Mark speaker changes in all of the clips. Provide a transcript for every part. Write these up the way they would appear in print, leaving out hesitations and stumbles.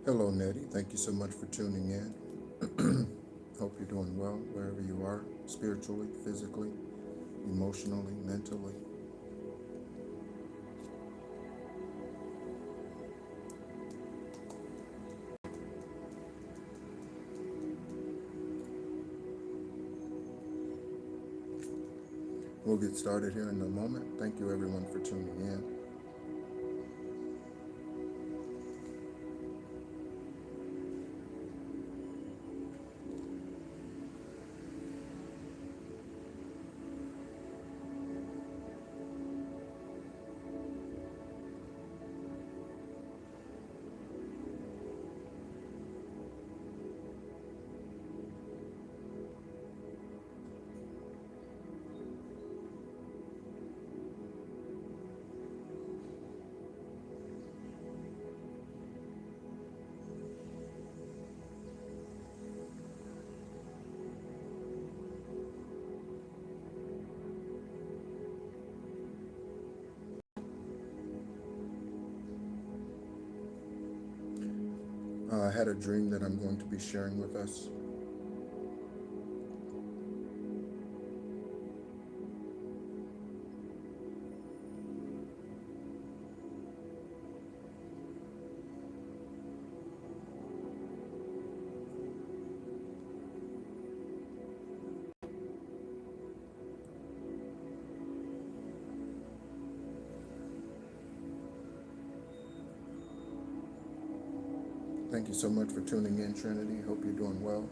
Speaker 1: Hello, Nettie. Thank you so much for tuning in. Hope you're doing well wherever you are, spiritually, physically, emotionally, mentally. We'll get started here in a moment. Thank you, everyone, for tuning in. I had a dream that I'm going to be sharing with us. Thank you so much for tuning in, Trinity. Hope you're doing well.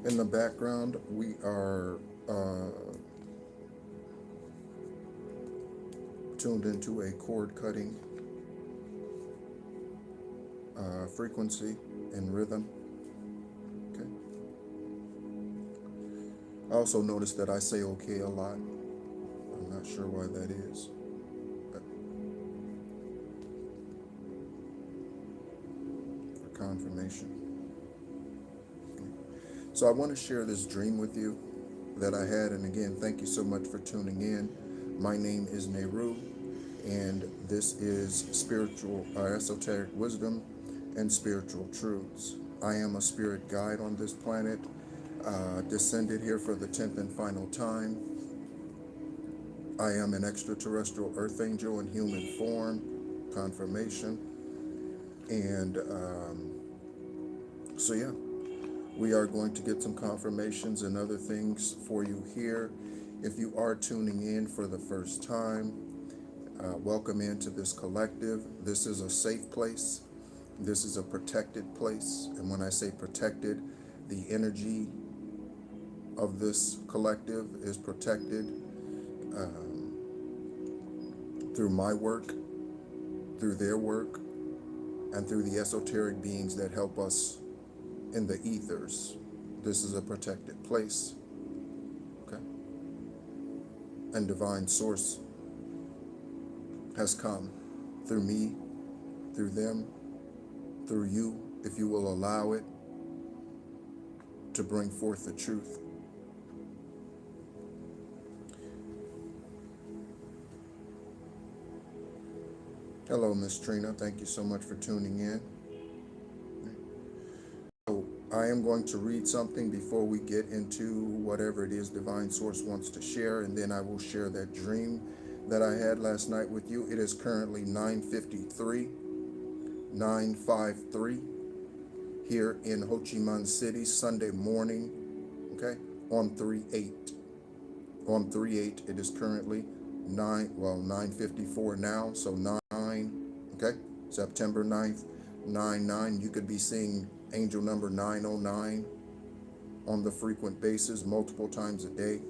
Speaker 1: In the background, we are tuned into a cord cutting frequency and rhythm. Okay. I also noticed that I say okay a lot. I'm not sure why that is. But for confirmation. Okay. So I want to share this dream with you that I had. And again, thank you so much for tuning in. My name is Nehru, and this is spiritual, esoteric wisdom and spiritual truths. I am a spirit guide on this planet, descended here for the 10th and final time. I am an extraterrestrial earth angel in human form, confirmation. And so, yeah, we are going to get some confirmations and other things for you here. If you are tuning in for the first time, welcome into this collective. This is a safe place. This is a protected place. And when I say protected, the energy of this collective is protected through my work, through their work, and through the esoteric beings that help us in the ethers. This is a protected place. Okay? And divine source has come through me, through them, through you, if you will allow it, to bring forth the truth. Hello, Miss Trina. Thank you so much for tuning in. So I am going to read something before we get into whatever it is Divine Source wants to share, and then I will share that dream that I had last night with you. It is currently 9:53 here in Ho Chi Minh City, Sunday morning, okay, on 3/8. On 3/8, it is currently 9:54 now, so 9, okay, September 9th, 9/9. You could be seeing angel number 909 on the frequent basis multiple times a day.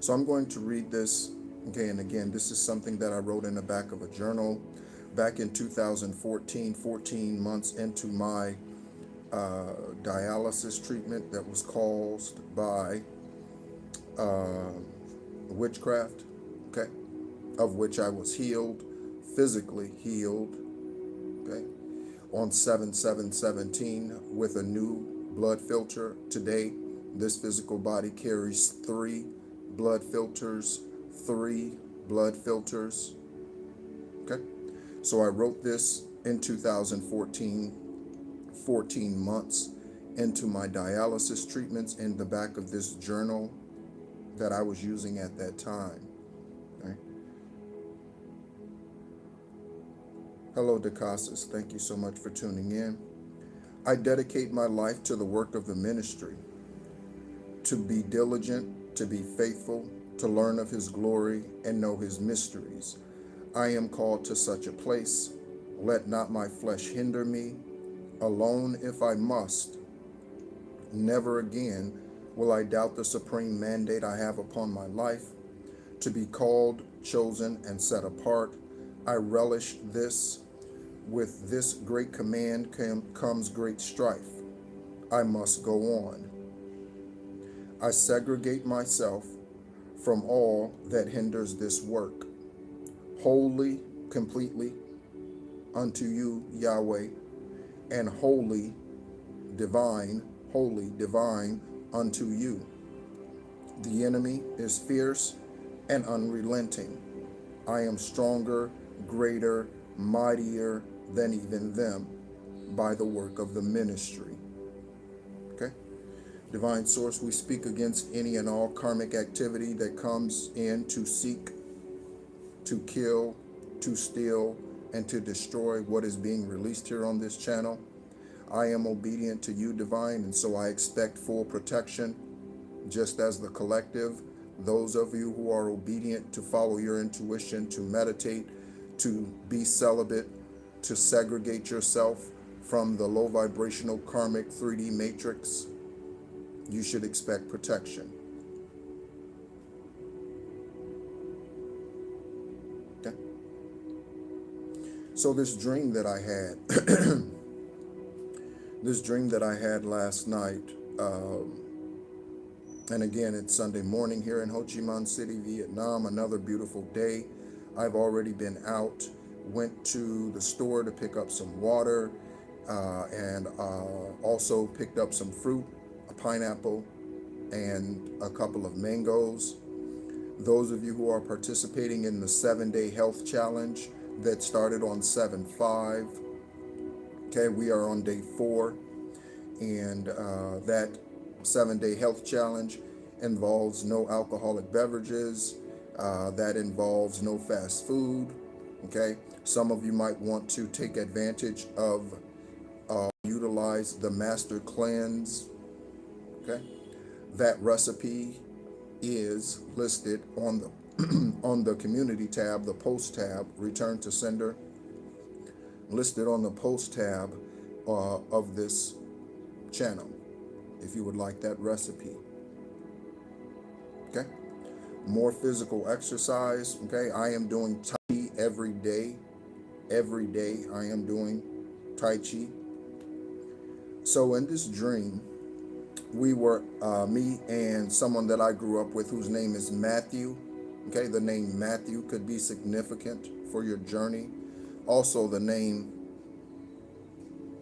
Speaker 1: So I'm going to read this, okay, and again, this is something that I wrote in the back of a journal back in 2014, 14 months into my dialysis treatment that was caused by witchcraft, okay, of which I was healed, physically healed, okay, on 7/7/17 with a new blood filter. Today, this physical body carries 3 blood filters, 3 blood filters, So I wrote this in 2014, 14 months into my dialysis treatments, in the back of this journal that I was using at that time. Okay. Hello, DeCasas. Thank you so much for tuning in. I dedicate my life to the work of the ministry, to be diligent, to be faithful, to learn of his glory and know his mysteries. I am called to such a place. Let not my flesh hinder me. Alone if I must, never again will I doubt the supreme mandate I have upon my life, to be called, chosen, and set apart. I relish this. With this great command comes great strife. I must go on. I segregate myself from all that hinders this work, wholly, completely, unto you, Yahweh, and holy, divine, unto you. The enemy is fierce and unrelenting. I am stronger, greater, mightier than even them by the work of the ministry. Okay? Divine Source, we speak against any and all karmic activity that comes in to seek, to kill, to steal, and to destroy what is being released here on this channel. I am obedient to you, Divine, and so I expect full protection, just as the collective. Those of you who are obedient to follow your intuition, to meditate, to be celibate, to segregate yourself from the low vibrational karmic 3D matrix, you should expect protection. Okay? So this dream that I had, this dream that I had last night, and again, it's Sunday morning here in Ho Chi Minh City, Vietnam, another beautiful day. I've already been out, went to the store to pick up some water, and also picked up some fruit, a pineapple, and a couple of mangoes. Those of you who are participating in the 7-day health challenge that started on 7/5, okay, we are on day 4, and that 7-day health challenge involves no alcoholic beverages, that involves no fast food. Okay, some of you might want to take advantage of utilize the master cleanse. Okay, that recipe is listed on the on the community tab, the post tab, return to sender, listed on the post tab of this channel, if you would like that recipe. Okay, more physical exercise. Okay, I am doing Tai Chi every day. Every day I am doing Tai Chi. So in this dream, we were, me and someone that I grew up with whose name is Matthew. Okay, the name Matthew could be significant for your journey. Also, the name,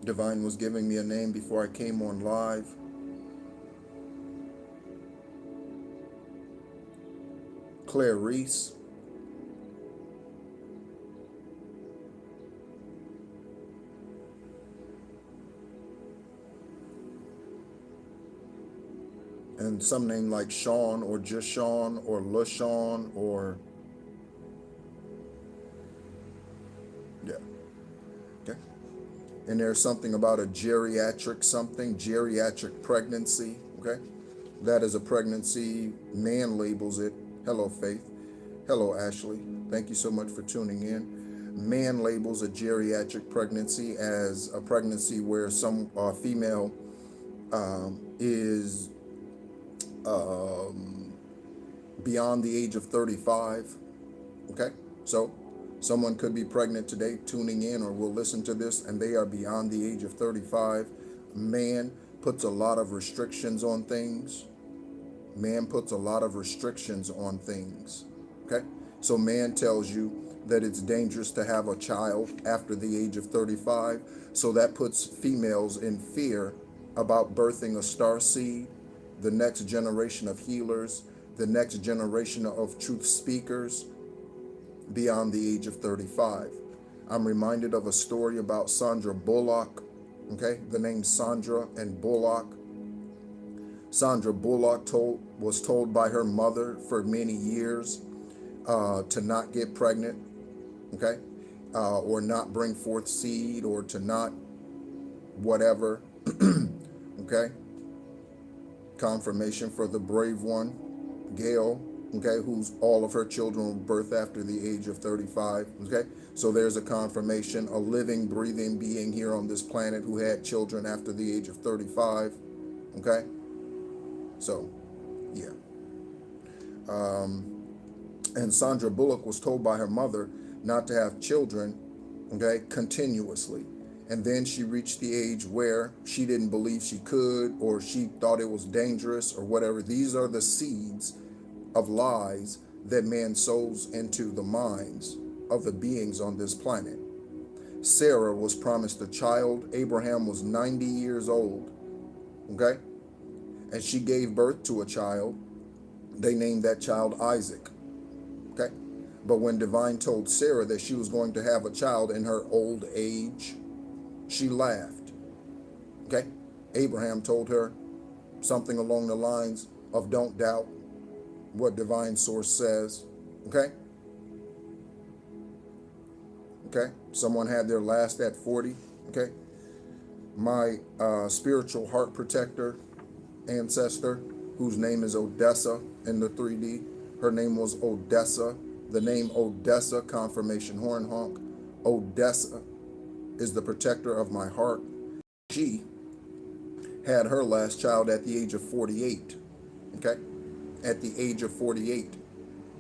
Speaker 1: Divine was giving me a name before I came on live. Clarice. And some name like Sean, or just Sean, or LaShawn, or yeah. Okay. And there's something about a geriatric pregnancy. Okay. That is a pregnancy. Man labels it. Hello, Faith. Hello, Ashley. Thank you so much for tuning in. Man labels a geriatric pregnancy as a pregnancy where some female is beyond the age of 35. Okay, so someone could be pregnant today tuning in, or will listen to this, and they are beyond the age of 35. Man puts a lot of restrictions on things. Man puts a lot of restrictions on things. Okay, so man tells you that it's dangerous to have a child after the age of 35. So that puts females in fear about birthing a star seed, the next generation of healers, the next generation of truth speakers beyond the age of 35. I'm reminded of a story about Sandra Bullock. Okay, the name Sandra and Bullock. Sandra Bullock was told by her mother for many years to not get pregnant, okay, or not bring forth seed, or to not whatever, okay. Confirmation for the brave one, Gail, okay, who's all of her children were birthed after the age of 35, okay. So there's a confirmation, a living, breathing being here on this planet who had children after the age of 35, okay. So, yeah. And Sandra Bullock was told by her mother not to have children, okay, continuously. And then she reached the age where she didn't believe she could, or she thought it was dangerous, or whatever. These are the seeds of lies that man sows into the minds of the beings on this planet. Sarah was promised a child. Abraham was 90 years old, okay? And she gave birth to a child. They named that child Isaac, okay? But when Divine told Sarah that she was going to have a child in her old age, she laughed, okay? Abraham told her something along the lines of, don't doubt what Divine Source says, okay? Okay, someone had their last at 40, okay? My spiritual heart protector ancestor, whose name is Odessa in the 3D, her name was Odessa. The name Odessa, confirmation horn honk. Odessa is the protector of my heart. She had her last child at the age of 48, okay? At the age of 48.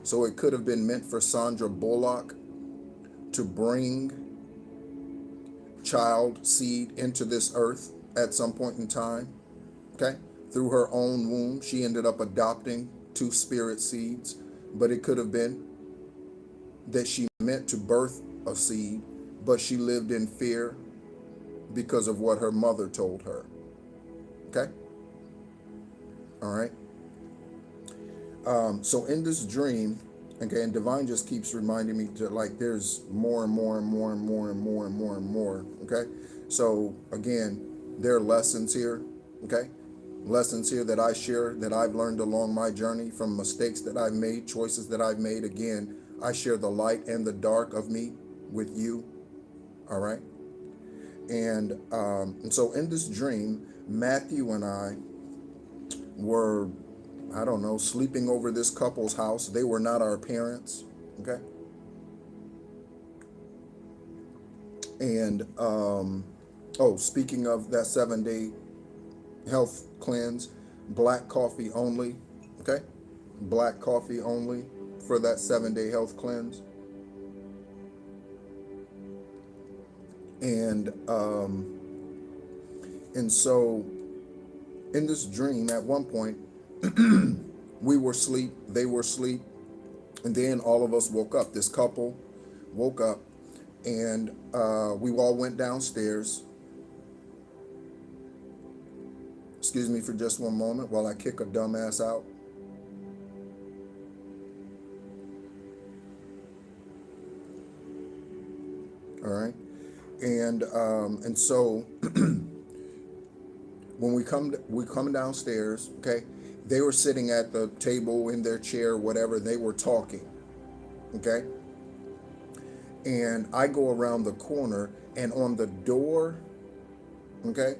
Speaker 1: So it could have been meant for Sandra Bullock to bring child seed into this earth at some point in time, okay? Through her own womb, she ended up adopting 2 spirit seeds, but it could have been that she meant to birth a seed, but she lived in fear because of what her mother told her, okay? All right. So in this dream, again, Divine just keeps reminding me to, like, there's more and more and more and more and more and more and more, okay? So again, there are lessons here, okay? Lessons here that I share, that I've learned along my journey, from mistakes that I've made, choices that I've made. Again, I share the light and the dark of me with you, all right? And so in this dream, Matthew and I were, I don't know, sleeping over this couple's house. They were not our parents, okay? And, oh, speaking of that 7-day health cleanse, black coffee only, okay? Black coffee only for that 7-day health cleanse. And so in this dream, at one point, we were asleep, they were asleep, and then all of us woke up. This couple woke up, and we all went downstairs. Excuse me for just one moment while I kick a dumbass out. All right, and so when we come downstairs, okay, they were sitting at the table in their chair, whatever, they were talking, okay? And I go around the corner, and on the door, okay,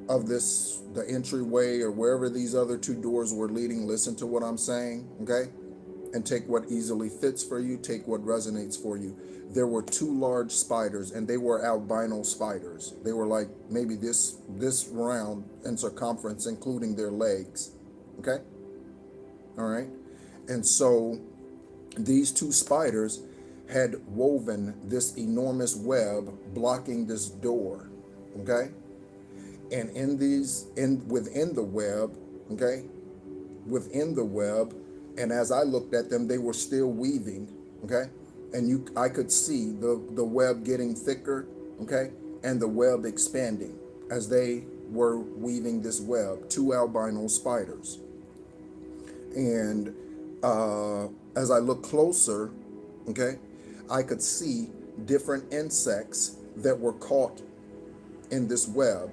Speaker 1: of the entryway or wherever these other 2 doors were leading, listen to what I'm saying, okay? And take what easily fits for you, take what resonates for you. There were 2 large spiders, and they were albino spiders. They were like maybe this round in circumference, including their legs, okay? All right. And so these 2 spiders had woven this enormous web blocking this door, okay? And within the web, okay, within the web, and as I looked at them, they were still weaving, okay? And I could see the web getting thicker, okay? And the web expanding as they were weaving this web, 2 albino spiders. And as I looked closer, okay, I could see different insects that were caught in this web.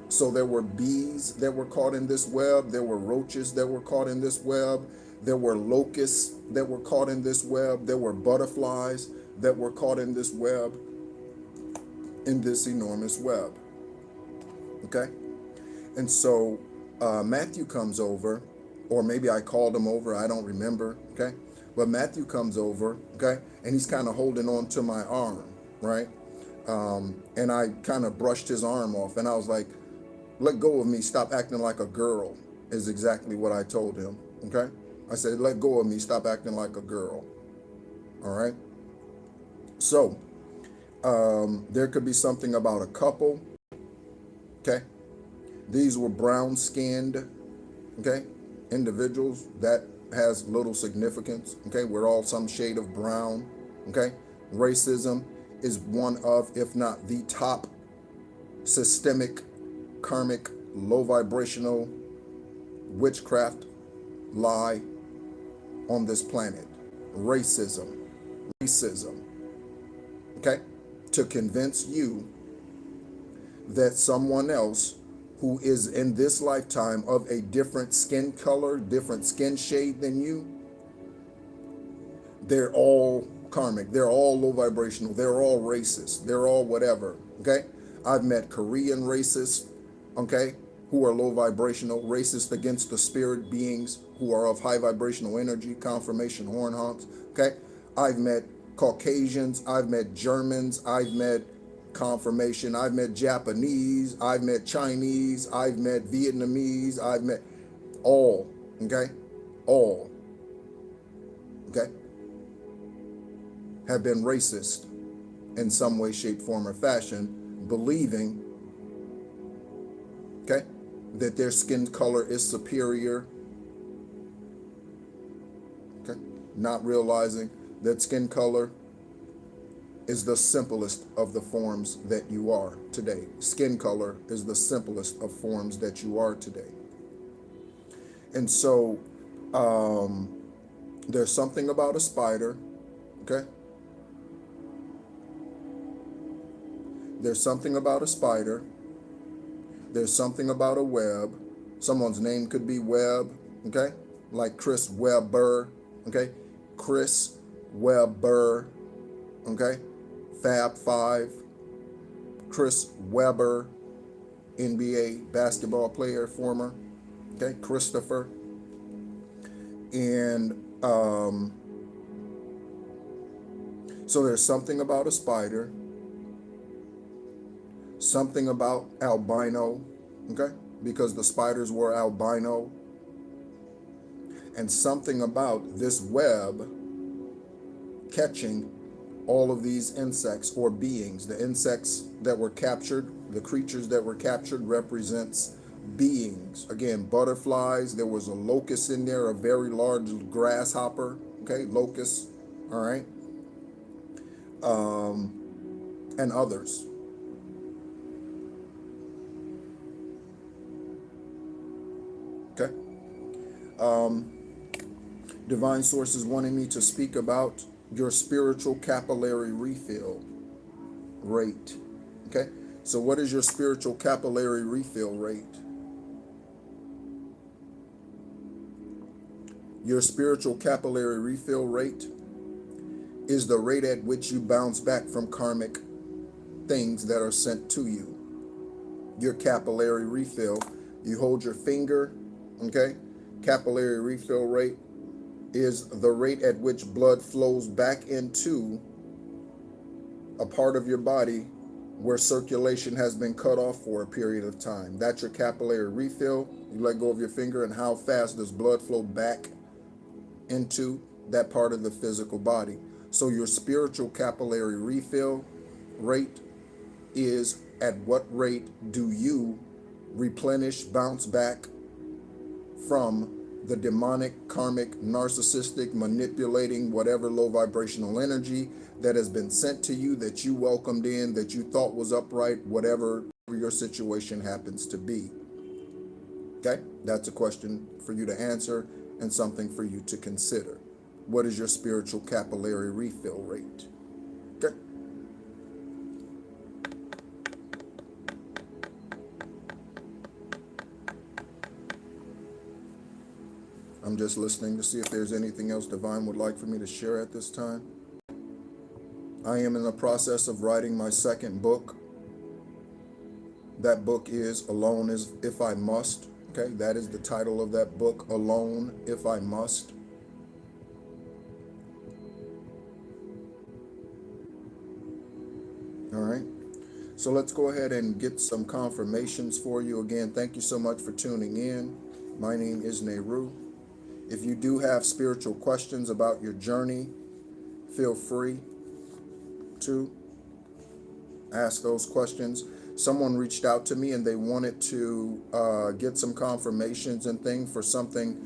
Speaker 1: So there were bees that were caught in this web. There were roaches that were caught in this web. There were locusts that were caught in this web. There were butterflies that were caught in this web, in this enormous web. Okay? And so Matthew comes over, or maybe I called him over, I don't remember, okay? But Matthew comes over, okay? And he's kind of holding on to my arm, right? And I kind of brushed his arm off, and I was like, let go of me, stop acting like a girl, is exactly what I told him, okay? I said, let go of me, stop acting like a girl, all right? So, there could be something about a couple, okay? These were brown-skinned, okay, individuals. That has little significance, okay? We're all some shade of brown, okay? Racism is one of, if not the top systemic, karmic, low vibrational witchcraft lie on this planet. Racism, okay? To convince you that someone else who is in this lifetime of a different skin color, different skin shade than you, they're all karmic, they're all low vibrational, they're all racist, they're all whatever, okay? I've met Korean racists, okay, who are low vibrational, racist against the spirit beings who are of high vibrational energy, confirmation horn honks, okay? I've met Caucasians, I've met Germans, I've met confirmation, I've met Japanese, I've met Chinese, I've met Vietnamese, I've met all, okay? All, okay? Have been racist in some way, shape, form, or fashion, believing, okay, that their skin color is superior, okay? Not realizing that skin color is the simplest of the forms that you are today. Skin color is the simplest of forms that you are today. And so there's something about a spider, okay? There's something about a spider. There's something about a web. Someone's name could be Webb, okay? Like Chris Webber, okay? Chris Webber, okay? Fab Five, Chris Webber, NBA basketball player, former, okay, Christopher. And so there's something about a spider, something about albino, okay, because the spiders were albino, and something about this web catching all of these insects or beings. The insects that were captured, the creatures that were captured represents beings. Again, butterflies, there was a locust in there, a very large grasshopper, okay, locust, all right, and others. Okay. Divine Source is wanting me to speak about your spiritual capillary refill rate. Okay, so what is your spiritual capillary refill rate? Your spiritual capillary refill rate is the rate at which you bounce back from karmic things that are sent to you. Your capillary refill, you hold your finger, okay? Capillary refill rate is the rate at which blood flows back into a part of your body where circulation has been cut off for a period of time. That's your capillary refill. You let go of your finger, and how fast does blood flow back into that part of the physical body. So your spiritual capillary refill rate is at what rate do you replenish, bounce back from the demonic, karmic, narcissistic, manipulating, whatever low vibrational energy that has been sent to you, that you welcomed in, that you thought was upright, whatever your situation happens to be. Okay? That's a question for you to answer and something for you to consider. What is your spiritual capillary refill rate? Okay? I'm just listening to see if there's anything else Divine would like for me to share at this time. I am in the process of writing my second book. That book is Alone As If I Must. Okay, that is the title of that book, Alone If I Must. All right. So let's go ahead and get some confirmations for you. Again, thank you so much for tuning in. My name is Nehru. If you do have spiritual questions about your journey, feel free to ask those questions. Someone reached out to me and they wanted to get some confirmations and things for something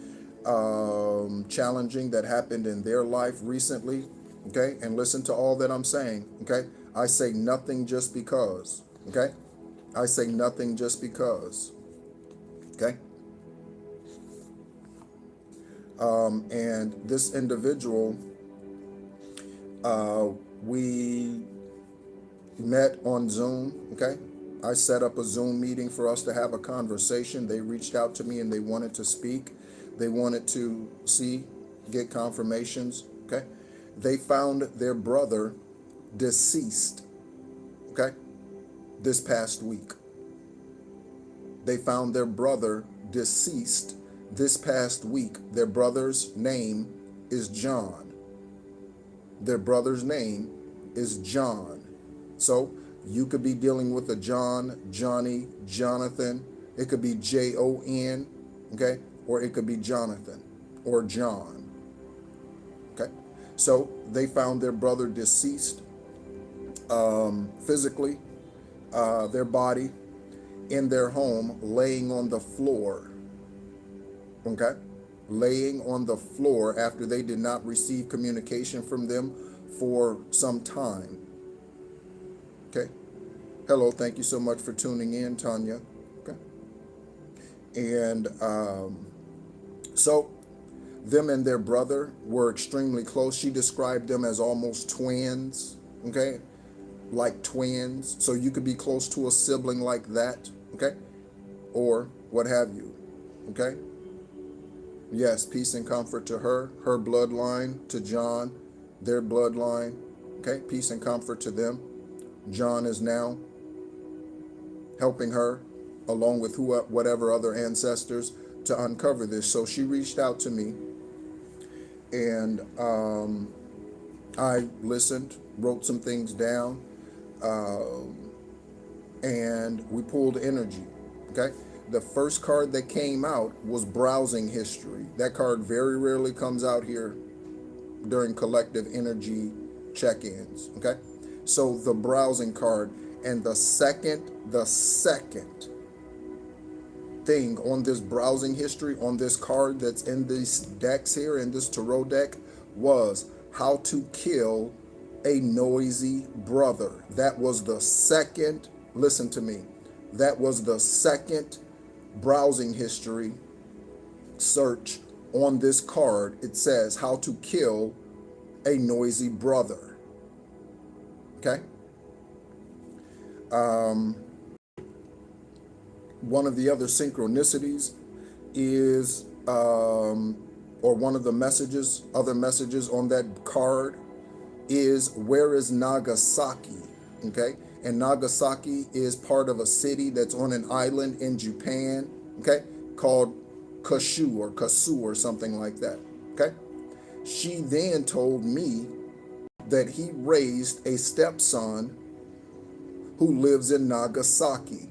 Speaker 1: challenging that happened in their life recently. Okay, and listen to all that I'm saying. Okay, I say nothing just because. Okay, I say nothing just because. Okay. And this individual, we met on Zoom. Okay, I set up a Zoom meeting for us to have a conversation. They reached out to me and they wanted to speak. They wanted to get confirmations. Okay, they found their brother deceased. Okay, this past week. They found their brother deceased this past week. Their brother's name is John. Their brother's name is John. So you could be dealing with a John, Johnny, Jonathan. It could be Jon, okay? Or it could be Jonathan or John, okay? So they found their brother deceased physically, their body in their home, laying on the floor, okay? Laying on the floor after they did not receive communication from them for some time. Okay. Hello, thank you so much for tuning in, Tanya. Okay. And so them and their brother were extremely close. She described them as almost twins, okay? Like twins. So you could be close to a sibling like that, okay? Or what have you, okay? Yes, peace and comfort to her bloodline, to John, their bloodline, okay? Peace and comfort to them. John is now helping her, along with whatever other ancestors, to uncover this. So she reached out to me, and I listened, wrote some things down, and we pulled energy, okay? The first card that came out was browsing history. That card very rarely comes out here during collective energy check-ins, okay? So the browsing card, and the second thing on this browsing history, on this card that's in these decks here, in this tarot deck, was how to kill a noisy brother. That was the second, listen to me, that was the second browsing history search on this card. It says how to kill a noisy brother. Okay. One of the other synchronicities is, or one of the messages, other messages on that card is, where is Nagasaki? Okay. And Nagasaki is part of a city that's on an island in Japan, okay, called Kashu or Kasu or something like that, okay? She then told me that he raised a stepson who lives in Nagasaki.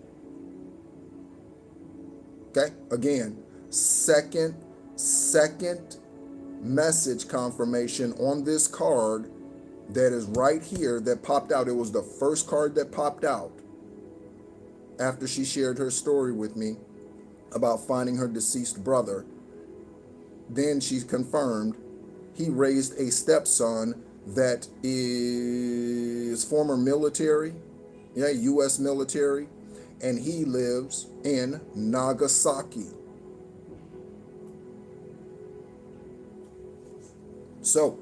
Speaker 1: Okay, again, second message confirmation on this card that is right here that popped out. It was the first card that popped out after she shared her story with me about finding her deceased brother. Then she confirmed he raised a stepson that is former military, yeah, U.S. military, and he lives in Nagasaki. So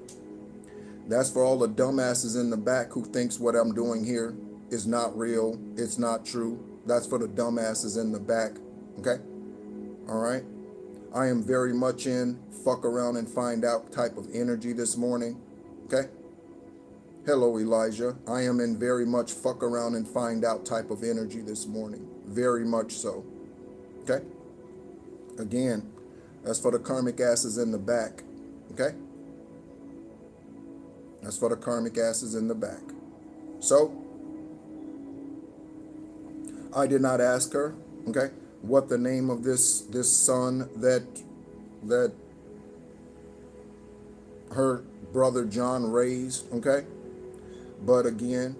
Speaker 1: that's for all the dumbasses in the back who thinks what I'm doing here is not real, it's not true. That's for the dumbasses in the back, okay? All right? I am very much in fuck around and find out type of energy this morning. Okay? Hello, Elijah. I am in very much fuck around and find out type of energy this morning. Very much so. Okay? Again, that's for the karmic asses in the back. Okay? That's for the karmic asses in the back. So, I did not ask her, okay, what the name of this son that her brother John raised, okay? But again,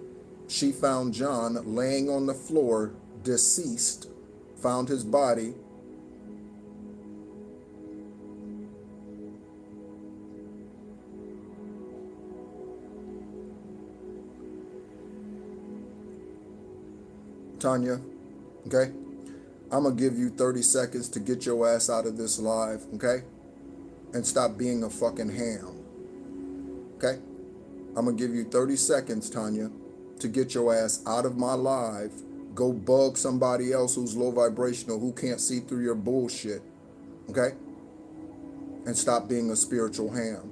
Speaker 1: she found John laying on the floor, deceased, found his body. Tanya, okay? I'm going to give you 30 seconds to get your ass out of this live, okay? And stop being a fucking ham, okay? I'm going to give you 30 seconds, Tanya, to get your ass out of my live. Go bug somebody else who's low vibrational, who can't see through your bullshit, okay? And stop being a spiritual ham.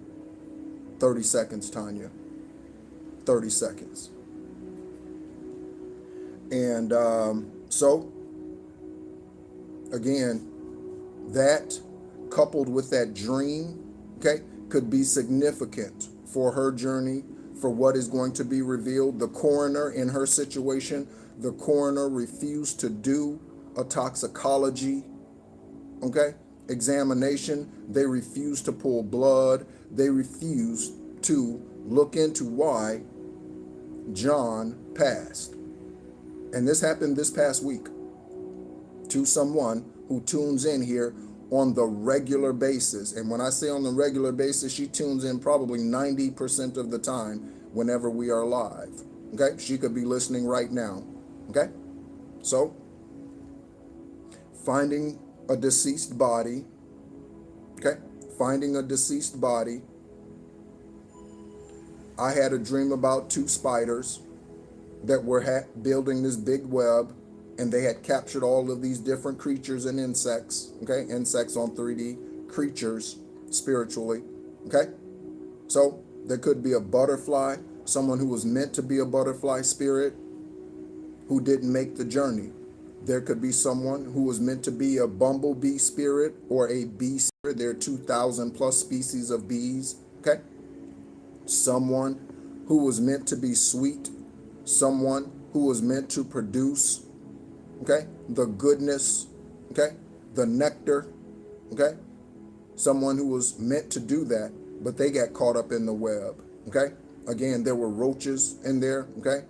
Speaker 1: 30 seconds, Tanya. 30 seconds. And so, again, that coupled with that dream, okay, could be significant for her journey, for what is going to be revealed. The coroner in her situation, the coroner refused to do a toxicology, okay, examination. They refused to pull blood. They refused to look into why John passed. And this happened this past week to someone who tunes in here on the regular basis. And when I say on the regular basis, she tunes in probably 90% of the time whenever we are live. Okay? She could be listening right now. Okay? So, finding a deceased body. Okay? Finding a deceased body. I had a dream about two spiders that were building this big web, and they had captured all of these different creatures and insects, okay? Insects on 3D, creatures spiritually, okay? So there could be a butterfly, someone who was meant to be a butterfly spirit who didn't make the journey. There could be someone who was meant to be a bumblebee spirit or a bee spirit. There are 2,000 plus species of bees, okay? Someone who was meant to be sweet, someone who was meant to produce, okay, the goodness, okay, the nectar, okay, someone who was meant to do that, but they got caught up in the web, okay. Again, there were roaches in there, okay.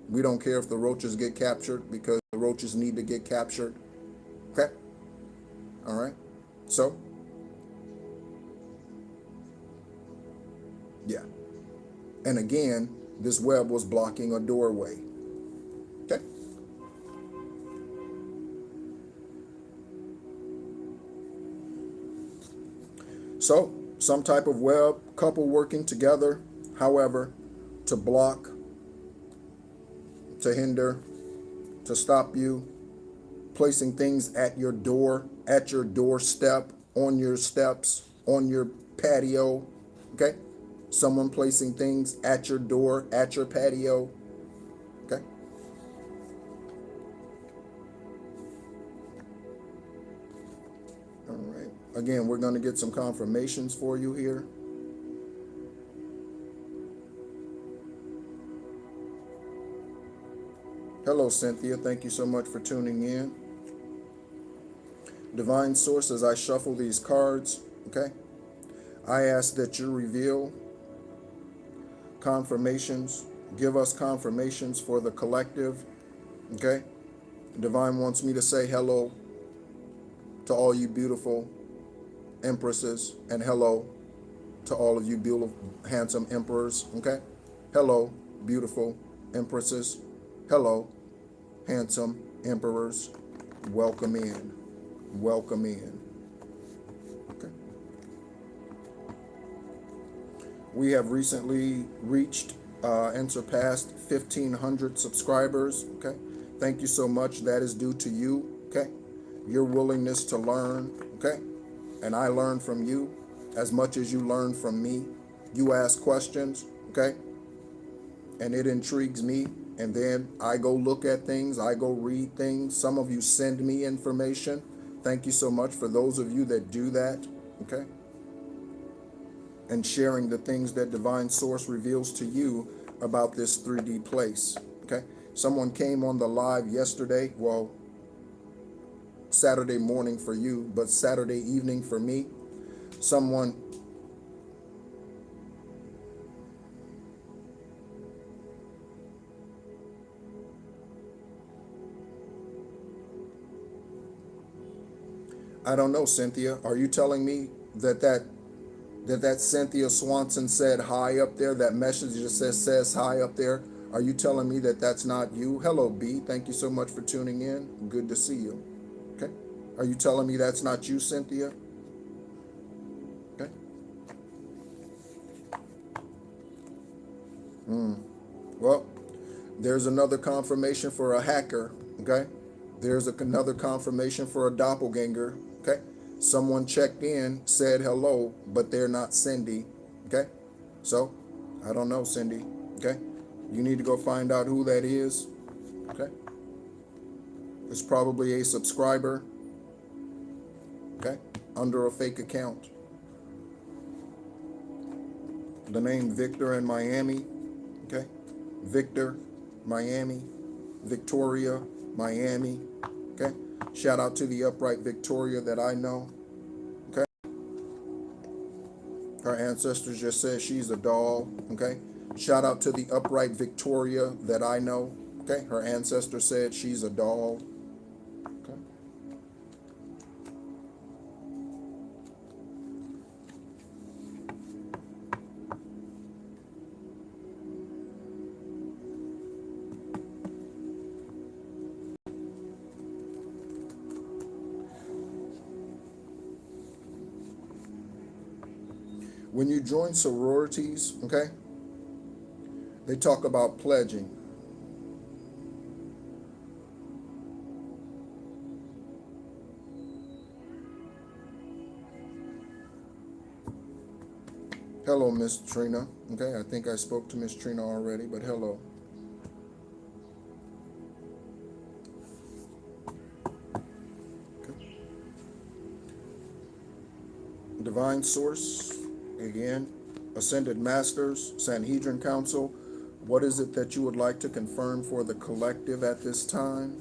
Speaker 1: We don't care if the roaches get captured, because the roaches need to get captured, okay. All right, so yeah, and again, this web was blocking a doorway. Okay? So, some type of web, couple working together, however, to block, to hinder, to stop you, placing things at your door, at your doorstep, on your steps, on your patio, okay? Someone placing things at your door, at your patio, okay? All right. Again, we're going to get some confirmations for you here. Hello, Cynthia. Thank you so much for tuning in. Divine Source, as I shuffle these cards, okay, I ask that you reveal confirmations, give us confirmations for the collective, okay? Divine wants me to say hello to all you beautiful empresses, and hello to all of you beautiful, handsome emperors, okay? Hello, beautiful empresses. Hello, handsome emperors. Welcome in. Welcome in. Okay. We have recently reached and surpassed 1,500 subscribers. Okay. Thank you so much. That is due to you. Okay. Your willingness to learn. Okay. and I learn from you as much as you learn from me. You ask questions, okay? And it intrigues me. And then I go look at things. I go read things. Some of you send me information. Thank you so much for those of you that do that, okay? And sharing the things that Divine Source reveals to you about this 3D place, okay? Someone came on the live yesterday, well, Saturday morning for you, but Saturday evening for me. Someone I don't know, Cynthia. Are you telling me that Cynthia Swanson said hi up there? That message just says hi up there. Are you telling me that that's not you? Hello, B. Thank you so much for tuning in. Good to see you. Okay. Are you telling me that's not you, Cynthia? Okay. Well, there's another confirmation for a hacker. Okay. There's another confirmation for a doppelganger. Okay. Someone checked in, said hello, but they're not Cindy. Okay. So, I don't know, Cindy. Okay. You need to go find out who that is. Okay. It's probably a subscriber. Okay. Under a fake account. The name Victor in Miami. Okay. Victor, Miami. Victoria, Miami. Okay. Shout out to the upright Victoria that I know. Okay. Her ancestors just said she's a doll. Okay. Shout out to the upright Victoria that I know. Okay. Her ancestor said she's a doll. Okay. When you join sororities, okay, they talk about pledging. Hello, Miss Trina. Okay, I think I spoke to Miss Trina already, but hello. Okay. Divine Source, again, Ascended Masters, Sanhedrin Council. What is it that you would like to confirm for the collective at this time?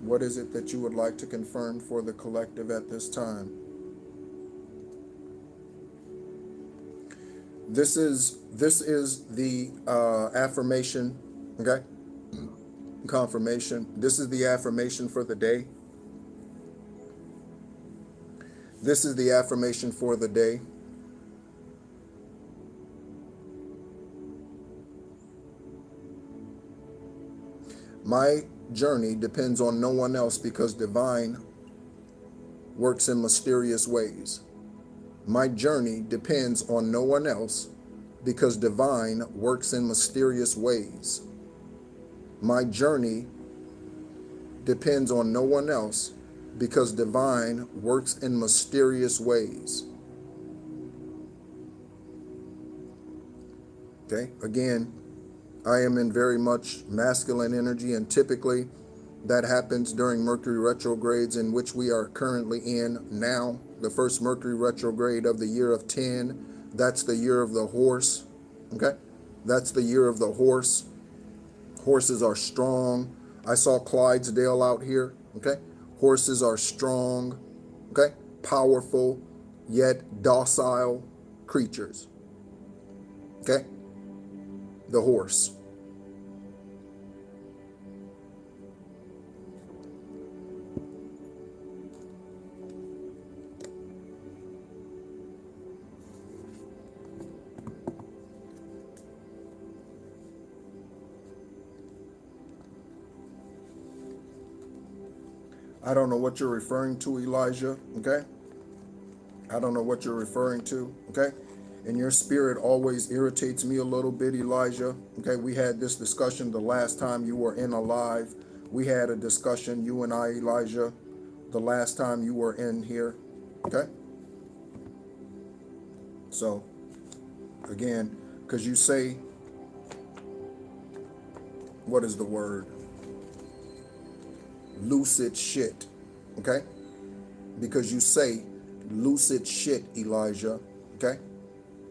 Speaker 1: What is it that you would like to confirm for the collective at this time? This is the affirmation, okay? Confirmation. This is the affirmation for the day. This is the affirmation for the day. My journey depends on no one else because divine works in mysterious ways. My journey depends on no one else because divine works in mysterious ways. My journey depends on no one else because divine works in mysterious ways. Okay, again, I am in very much masculine energy, and typically that happens during Mercury retrogrades, in which we are currently in now. The first Mercury retrograde of the year of 10, that's the year of the horse, okay? That's the year of the horse. Horses are strong. I saw Clydesdale out here, okay? Horses are strong, okay? Powerful, yet docile creatures, okay? The horse. I don't know what you're referring to, Elijah, okay? I don't know what you're referring to, okay? And your spirit always irritates me a little bit, Elijah. Okay, we had this discussion the last time you were in alive. We had a discussion, you and I, Elijah, the last time you were in here. Okay? So, again, because you say, what is the word? Lucid shit. Okay? Because you say lucid shit, Elijah. Okay?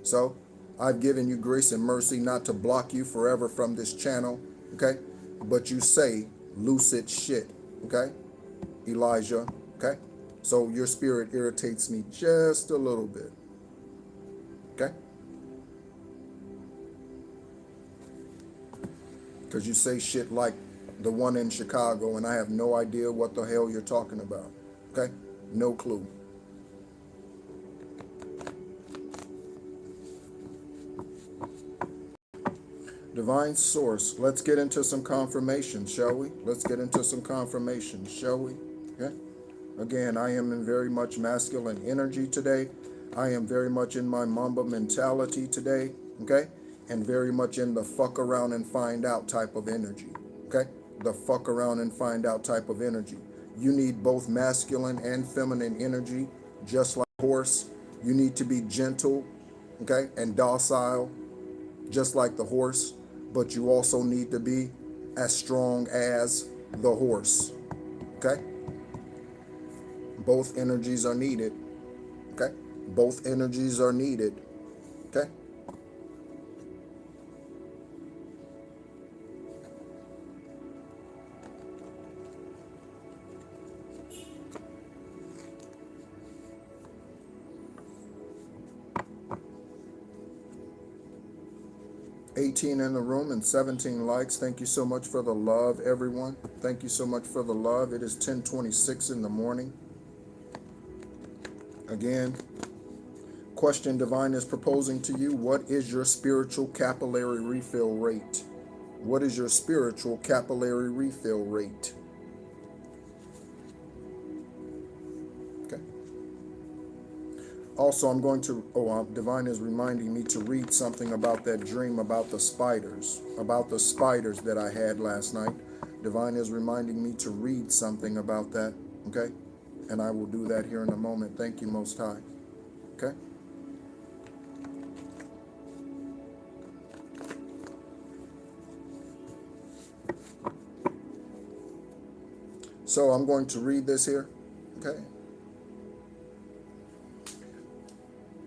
Speaker 1: So, I've given you grace and mercy not to block you forever from this channel. Okay? But you say lucid shit. Okay? Elijah. Okay? So your spirit irritates me just a little bit. Okay? Because you say shit like the one in Chicago, and I have no idea what the hell you're talking about. Okay? No clue. Divine source, let's get into some confirmation, shall we? Let's get into some confirmation, shall we? Okay? Again, I am in very much masculine energy today. I am very much in my Mamba mentality today, okay? And very much in the fuck around and find out type of energy, okay? The fuck around and find out type of energy. You need both masculine and feminine energy, just like a horse. You need to be gentle, okay, and docile, just like the horse, but you also need to be as strong as the horse, okay? Both energies are needed, okay? Both energies are needed, okay? $18 in the room and 17 likes. Thank you so much for the love, everyone. Thank you so much for the love. It is 10:26 in the morning. Again, question Divine is proposing to you: what is your spiritual capillary refill rate? What is your spiritual capillary refill rate? Okay. Also, I'm going to, Divine is reminding me to read something about that dream about the spiders that I had last night. Divine is reminding me to read something about that, okay? And I will do that here in a moment. Thank you, Most High. Okay? So I'm going to read this here, okay?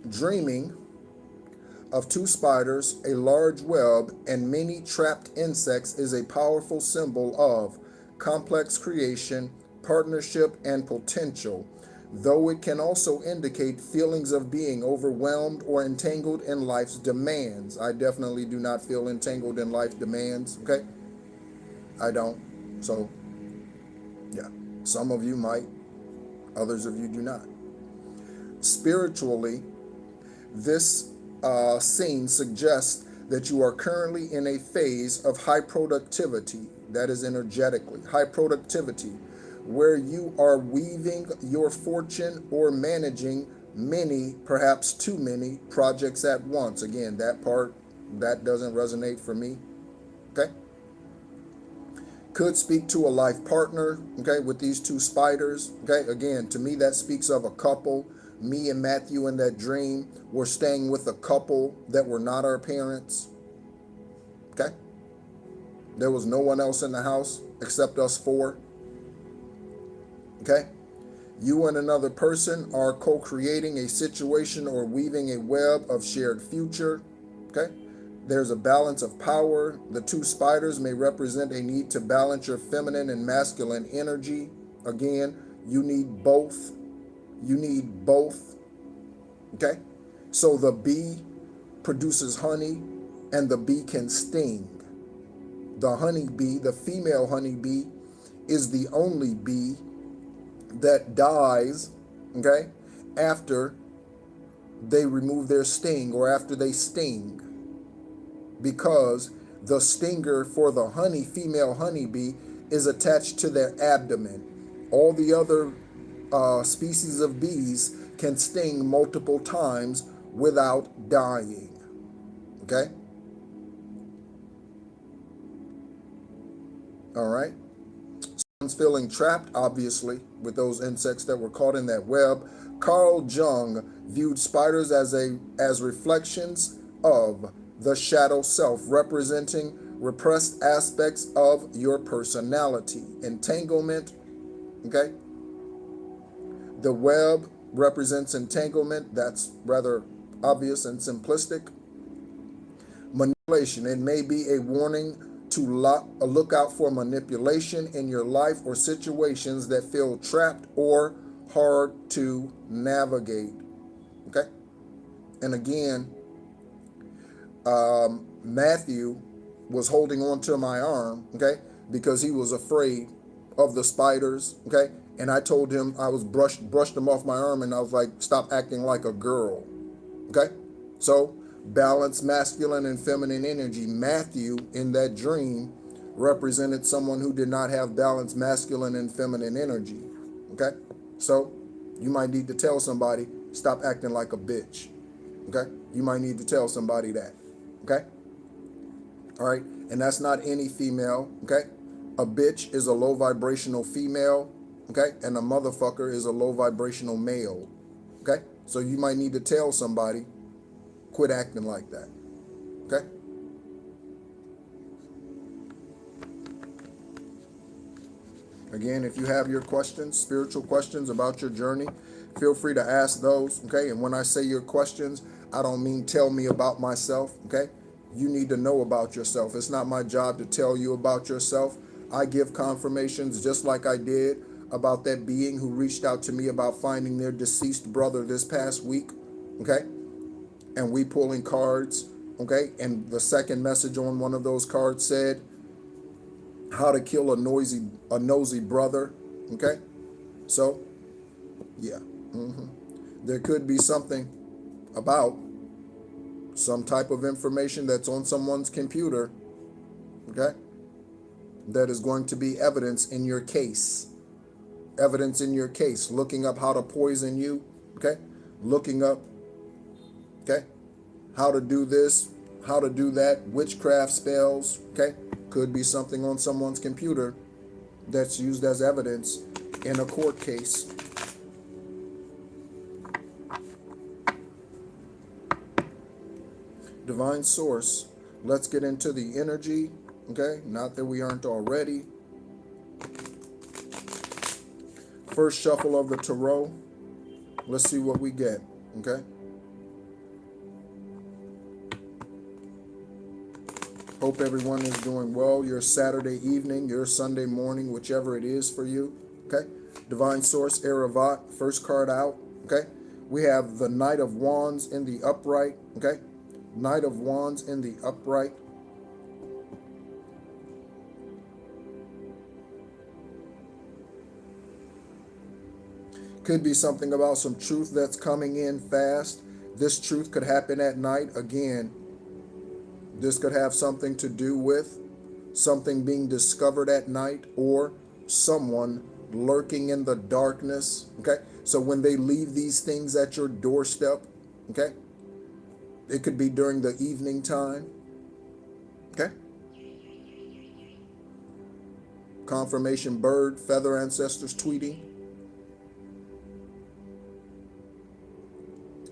Speaker 1: Dreaming of two spiders, a large web, and many trapped insects is a powerful symbol of complex creation, partnership, and potential, though it can also indicate feelings of being overwhelmed or entangled in life's demands. I definitely do not feel entangled in life's demands, okay? I don't. So, yeah. Some of you might, others of you do not. Spiritually, this scene suggests that you are currently in a phase of high productivity, that is energetically, high productivity, where you are weaving your fortune or managing many, perhaps too many projects at once. Again, that part, that doesn't resonate for me, okay? Could speak to a life partner, okay, with these two spiders, okay? Again, to me, that speaks of a couple. Me and Matthew in that dream were staying with a couple that were not our parents, okay? There was no one else in the house except us four, okay? You and another person are co-creating a situation or weaving a web of shared future, okay? There's a balance of power. The two spiders may represent a need to balance your feminine and masculine energy. Again, you need both. You need both, okay? So the bee produces honey and the bee can sting. The honeybee, the female honeybee, is the only bee that dies, okay, after they remove their sting or after they sting, because the stinger for the female honeybee is attached to their abdomen. All the other species of bees can sting multiple times without dying, okay? All right? So feeling trapped, obviously, with those insects that were caught in that web. Carl Jung viewed spiders as reflections of the shadow self, representing repressed aspects of your personality. Entanglement, okay? The web represents entanglement. That's rather obvious and simplistic. Manipulation. It may be a warning to look out for manipulation in your life or situations that feel trapped or hard to navigate. Okay? And again, Matthew was holding on to my arm, okay, because he was afraid of the spiders, okay? And I told him, I was brushed him off my arm, and I was like, stop acting like a girl, okay? So, balance masculine and feminine energy. Matthew, in that dream, represented someone who did not have balanced masculine and feminine energy, okay? So, you might need to tell somebody, stop acting like a bitch, okay? You might need to tell somebody that, okay? All right, and that's not any female, okay? A bitch is a low vibrational female, okay? And a motherfucker is a low vibrational male, okay? So you might need to tell somebody, quit acting like that, okay? Again, if you have your questions, spiritual questions about your journey, feel free to ask those, okay? And when I say your questions, I don't mean tell me about myself, okay? You need to know about yourself. It's not my job to tell you about yourself. I give confirmations just like I did about that being who reached out to me about finding their deceased brother this past week, okay? And we pulling cards, okay? And the second message on one of those cards said, how to kill a nosy brother, okay? So, yeah. There could be something about some type of information that's on someone's computer, okay, that is going to be evidence in your case. Evidence in your case. Looking up how to poison you, okay? Looking up, okay, how to do this, how to do that, witchcraft spells, okay? Could be something on someone's computer that's used as evidence in a court case. Divine source, let's get into the energy, okay? Not that we aren't already. First shuffle of the tarot. Let's see what we get, okay? Hope everyone is doing well. Your Saturday evening, your Sunday morning, whichever it is for you, okay? Divine source, Eravat, first card out, okay? We have the Knight of Wands in the upright, okay? Knight of Wands in the upright. Could be something about some truth that's coming in fast. This truth could happen at night. Again, this could have something to do with something being discovered at night or someone lurking in the darkness, okay? So when they leave these things at your doorstep, okay? It could be during the evening time, okay? Confirmation bird, feather ancestors tweeting.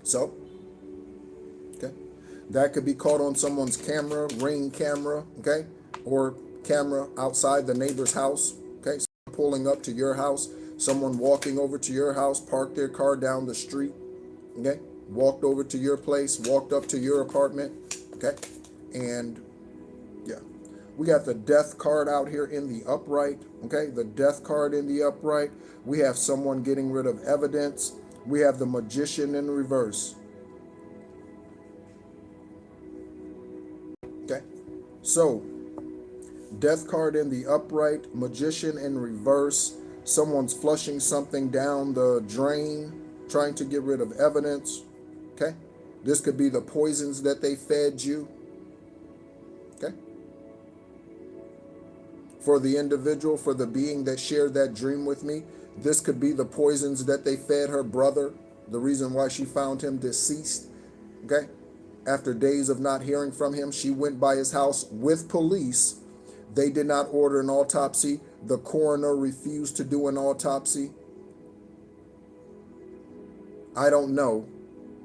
Speaker 1: So, okay, that could be caught on someone's camera, Ring camera, okay, or camera outside the neighbor's house, okay, someone pulling up to your house, someone walking over to your house, parked their car down the street, okay, walked over to your place, walked up to your apartment, okay, and yeah, we got the Death card out here in the upright, okay, the Death card in the upright. We have someone getting rid of evidence. We have the Magician in reverse. Okay, so Death card in the upright, Magician in reverse. Someone's flushing something down the drain, trying to get rid of evidence. Okay, this could be the poisons that they fed you. Okay, for the individual, for the being that shared that dream with me, this could be the poisons that they fed her brother, the reason why she found him deceased, okay? After days of not hearing from him, she went by his house with police They did not order an autopsy. The coroner refused to do an autopsy. I don't know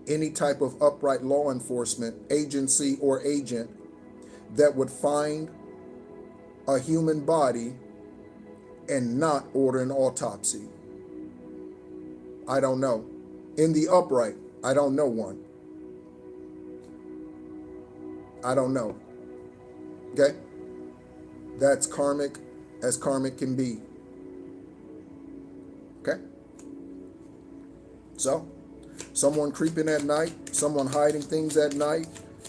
Speaker 1: any type of upright law enforcement agency or agent that would find a human body and not order an autopsy. I don't know. In the upright, I don't know one. I don't know. Okay? That's karmic as karmic can be. Okay? So, someone creeping at night, someone hiding things at night,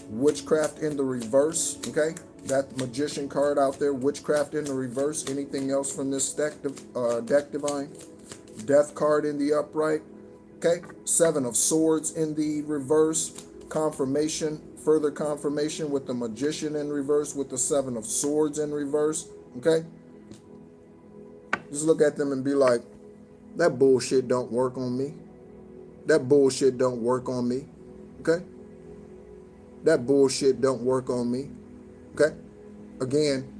Speaker 1: witchcraft in the reverse. Okay? That magician card out there, witchcraft in the reverse. Anything else from this deck divine? Death card in the upright. Okay? Seven of Swords in the reverse. Confirmation, further confirmation with the magician in reverse, with the Seven of Swords in reverse. Okay? Just look at them and be like, that bullshit don't work on me. That bullshit don't work on me. Okay? That bullshit don't work on me. Okay? Again,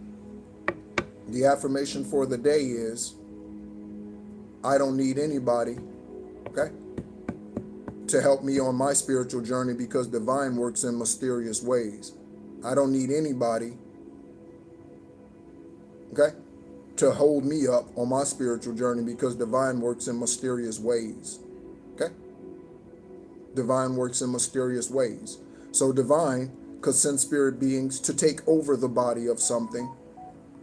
Speaker 1: the affirmation for the day is, I don't need anybody, okay, to help me on my spiritual journey, because divine works in mysterious ways. I don't need anybody, okay, to hold me up on my spiritual journey, because divine works in mysterious ways. Okay? Divine works in mysterious ways. So divine could send spirit beings to take over the body of something.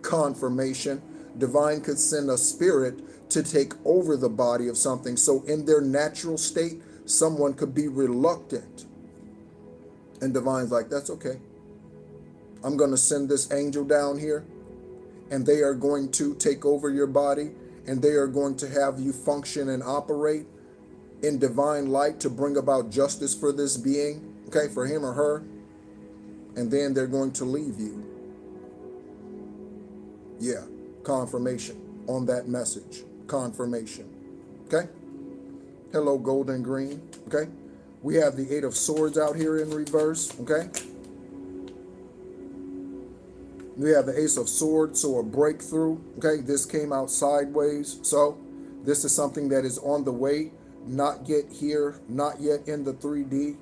Speaker 1: Confirmation. Divine could send a spirit to take over the body of something. So in their natural state, someone could be reluctant. And divine's like, that's okay. I'm going to send this angel down here, and they are going to take over your body, and they are going to have you function and operate in divine light to bring about justice for this being, okay, for him or her. And then they're going to leave you. Yeah, confirmation on that message. Confirmation. Okay? Hello, golden green. Okay? We have the Eight of Swords out here in reverse. Okay? We have the Ace of Swords, so a breakthrough. Okay? This came out sideways. So this is something that is on the way. Not yet here. Not yet in the 3D.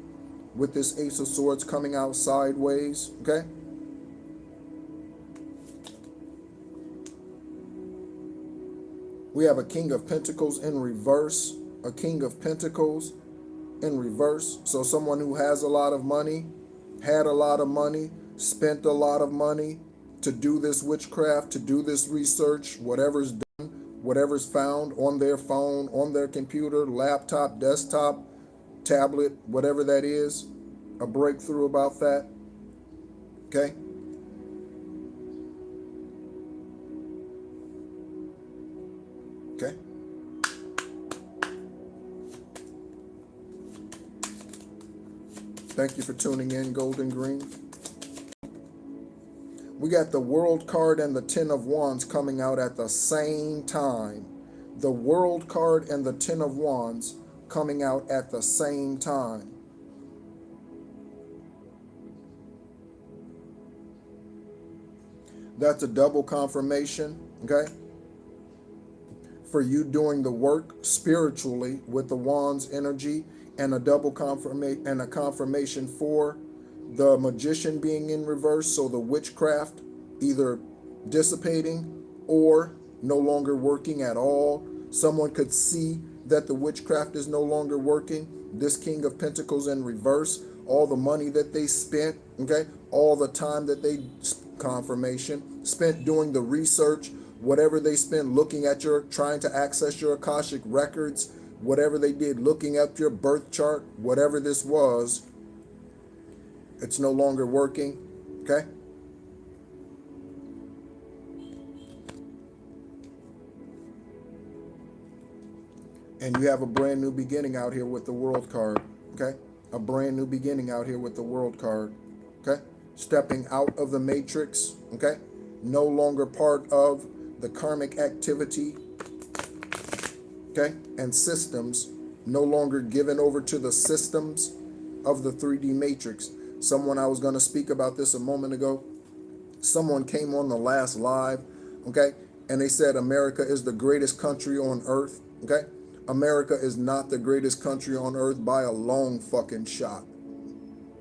Speaker 1: With this Ace of Swords coming out sideways. Okay? We have a King of Pentacles in reverse. A King of Pentacles in reverse. So someone who has a lot of money, had a lot of money, spent a lot of money to do this witchcraft, to do this research, whatever's done, whatever's found on their phone, on their computer, laptop, desktop, tablet, whatever that is. A breakthrough about that. Okay? Okay? Thank you for tuning in, Golden Green. We got the World card and the Ten of Wands coming out at the same time. The World card and the Ten of Wands coming out at the same time. That's a double confirmation, okay? For you doing the work spiritually with the Wands energy, and a double confirmation and a confirmation for the magician being in reverse. So the witchcraft either dissipating or no longer working at all. Someone could see that the witchcraft is no longer working. This King of Pentacles in reverse, all the money that they spent, okay, all the time that they, confirmation, spent doing the research, whatever they spent looking at your, trying to access your Akashic records, whatever they did, looking up your birth chart, whatever this was, it's no longer working, okay? And you have a brand new beginning out here with the World card, okay? A brand new beginning out here with the World card, okay? Stepping out of the matrix, okay? No longer part of the karmic activity, okay? And systems, no longer given over to the systems of the 3D matrix. Someone, I was going to speak about this a moment ago. Someone came on the last live, okay, and they said America is the greatest country on earth, okay? America is not the greatest country on earth by a long fucking shot,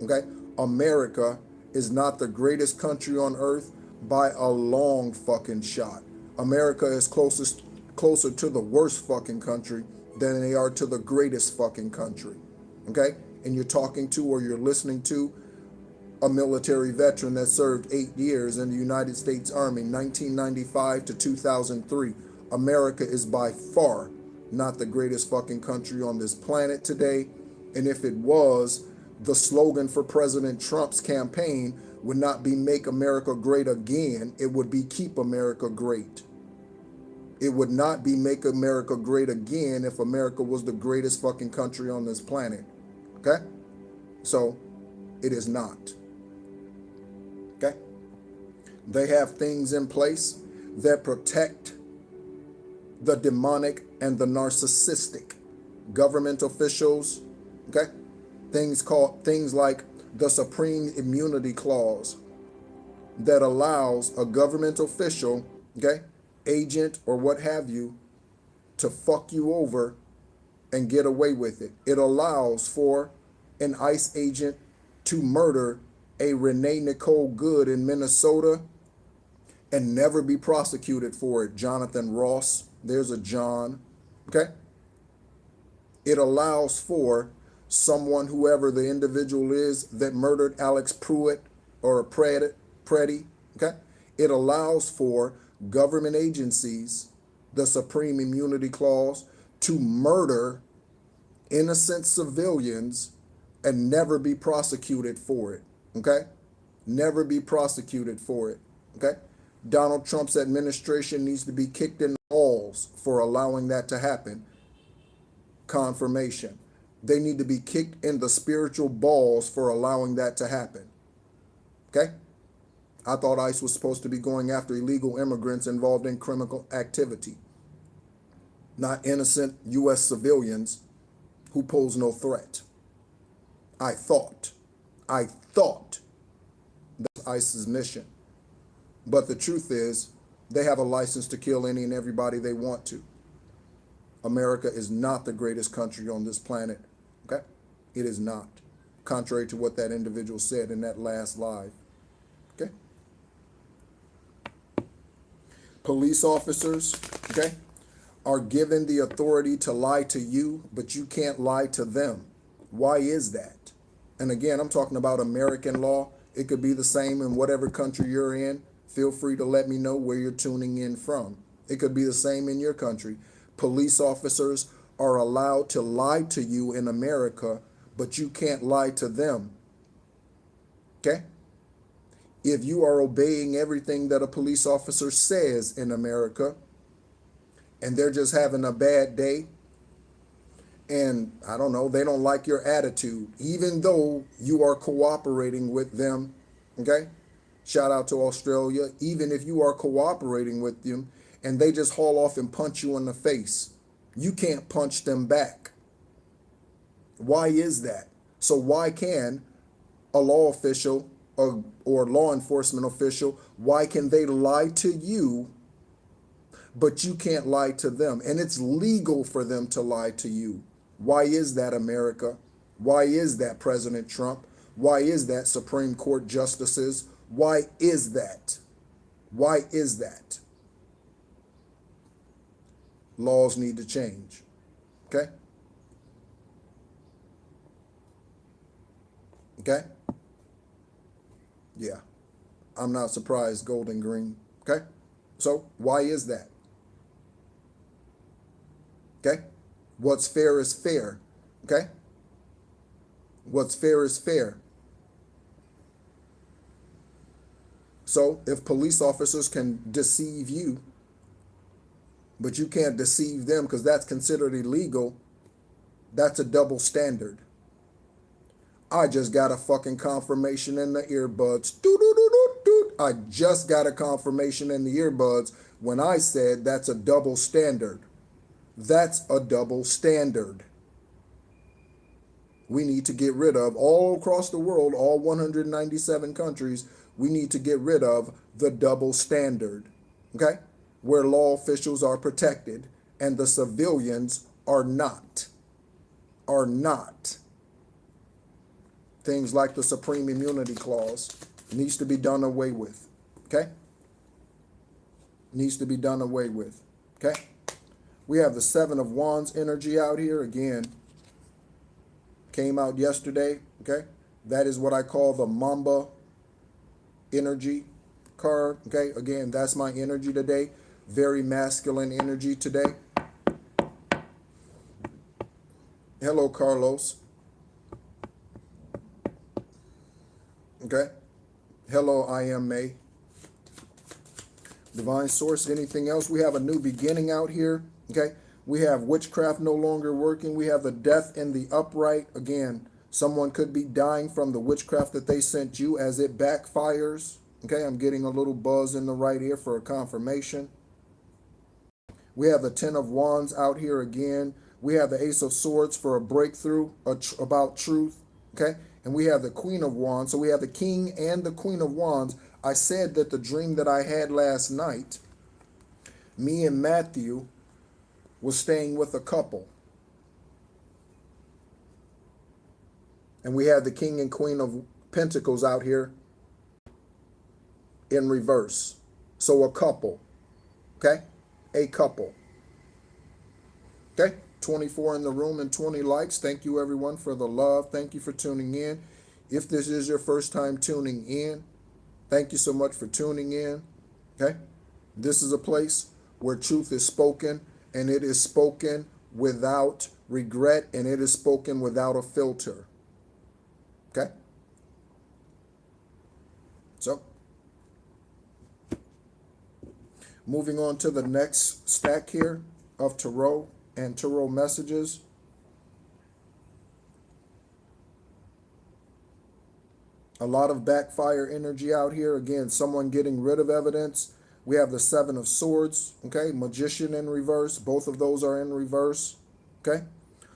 Speaker 1: okay? America is not the greatest country on earth by a long fucking shot. America is closer to the worst fucking country than they are to the greatest fucking country, okay? And you're talking to or you're listening to a military veteran that served 8 years in the United States Army, 1995 to 2003. America is by far not the greatest fucking country on this planet today. And if it was, the slogan for President Trump's campaign would not be "Make America Great Again." It would be "Keep America Great." It would not be "Make America Great Again" if America was the greatest fucking country on this planet. Okay? So, it is not. Okay? They have things in place that protect the demonic and the narcissistic. Government officials, okay? Things like the Supreme Immunity Clause that allows a government official, okay, agent or what have you, to fuck you over and get away with it. It allows for an ICE agent to murder a Renee Nicole Good in Minnesota and never be prosecuted for it. Jonathan Ross, there's a John, okay? It allows for someone, whoever the individual is that murdered Alex Pruitt or Preddy, okay? It allows for government agencies, the Supreme Immunity Clause, to murder innocent civilians and never be prosecuted for it, okay? Never be prosecuted for it, okay? Donald Trump's administration needs to be kicked in the balls for allowing that to happen. Confirmation. They need to be kicked in the spiritual balls for allowing that to happen. Okay? I thought ICE was supposed to be going after illegal immigrants involved in criminal activity, not innocent U.S. civilians who pose no threat. I thought that's ICE's mission. But the truth is, they have a license to kill any and everybody they want to. America is not the greatest country on this planet, okay? It is not, contrary to what that individual said in that last live, okay? Police officers, okay, are given the authority to lie to you, but you can't lie to them. Why is that? And again, I'm talking about American law. It could be the same in whatever country you're in. Feel free to let me know where you're tuning in from. It could be the same in your country. Police officers are allowed to lie to you in America, but you can't lie to them. Okay? If you are obeying everything that a police officer says in America, and they're just having a bad day, and I don't know, they don't like your attitude, even though you are cooperating with them, okay? Shout out to Australia. Even if you are cooperating with them and they just haul off and punch you in the face, you can't punch them back. Why is that? So why can a law official or law enforcement official, why can they lie to you, but you can't lie to them? And it's legal for them to lie to you. Why is that, America? Why is that, President Trump? Why is that, Supreme Court justices? Why is that? Why is that? Laws need to change. Okay? Okay? Yeah. I'm not surprised, Golden Green. Okay? So, why is that? Okay? What's fair is fair. Okay? What's fair is fair. So if police officers can deceive you, but you can't deceive them because that's considered illegal, that's a double standard. I just got a fucking confirmation in the earbuds. I just got a confirmation in the earbuds when I said that's a double standard. That's a double standard. We need to get rid of, all across the world, all 197 countries, We need to get rid of the double standard, okay? Where law officials are protected and the civilians are not. Are not. Things like the Supreme Immunity Clause needs to be done away with, okay? Needs to be done away with, okay? We have the Seven of Wands energy out here. Again, came out yesterday, okay? That is what I call the Mamba energy card, okay? Again, that's my energy today. Very masculine energy today. Hello, Carlos. Okay. Hello, I am May. Divine Source, anything else? We have a new beginning out here, okay? We have witchcraft no longer working. We have the Death in the upright. Again, someone could be dying from the witchcraft that they sent you as it backfires. Okay, I'm getting a little buzz in the right ear for a confirmation. We have the Ten of Wands out here again. We have the Ace of Swords for a breakthrough about truth. Okay, and we have the Queen of Wands. So we have the King and the Queen of Wands. I said that the dream that I had last night, me and Matthew was staying with a couple. And we have the King and Queen of Pentacles out here in reverse. So a couple, okay? A couple. Okay, 24 in the room and 20 likes. Thank you everyone for the love. Thank you for tuning in. If this is your first time tuning in, thank you so much for tuning in, okay? This is a place where truth is spoken, and it is spoken without regret, and it is spoken without a filter, okay? So, moving on to the next stack here of tarot and tarot messages. A lot of backfire energy out here. Again, someone getting rid of evidence. We have the Seven of Swords, okay? Magician in reverse. Both of those are in reverse, okay?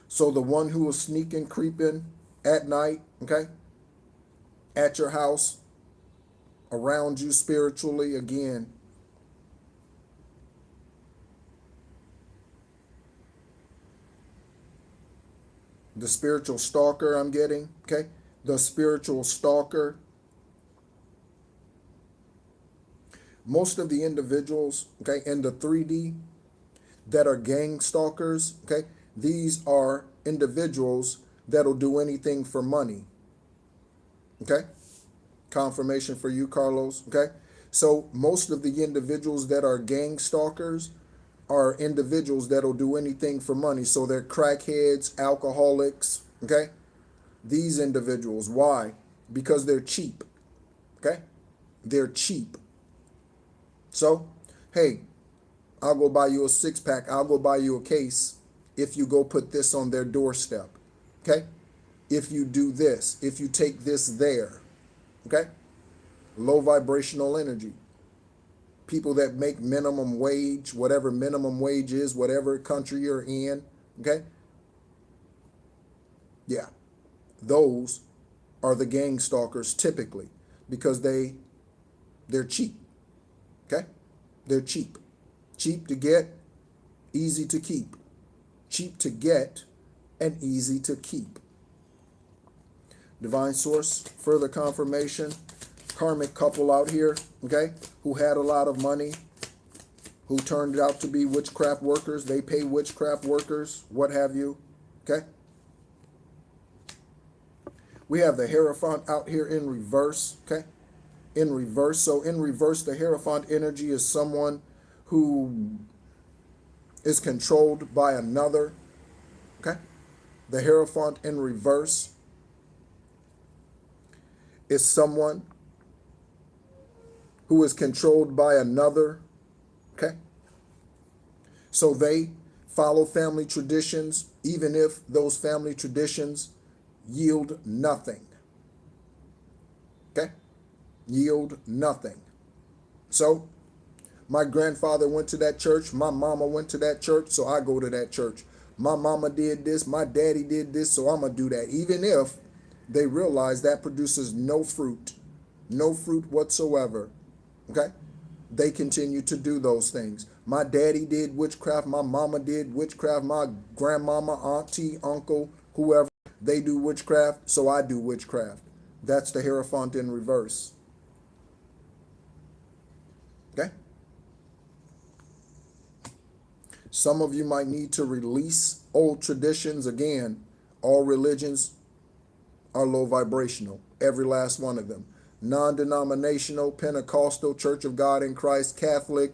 Speaker 1: So the one who is sneaking, creeping at night, okay? At your house, around you spiritually, again. The spiritual stalker I'm getting, okay? The spiritual stalker. Most of the individuals, okay, in the 3D that are gang stalkers, okay, these are individuals that'll do anything for money, okay? Confirmation for you, Carlos, okay? So most of the individuals that are gang stalkers are individuals that'll do anything for money. So they're crackheads, alcoholics, okay? These individuals, why? Because they're cheap, okay? They're cheap. So, hey, I'll go buy you a six-pack. I'll go buy you a case if you go put this on their doorstep, okay? If you do this, if you take this there, okay? Low vibrational energy. People that make minimum wage, whatever minimum wage is, whatever country you're in, okay? Yeah. Those are the gang stalkers typically because they're cheap, okay? They're cheap. Cheap to get, easy to keep. Cheap to get and easy to keep. Divine Source, further confirmation. Karmic couple out here, okay, who had a lot of money, who turned out to be witchcraft workers. They pay witchcraft workers, what have you, okay? We have the Hierophant out here in reverse, okay? In reverse. So in reverse, the Hierophant energy is someone who is controlled by another, okay? The Hierophant in reverse is someone who is controlled by another, okay? So they follow family traditions, even if those family traditions yield nothing, okay? Yield nothing. So my grandfather went to that church. My mama went to that church, so I go to that church. My mama did this. My daddy did this, so I'm going to do that. Even if they realize that produces no fruit, no fruit whatsoever. Okay? They continue to do those things. My daddy did witchcraft, my mama did witchcraft, my grandmama, auntie, uncle, whoever, they do witchcraft, so I do witchcraft. That's the Hierophant in reverse. Okay? Some of you might need to release old traditions. Again, all religions are low vibrational, every last one of them. Non-denominational, Pentecostal, Church of God in Christ, Catholic,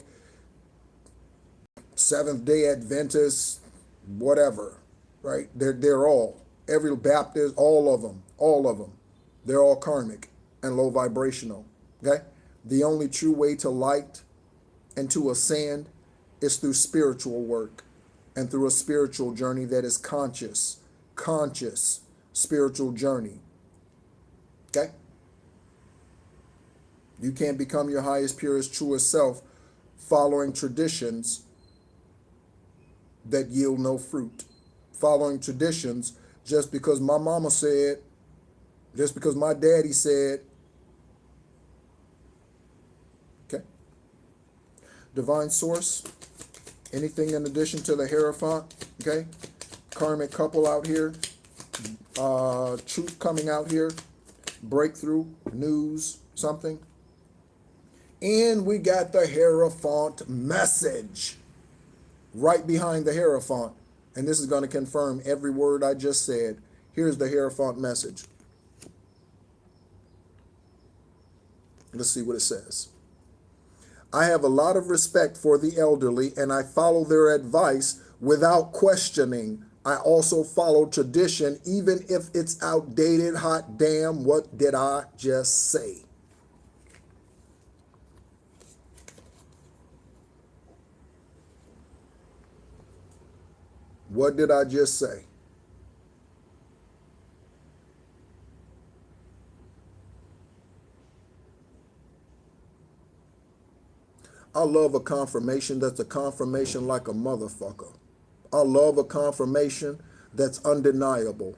Speaker 1: Seventh-day Adventist, whatever, right? They're all, every Baptist, all of them. They're all karmic and low vibrational, okay? The only true way to light and to ascend is through spiritual work and through a spiritual journey that is conscious spiritual journey, okay? You can't become your highest, purest, truest self following traditions that yield no fruit. Following traditions just because my mama said, just because my daddy said. Okay. Divine source, anything in addition to the Hierophant, okay? Karmic couple out here, truth coming out here, breakthrough, news, something. And we got the Hierophant message right behind the Hierophant. And this is going to confirm every word I just said. Here's the Hierophant message. Let's see what it says. I have a lot of respect for the elderly and I follow their advice without questioning. I also follow tradition even if it's outdated. Hot damn, what did I just say? What did I just say? I love a confirmation that's a confirmation like a motherfucker. I love a confirmation that's undeniable.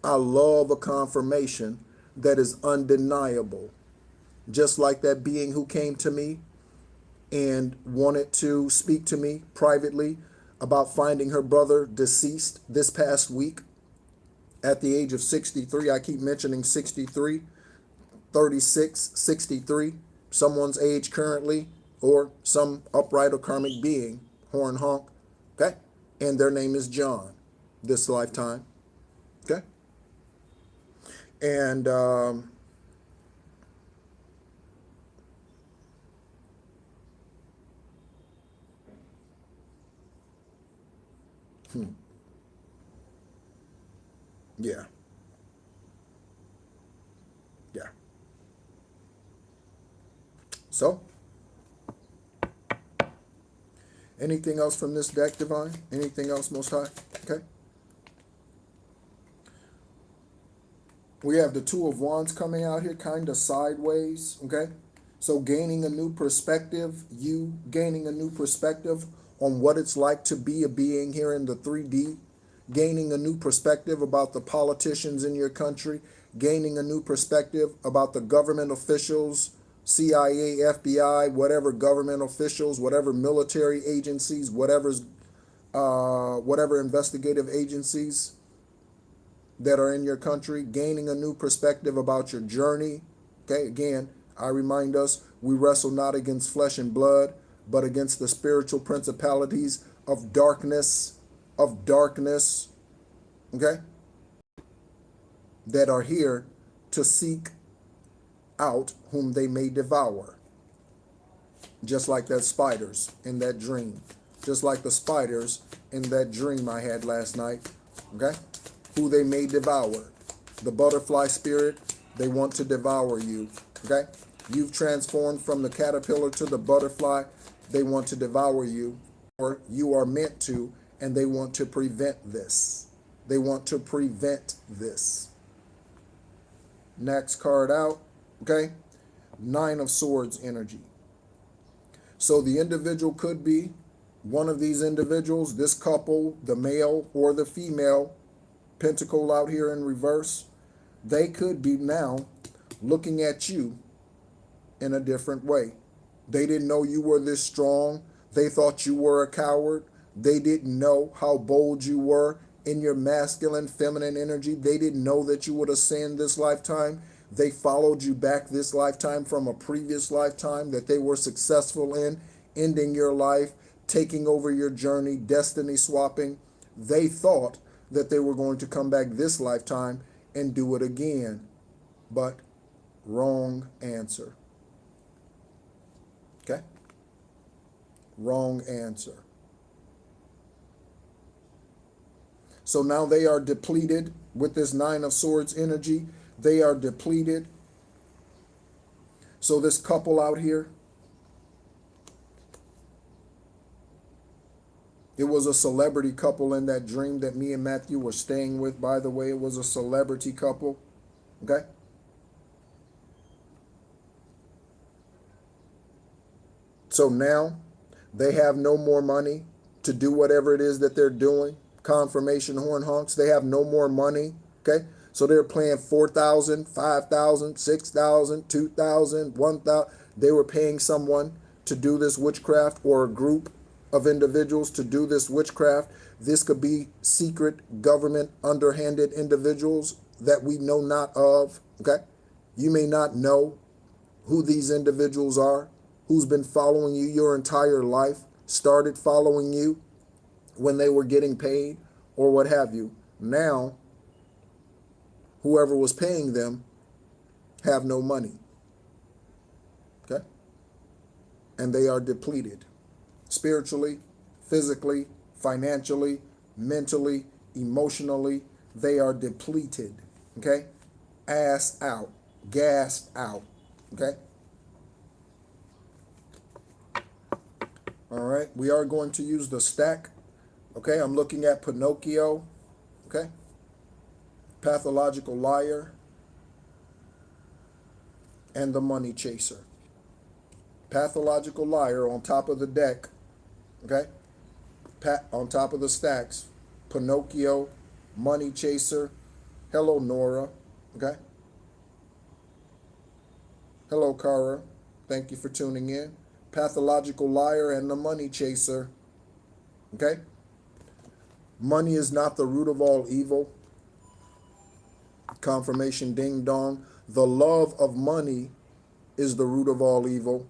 Speaker 1: I love a confirmation that is undeniable. Just like that being who came to me and wanted to speak to me privately about finding her brother deceased this past week at the age of 63. I keep mentioning 63, 36, 63, someone's age currently, or some upright or karmic being, horn honk, okay? And their name is John, this lifetime, okay? And yeah. Yeah. So, anything else from this deck, Divine? Anything else, Most High? Okay. We have the Two of Wands coming out here kind of sideways, okay? So gaining a new perspective, you gaining a new perspective on what it's like to be a being here in the 3D, gaining a new perspective about the politicians in your country, gaining a new perspective about the government officials, CIA, FBI, whatever government officials, whatever military agencies, whatever investigative agencies that are in your country, gaining a new perspective about your journey. Okay, again, I remind us, we wrestle not against flesh and blood, but against the spiritual principalities of darkness, okay, that are here to seek out whom they may devour. Just like that spiders in that dream. Just like the spiders in that dream I had last night, okay? Who they may devour. The butterfly spirit, they want to devour you, okay? You've transformed from the caterpillar to the butterfly. They want to devour you, or you are meant to, and they want to prevent this. They want to prevent this. Next card out, okay? Nine of Swords energy. So the individual could be one of these individuals, this couple, the male or the female, pentacle out here in reverse. They could be now looking at you in a different way. They didn't know you were this strong. They thought you were a coward. They didn't know how bold you were in your masculine, feminine energy. They didn't know that you would ascend this lifetime. They followed you back this lifetime from a previous lifetime that they were successful in, ending your life, taking over your journey, destiny swapping. They thought that they were going to come back this lifetime and do it again. But wrong answer. Okay? Wrong answer. So now they are depleted with this Nine of Swords energy. They are depleted. So this couple out here, it was a celebrity couple in that dream that me and Matthew were staying with. By the way, it was a celebrity couple. Okay? So now they have no more money to do whatever it is that they're doing. Confirmation horn honks. They have no more money. Okay? So they're paying $4,000, $5,000, $6,000, $2,000, $1,000. They were paying someone to do this witchcraft, or a group of individuals to do this witchcraft. This could be secret government underhanded individuals that we know not of. Okay? You may not know who these individuals are, who's been following you your entire life, started following you when they were getting paid or what have you. Now, whoever was paying them have no money. Okay? And they are depleted spiritually, physically, financially, mentally, emotionally. They are depleted. Okay? Ass out, gassed out. Okay? All right, we are going to use the stack. Okay, I'm looking at Pinocchio. Okay, pathological liar, and the money chaser. Pathological liar on top of the deck. Okay, on top of the stacks. Pinocchio, money chaser. Hello, Nora. Okay. Hello, Kara. Thank you for tuning in. Pathological liar and the money chaser. Okay? Money is not the root of all evil. Confirmation ding dong. The love of money is the root of all evil.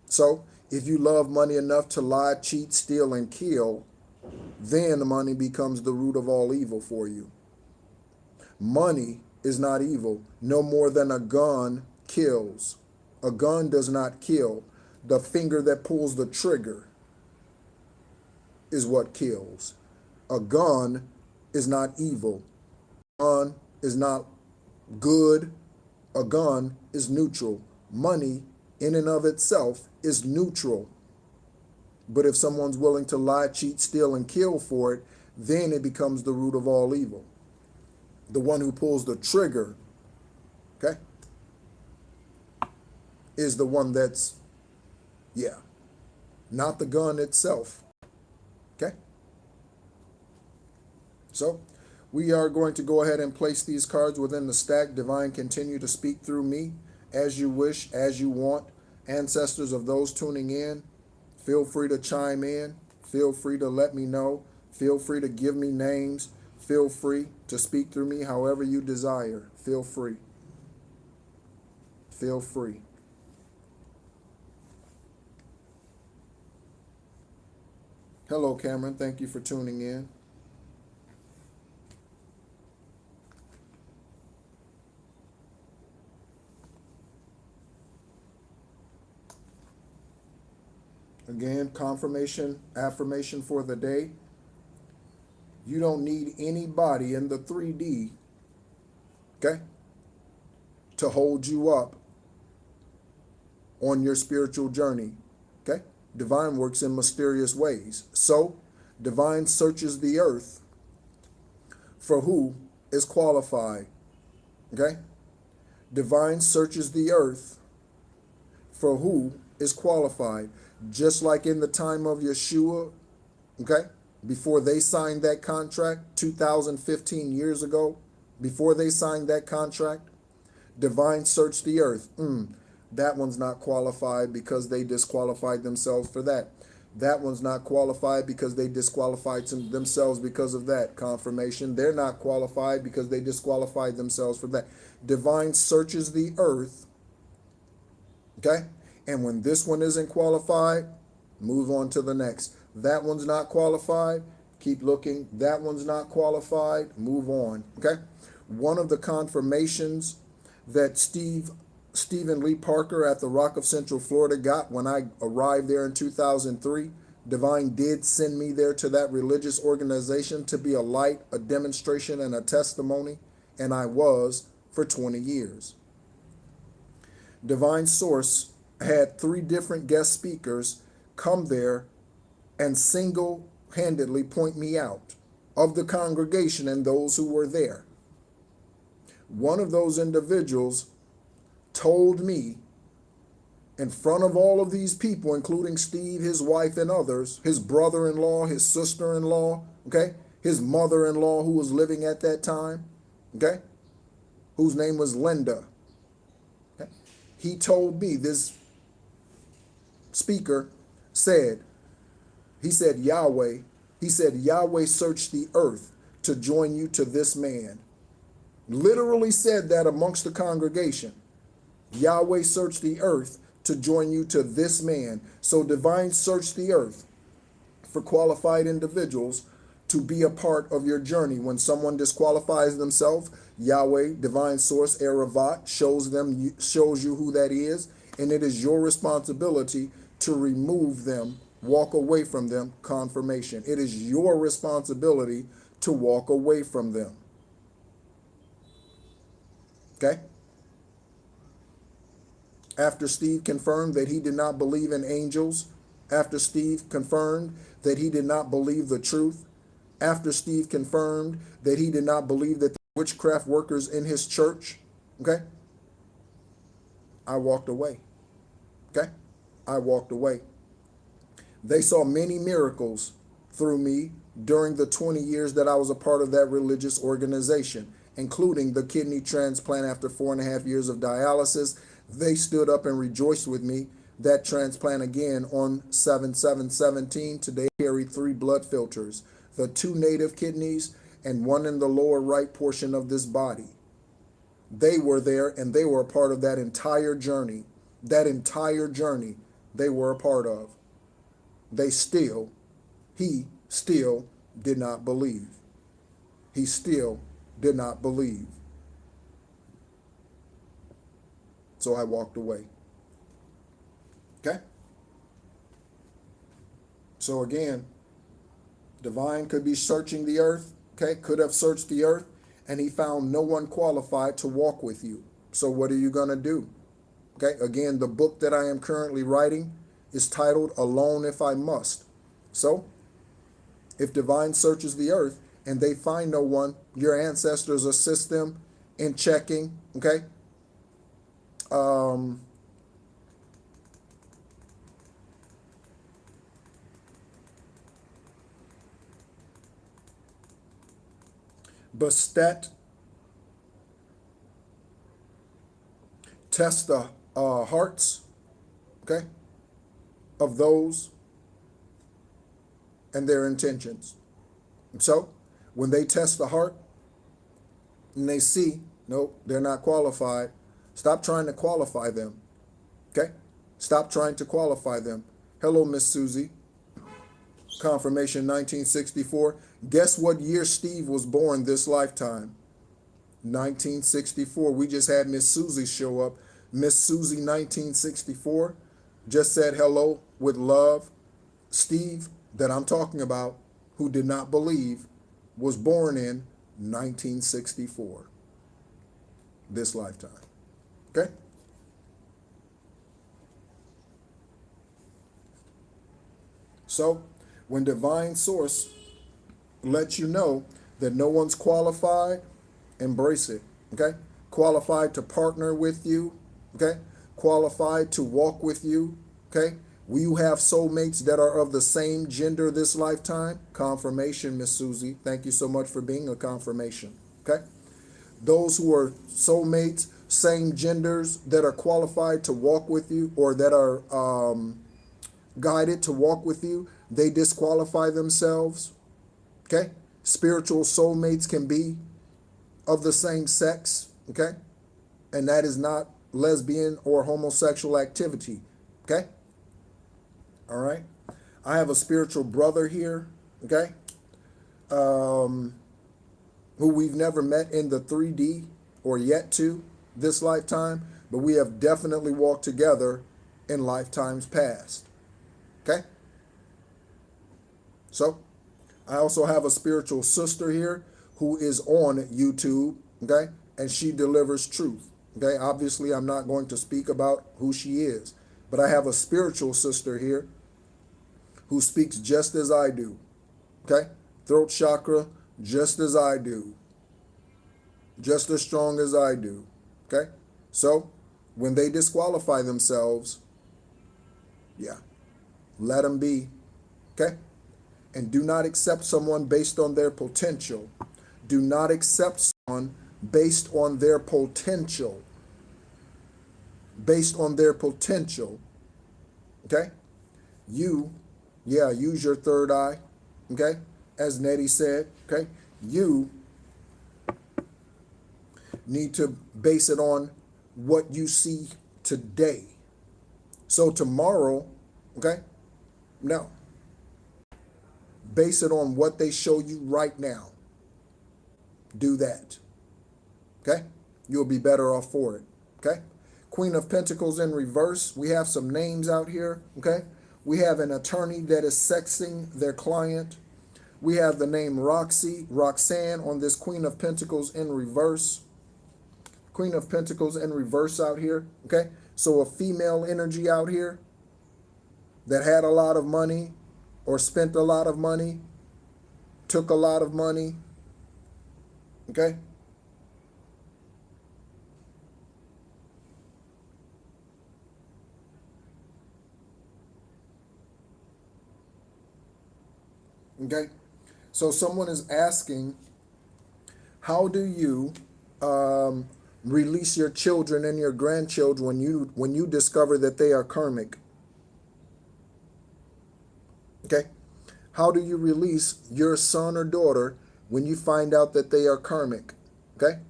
Speaker 1: So, if you love money enough to lie, cheat, steal, and kill, then money becomes the root of all evil for you. Money is not evil, no more than a gun kills. A gun does not kill. The finger that pulls the trigger is what kills. A gun is not evil. A gun is not good. A gun is neutral. Money in and of itself is neutral. But if someone's willing to lie, cheat, steal, and kill for it, then it becomes the root of all evil. The one who pulls the trigger, okay, is the one that's, yeah, not the gun itself. Okay? So, we are going to go ahead and place these cards within the stack. Divine, continue to speak through me as you wish, as you want. Ancestors of those tuning in, feel free to chime in. Feel free to let me know. Feel free to give me names. Feel free to speak through me however you desire. Feel free. Feel free. Hello, Cameron. Thank you for tuning in. Again, confirmation, affirmation for the day. You don't need anybody in the 3D, okay, to hold you up on your spiritual journey, okay? Divine works in mysterious ways. So, divine searches the earth for who is qualified, okay? Divine searches the earth for who is qualified. Just like in the time of Yeshua, okay? Before they signed that contract 2015 years ago, before they signed that contract, divine searched the earth. That one's not qualified because they disqualified themselves for that. That one's not qualified because they disqualified themselves because of that. Confirmation. They're not qualified because they disqualified themselves for that. Divine searches the earth. Okay? And when this one isn't qualified, move on to the next. That one's not qualified. Keep looking. That one's not qualified. Move on. Okay? One of the confirmations that Stephen Lee Parker at the Rock of Central Florida got when I arrived there in 2003. Divine did send me there to that religious organization to be a light, a demonstration, and a testimony, and I was for 20 years. Divine Source had 3 different guest speakers come there and single-handedly point me out of the congregation and those who were there. One of those individuals told me in front of all of these people, including Steve, his wife, and others, his brother-in-law, his sister-in-law, okay, his mother-in-law who was living at that time, okay, whose name was Linda. Okay? He told me, this speaker said, he said Yahweh searched the earth to join you to this man. Literally said that amongst the congregation. Yahweh searched the earth to join you to this man. So divine searched the earth for qualified individuals to be a part of your journey. When someone disqualifies themselves, Yahweh, divine source, Eravat, shows you who that is, and it is your responsibility to remove them, walk away from them. Confirmation. It is your responsibility to walk away from them. Okay? After Steve confirmed that he did not believe in angels, after Steve confirmed that he did not believe the truth, after Steve confirmed that he did not believe that the witchcraft workers in his church, okay, I walked away. Okay? I walked away. They saw many miracles through me during the 20 years that I was a part of that religious organization, including the kidney transplant after 4.5 years of dialysis. They stood up and rejoiced with me. That transplant again on 7/7/17. Today I carry 3 blood filters, the 2 native kidneys and 1 in the lower right portion of this body. They were there and they were a part of that entire journey. That entire journey they were a part of. He still did not believe. He still did not believe. So I walked away. Okay? So again, divine could be searching the earth, okay? Could have searched the earth, and he found no one qualified to walk with you. So what are you going to do? Okay? Again, the book that I am currently writing is titled Alone If I Must. So, if divine searches the earth and they find no one, your ancestors assist them in checking, okay? Bastet, test the hearts, okay, of those and their intentions. So when they test the heart and they see, nope, they're not qualified, stop trying to qualify them. Okay? Stop trying to qualify them. Hello, Miss Susie. Confirmation 1964. Guess what year Steve was born this lifetime? 1964. We just had Miss Susie show up. Miss Susie 1964 just said hello with love. Steve, that I'm talking about, who did not believe, was born in 1964. This lifetime. Okay? So, when divine source lets you know that no one's qualified, embrace it. Okay? Qualified to partner with you. Okay? Qualified to walk with you. Okay? Will you have soulmates that are of the same gender this lifetime? Confirmation, Miss Susie. Thank you so much for being a confirmation. Okay? Those who are soulmates same genders that are qualified to walk with you or that are guided to walk with you, they disqualify themselves. Okay? Spiritual soulmates can be of the same sex. Okay? And that is not lesbian or homosexual activity. Okay? All right? I have a spiritual brother here. Okay? Who we've never met in the 3D or yet to this lifetime, but we have definitely walked together in lifetimes past. Okay? So, I also have a spiritual sister here who is on YouTube, okay? And she delivers truth, okay? Obviously, I'm not going to speak about who she is, but I have a spiritual sister here who speaks just as I do, okay? Throat chakra, just as I do. Just as strong as I do, okay? So, when they disqualify themselves, yeah, let them be, okay? And do not accept someone based on their potential. Do not accept someone based on their potential. Based on their potential, okay? Use your third eye, okay? As Nettie said, okay? You need to base it on what you see today. So tomorrow, okay? No. Base it on what they show you right now. Do that. Okay? You'll be better off for it. Okay? Queen of Pentacles in reverse. We have some names out here. Okay? We have an attorney that is sexing their client. We have the name Roxanne on this Queen of Pentacles in reverse. Queen of Pentacles in reverse out here. Okay? So a female energy out here that had a lot of money or spent a lot of money, took a lot of money. Okay? Okay? So someone is asking, how do you release your children and your grandchildren when you discover that they are karmic? Okay? How do you release your son or daughter when you find out that they are karmic? Okay?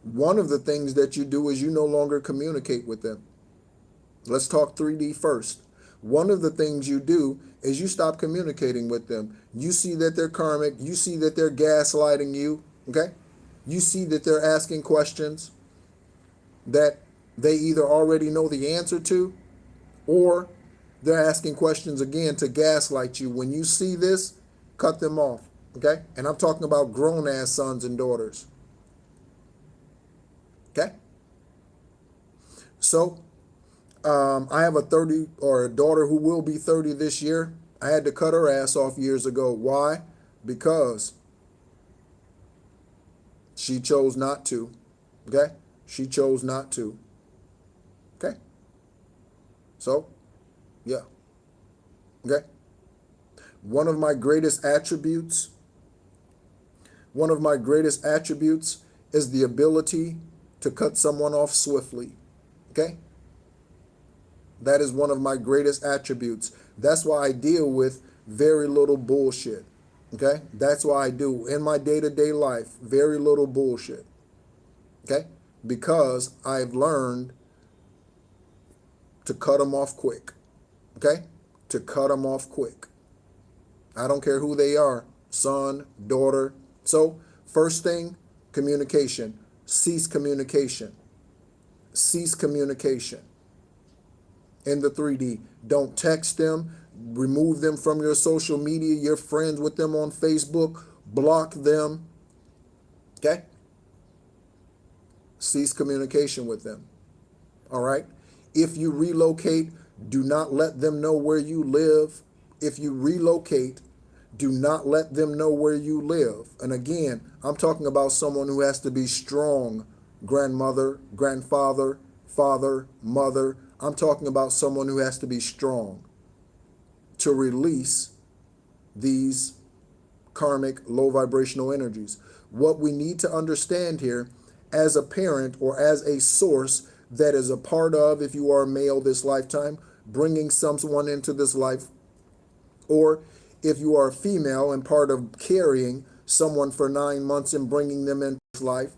Speaker 1: One of the things that you do is you no longer communicate with them. Let's talk 3D first. One of the things you do is you stop communicating with them. You see that they're karmic. You see that they're gaslighting you. Okay? You see that they're asking questions that they either already know the answer to, or they're asking questions again to gaslight you. When you see this, cut them off. Okay? And I'm talking about grown-ass sons and daughters. Okay? So, I have a daughter who will be 30 this year. I had to cut her ass off years ago. Why? Because she chose not to. Okay? She chose not to. Okay? So, yeah. Okay? One of my greatest attributes is the ability to cut someone off swiftly. Okay? That is one of my greatest attributes. That's why I deal with very little bullshit. Okay? That's why I do in my day-to-day life very little bullshit. Okay? Because I've learned to cut them off quick. Okay? To cut them off quick. I don't care who they are, son, daughter. So, first thing, communication. Cease communication. Cease communication. In the 3D. Don't text them. Remove them from your social media. You're friends with them on Facebook. Block them. Okay? Cease communication with them. All right? If you relocate, do not let them know where you live. If you relocate, do not let them know where you live. And again, I'm talking about someone who has to be strong. Grandmother, grandfather, father, mother. I'm talking about someone who has to be strong to release these karmic low vibrational energies. What we need to understand here as a parent or as a source that is a part of, if you are a male this lifetime, bringing someone into this life, or if you are a female and part of carrying someone for 9 months and bringing them into this life,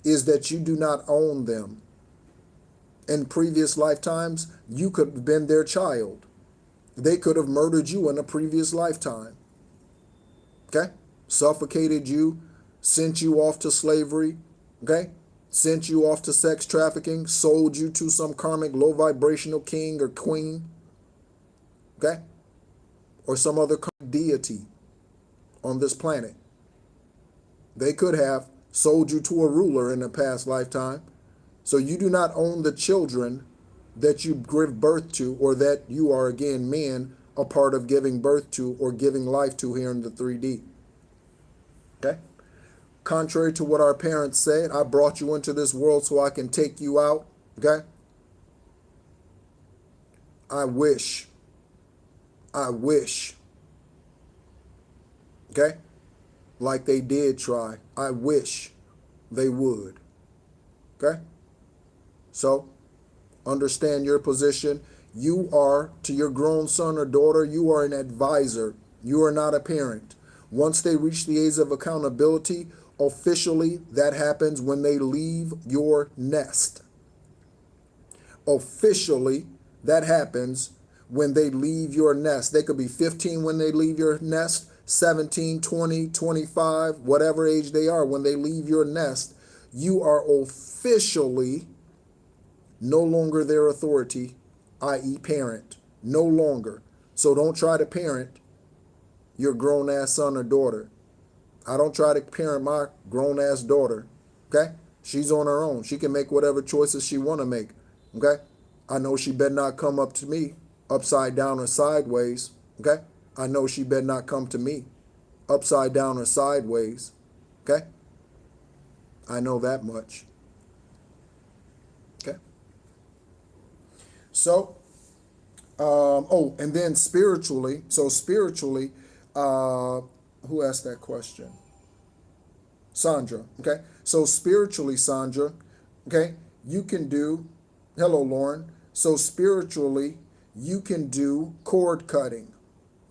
Speaker 1: is that you do not own them. In previous lifetimes, you could have been their child. They could have murdered you in a previous lifetime. Okay? Suffocated you, sent you off to slavery, okay? Sent you off to sex trafficking, sold you to some karmic low vibrational king or queen, okay? Or some other deity on this planet. They could have sold you to a ruler in a past lifetime. So you do not own the children that you give birth to, or that you are, again, men, a part of giving birth to or giving life to here in the 3D. Okay? Contrary to what our parents said, I brought you into this world so I can take you out. Okay? I wish. Okay? Like they did try. I wish they would. Okay? So, understand your position. You are, to your grown son or daughter, you are an advisor. You are not a parent. Once they reach the age of accountability, officially, that happens when they leave your nest. Officially, that happens when they leave your nest. They could be 15 when they leave your nest, 17, 20, 25, whatever age they are. When they leave your nest, you are officially no longer their authority, i.e. parent. No longer. So don't try to parent your grown-ass son or daughter. I don't try to parent my grown-ass daughter. Okay? She's on her own. She can make whatever choices she want to make. Okay? I know she better not come up to me upside down or sideways. Okay? I know she better not come to me upside down or sideways. Okay? I know that much. Okay? So, and then spiritually, who asked that question? Sandra, okay? So spiritually, Sandra, okay, you can do, hello, Lauren. So spiritually, you can do cord cutting,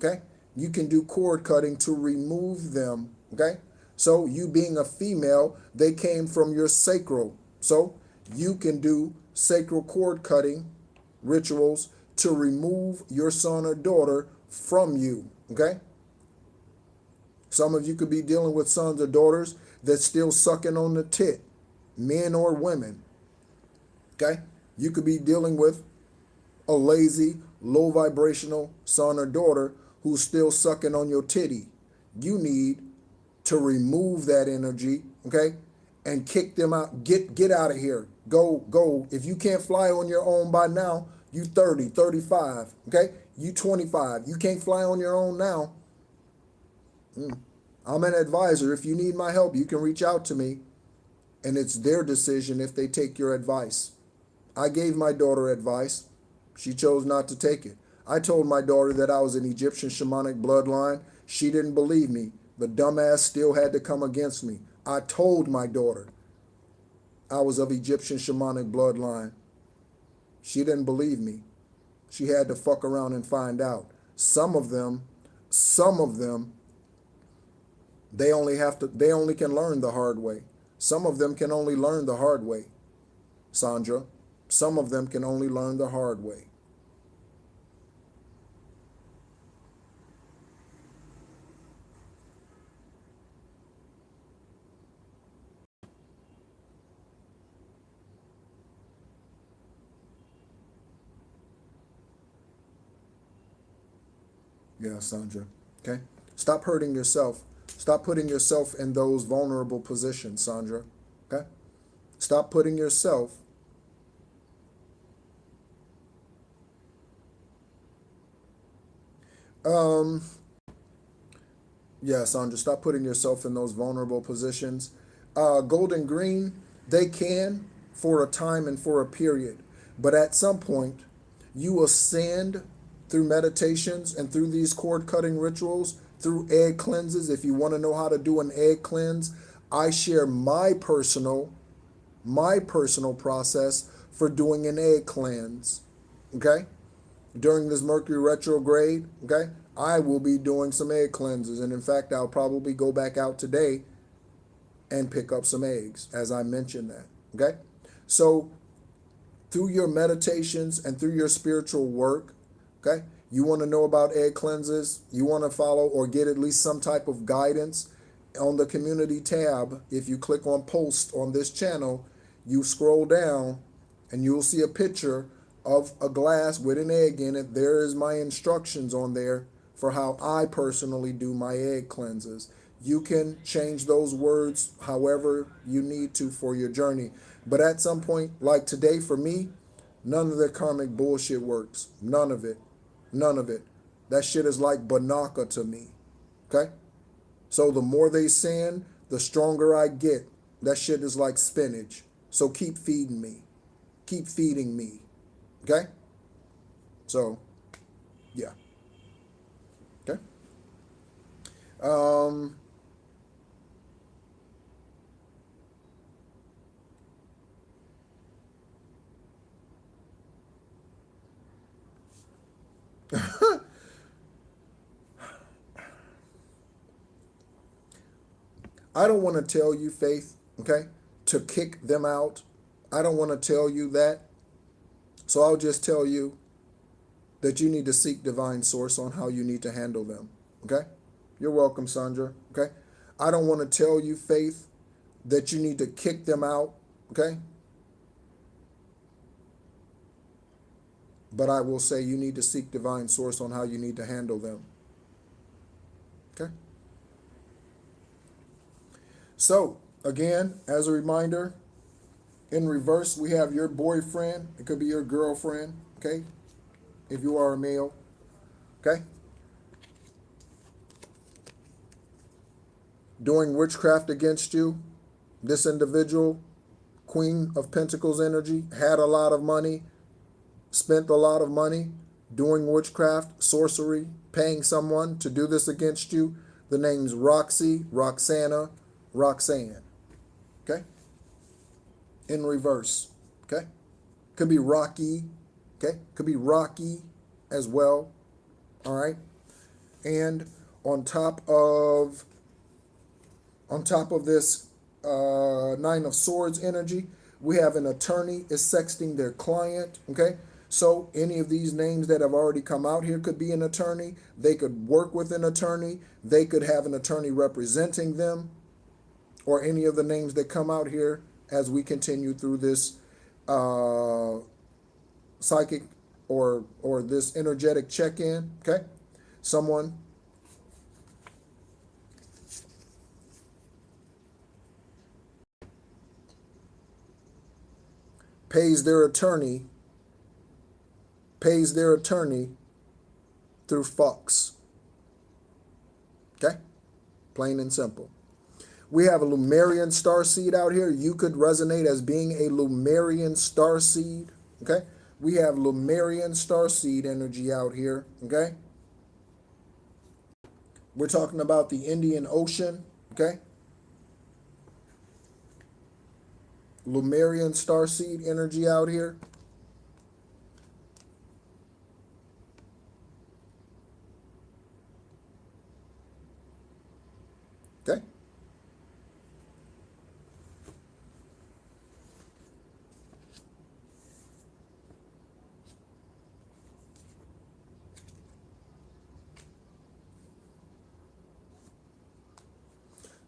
Speaker 1: okay? You can do cord cutting to remove them, okay? So you being a female, they came from your sacral. So you can do sacral cord cutting rituals to remove your son or daughter from you, okay? Some of you could be dealing with sons or daughters that's still sucking on the tit, men or women, okay? You could be dealing with a lazy, low vibrational son or daughter who's still sucking on your titty. You need to remove that energy, okay? And kick them out. Get out of here. Go. If you can't fly on your own by now, you 30, 35, okay? You 25. You can't fly on your own now. I'm an advisor. If you need my help, you can reach out to me. And it's their decision if they take your advice. I gave my daughter advice. She chose not to take it. I told my daughter that I was an Egyptian shamanic bloodline. She didn't believe me. The dumbass still had to come against me. I told my daughter I was of Egyptian shamanic bloodline. She didn't believe me. She had to fuck around and find out. Some of them, they only can learn the hard way. Some of them can only learn the hard way, Sandra. Some of them can only learn the hard way. Yeah, Sandra. Okay? Stop hurting yourself. Stop putting yourself in those vulnerable positions, Sandra. Okay? Stop putting yourself yeah, Sandra, stop putting yourself in those vulnerable positions. Gold and green, they can for a time and for a period. But at some point, you ascend through meditations and through these cord cutting rituals, through egg cleanses. If you want to know how to do an egg cleanse, I share my personal my personal process for doing an egg cleanse. Okay? During this Mercury retrograde, okay, I will be doing some egg cleanses. And in fact, I'll probably go back out today and pick up some eggs, as I mentioned that. Okay? So through your meditations and through your spiritual work, okay, you want to know about egg cleanses, you want to follow or get at least some type of guidance on the community tab. If you click on post on this channel, you scroll down and you'll see a picture of a glass with an egg in it. There is my instructions on there for how I personally do my egg cleanses. You can change those words however you need to for your journey. But at some point, like today for me, none of the karmic bullshit works. None of it. None of it. That shit is like banaka to me. Okay? So the more they send, the stronger I get. That shit is like spinach. So keep feeding me. Keep feeding me. Okay? So, yeah. Okay? I don't want to tell you, Faith, okay, to kick them out. I don't want to tell you that. So I'll just tell you that you need to seek divine source on how you need to handle them. Okay? You're welcome, Sandra. Okay? I don't want to tell you, Faith, that you need to kick them out. Okay? But I will say you need to seek divine source on how you need to handle them. Okay? So, again, as a reminder, in reverse, we have your boyfriend. It could be your girlfriend, okay? If you are a male, okay? Doing witchcraft against you. This individual, Queen of Pentacles energy, had a lot of money, spent a lot of money doing witchcraft, sorcery, paying someone to do this against you. The name's Roxy, Roxana, Roxanne, okay? In reverse, okay? Could be Rocky, okay? Could be Rocky as well, all right? And on top of this Nine of Swords energy, we have an attorney is sexting their client, okay? So any of these names that have already come out here could be an attorney. They could work with an attorney. They could have an attorney representing them, or any of the names that come out here as we continue through this psychic or this energetic check-in, okay? Someone pays their attorney through fucks, okay? Plain and simple. We have a Lumarian starseed out here. You could resonate as being a Lumarian starseed, okay? We have Lumarian starseed energy out here, okay? We're talking about the Indian Ocean, okay? Lumarian starseed energy out here. Okay?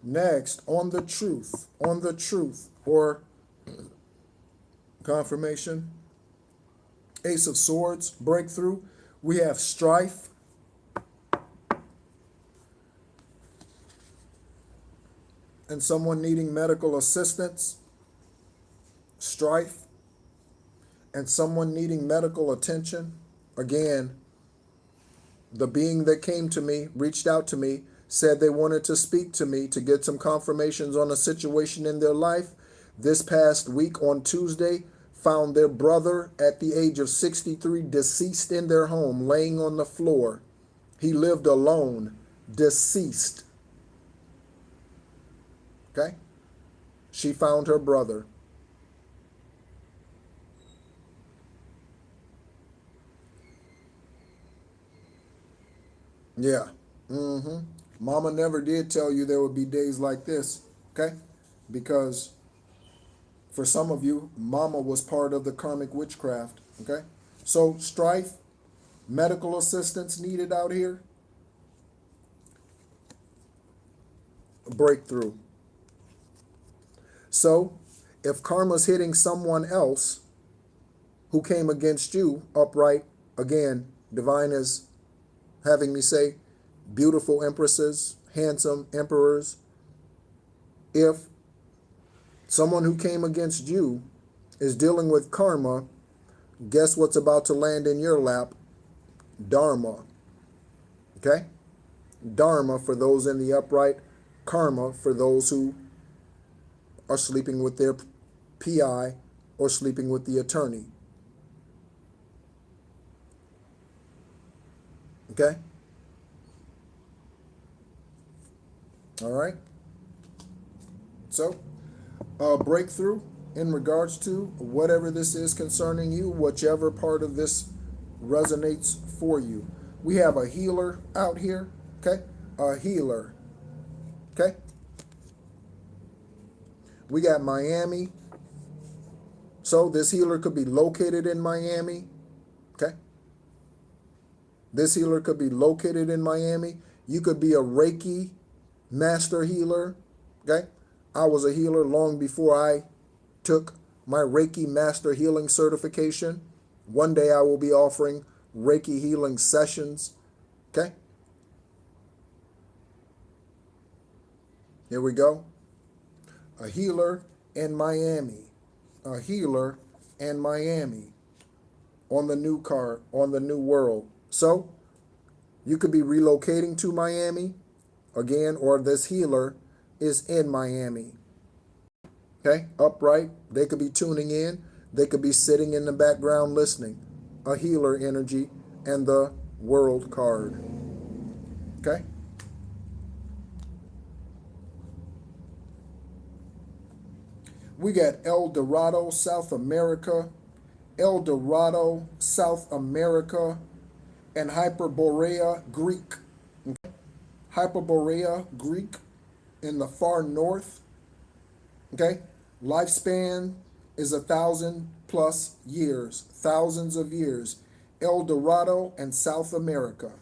Speaker 1: Next, on the truth, or confirmation, Ace of Swords, breakthrough. We have strife. And someone needing medical assistance. Strife. And someone needing medical attention. Again, the being that came to me, reached out to me, said they wanted to speak to me to get some confirmations on a situation in their life. This past week on Tuesday, found their brother at the age of 63 deceased in their home, laying on the floor. He lived alone, deceased. Okay? She found her brother. Yeah. Mm-hmm. Mama never did tell you there would be days like this, okay? Because for some of you, mama was part of the karmic witchcraft, okay? So strife, medical assistance needed out here, breakthrough. So if karma's hitting someone else who came against you upright, again, divine is having me say beautiful empresses, handsome emperors. If someone who came against you is dealing with karma, guess what's about to land in your lap? Dharma. Okay? Dharma for those in the upright, karma for those who are sleeping with their PI or sleeping with the attorney. Okay? All right? So, breakthrough in regards to whatever this is concerning you, whichever part of this resonates for you. We have a healer out here, okay? A healer, okay? We got Miami. So this healer could be located in Miami, okay? This healer could be located in Miami. You could be a Reiki master healer, okay? I was a healer long before I took my Reiki Master Healing certification. One day I will be offering Reiki healing sessions. Okay? Here we go. A healer in Miami. A healer in Miami on the new card, on the new world. So you could be relocating to Miami again, or this healer is in Miami. Okay, upright. They could be tuning in. They could be sitting in the background listening. A healer energy and the world card. Okay. We got El Dorado, South America. El Dorado, South America, and HyperboreaGreek. Okay? HyperboreaGreek in the far north. Okay? Lifespan is 1,000+ years, thousands of years. El Dorado and South America.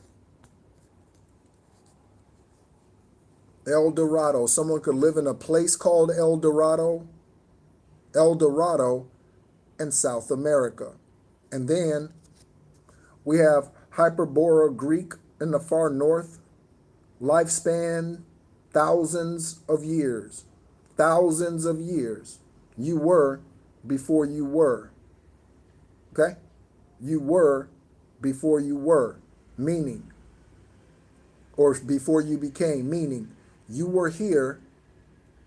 Speaker 1: El Dorado. Someone could live in a place called El Dorado. El Dorado and South America. And then we have HyperboreaGreek in the far north. Lifespan, thousands of years. Thousands of years. You were before you were. Okay? You were before you were. Meaning, or before you became, meaning you were here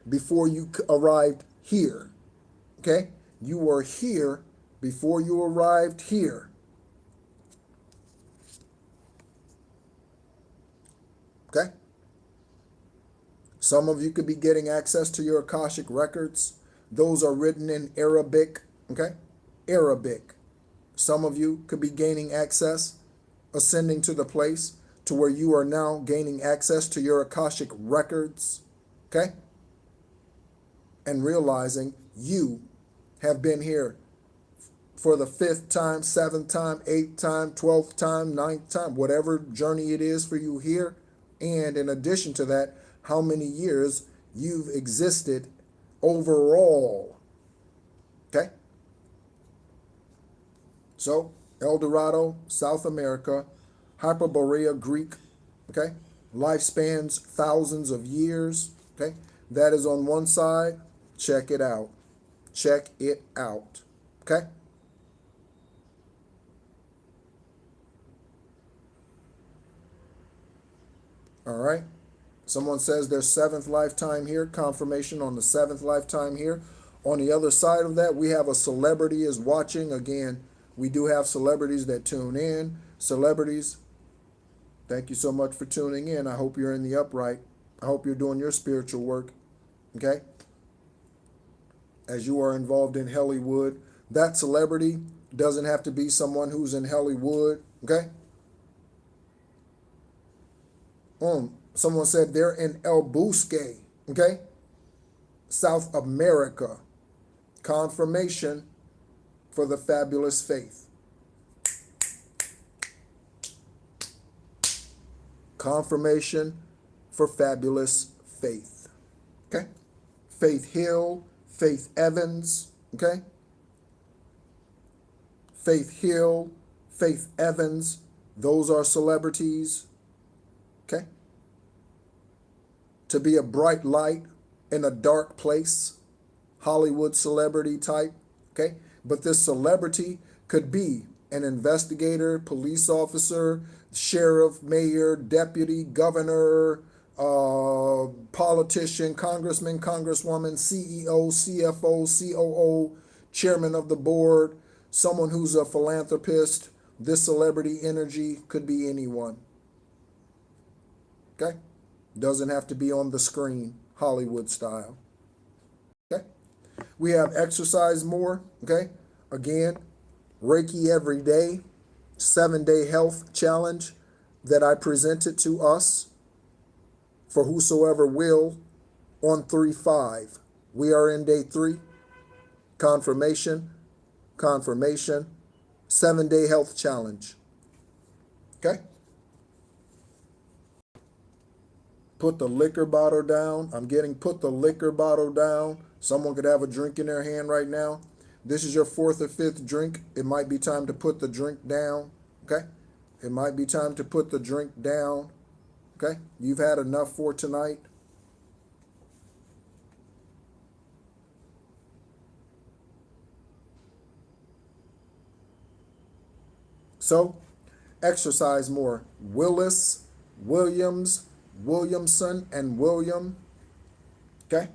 Speaker 1: before you arrived here. Okay? You were here before you arrived here. Okay? Some of you could be getting access to your Akashic records. Those are written in Arabic, okay? Arabic. Some of you could be gaining access, ascending to the place to where you are now gaining access to your Akashic records, okay? And realizing you have been here for the 5th time, 7th time, 8th time, 12th time, 9th time, whatever journey it is for you here. And in addition to that, how many years you've existed overall. Okay? So, El Dorado, South America, HyperboreaGreek, okay? Lifespans thousands of years, okay? That is on one side. Check it out. Check it out. Okay? All right. Someone says their 7th lifetime here, confirmation on the 7th lifetime here. On the other side of that, we have a celebrity is watching. Again, we do have celebrities that tune in. Celebrities, thank you so much for tuning in. I hope you're in the upright. I hope you're doing your spiritual work, okay? As you are involved in Hollywood, that celebrity doesn't have to be someone who's in Hollywood, okay? Someone said they're in El Busque, okay? South America. Confirmation for the fabulous faith. Confirmation for fabulous faith. Okay? Faith Hill, Faith Evans, okay? Faith Hill, Faith Evans, those are celebrities, okay? To be a bright light in a dark place, Hollywood celebrity type, okay? But this celebrity could be an investigator, police officer, sheriff, mayor, deputy, governor, politician, congressman, congresswoman, CEO, CFO, COO, chairman of the board, someone who's a philanthropist. This celebrity energy could be anyone. Okay? Doesn't have to be on the screen, Hollywood style. Okay? We have exercise more. Okay? Again, Reiki every day, 7-day health challenge that I presented to us for whosoever will on 3/5. We are in day 3. Confirmation, confirmation, 7-day health challenge. Okay? Put the liquor bottle down. I'm getting put the liquor bottle down. Someone could have a drink in their hand right now. This is your 4th or 5th drink. It might be time to put the drink down. Okay? It might be time to put the drink down. Okay? You've had enough for tonight. So, exercise more. Willis, Williams, Williamson, and William. Okay?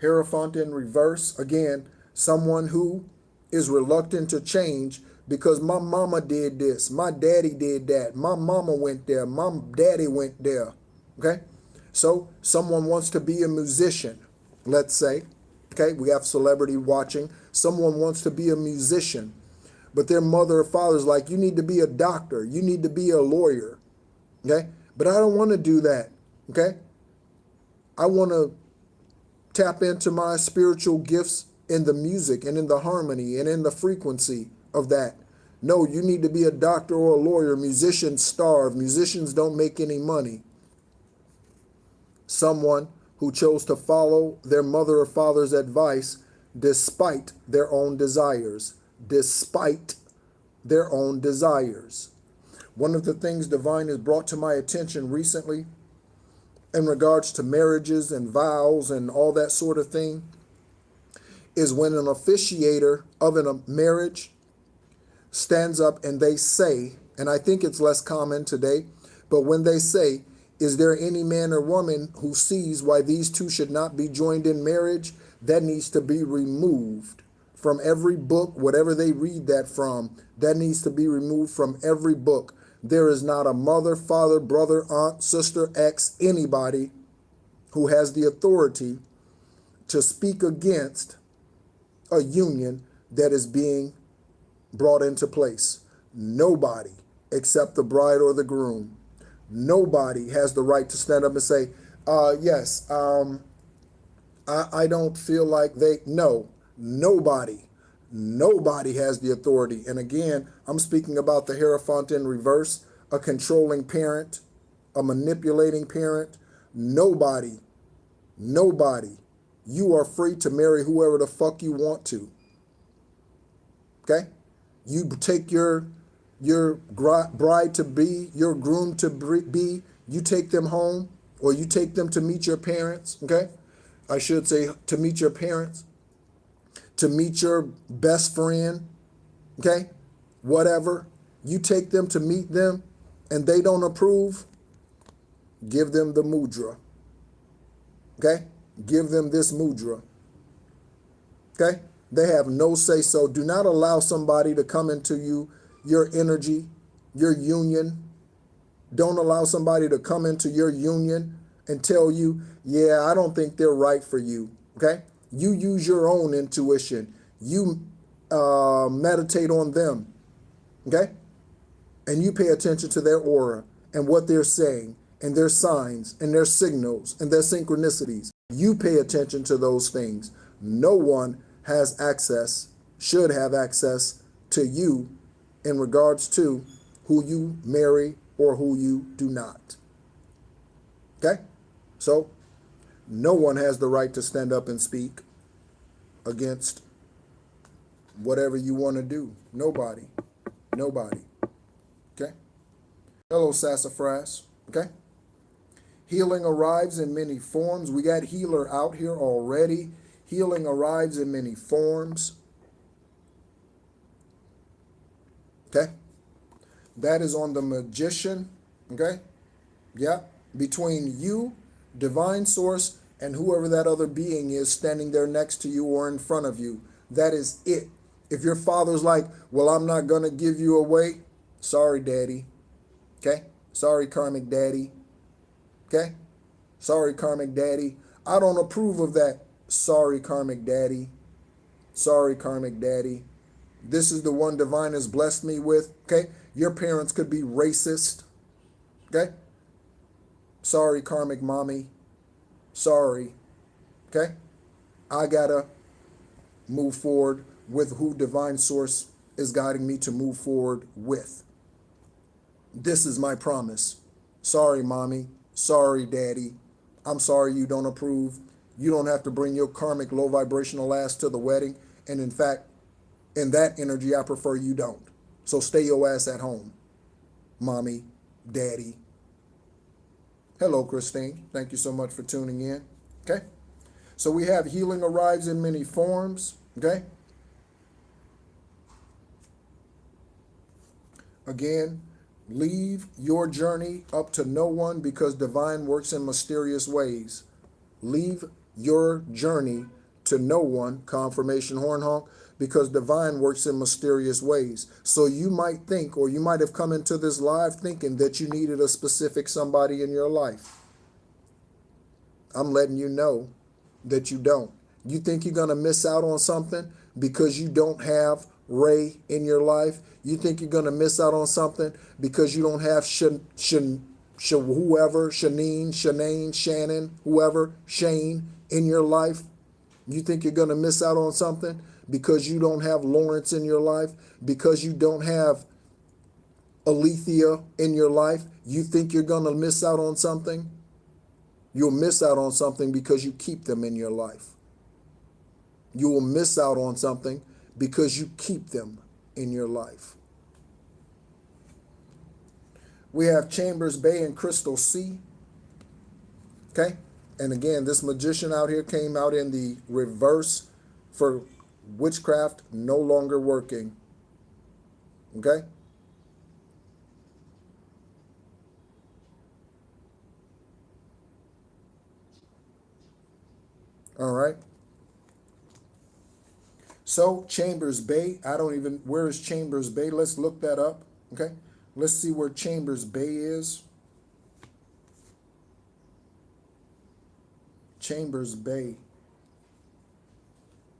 Speaker 1: Hierophant in reverse. Again, someone who is reluctant to change because my mama did this, my daddy did that, my mama went there, my daddy went there. Okay? So, someone wants to be a musician, let's say. Okay? We have celebrity watching. Someone wants to be a musician. But their mother or father's like, you need to be a doctor. You need to be a lawyer. Okay? But I don't want to do that. Okay? I want to tap into my spiritual gifts in the music and in the harmony and in the frequency of that. No, you need to be a doctor or a lawyer. Musicians starve. Musicians don't make any money. Someone who chose to follow their mother or father's advice despite their own desires. Despite their own desires. One of the things divine has brought to my attention recently in regards to marriages and vows and all that sort of thing is when an officiator of a marriage stands up and they say, and I think it's less common today, but when they say, is there any man or woman who sees why these two should not be joined in marriage? That needs to be removed from every book, whatever they read that from, that needs to be removed from every book. There is not a mother, father, brother, aunt, sister, ex, anybody who has the authority to speak against a union that is being brought into place. Nobody except the bride or the groom. Nobody has the right to stand up and say, yes, I don't feel like no. Nobody has the authority. And again, I'm speaking about the Hierophant in reverse, a controlling parent, a manipulating parent. Nobody. You are free to marry whoever the fuck you want to. Okay? You take your bride to be, your groom to be, you take them home, or you take them to meet your parents. Okay? I should say to meet your parents. To meet your best friend, okay, whatever, you take them to meet them and they don't approve, give them the mudra, okay, give them this mudra, okay, they have no say so. Do not allow somebody to come into your energy, your union. Don't allow somebody to come into your union and tell you, yeah, I don't think they're right for you, okay. You use your own intuition. You meditate on them, okay? And you pay attention to their aura. and what they're saying and their signs and their signals and their synchronicities. You pay attention to those things. No one has access, should have access to you in regards to who you marry or who you do not. Okay? So, no one has the right to stand up and speak against whatever you want to do. Nobody. Nobody. Okay? Hello, Sassafras. Okay? Healing arrives in many forms. We got healer out here already. Healing arrives in many forms. Okay? That is on the magician. Okay? Yeah. Between you, divine source, and whoever that other being is standing there next to you or in front of you. That is it. If your father's like, well, I'm not going to give you away. Sorry, daddy. Okay? Sorry, karmic daddy. Okay? Sorry, karmic daddy. I don't approve of that. Sorry, karmic daddy. Sorry, karmic daddy. This is the one divine has blessed me with. Okay? Your parents could be racist. Okay? Sorry, karmic mommy. Sorry. Okay? I gotta move forward with who divine source is guiding me to move forward with. This is my promise. Sorry, mommy. Sorry, daddy. I'm sorry you don't approve. You don't have to bring your karmic low vibrational ass to the wedding. And in fact, in that energy, I prefer you don't. So stay your ass at home, mommy, daddy. Hello, Christine. Thank you so much for tuning in. Okay? So we have healing arrives in many forms. Okay? Again, leave your journey up to no one because divine works in mysterious ways. Leave your journey to no one, confirmation horn honk, because divine works in mysterious ways. So you might think, or you might have come into this live thinking that you needed a specific somebody in your life. I'm letting you know that you don't. You think you're going to miss out on something because you don't have Ray in your life? You think you're going to miss out on something because you don't have whoever, Shanane, Shannon, whoever, Shane in your life? You think you're going to miss out on something because you don't have Lawrence in your life? Because you don't have Alethea in your life? You think you're going to miss out on something? You'll miss out on something because you keep them in your life. You will miss out on something because you keep them in your life. We have Chambers Bay and Crystal C. Okay? And again, this magician out here came out in the reverse for witchcraft no longer working. Okay? All right. So Chambers Bay, where is Chambers Bay? Let's look that up. Okay. Let's see where Chambers Bay is. Chambers Bay.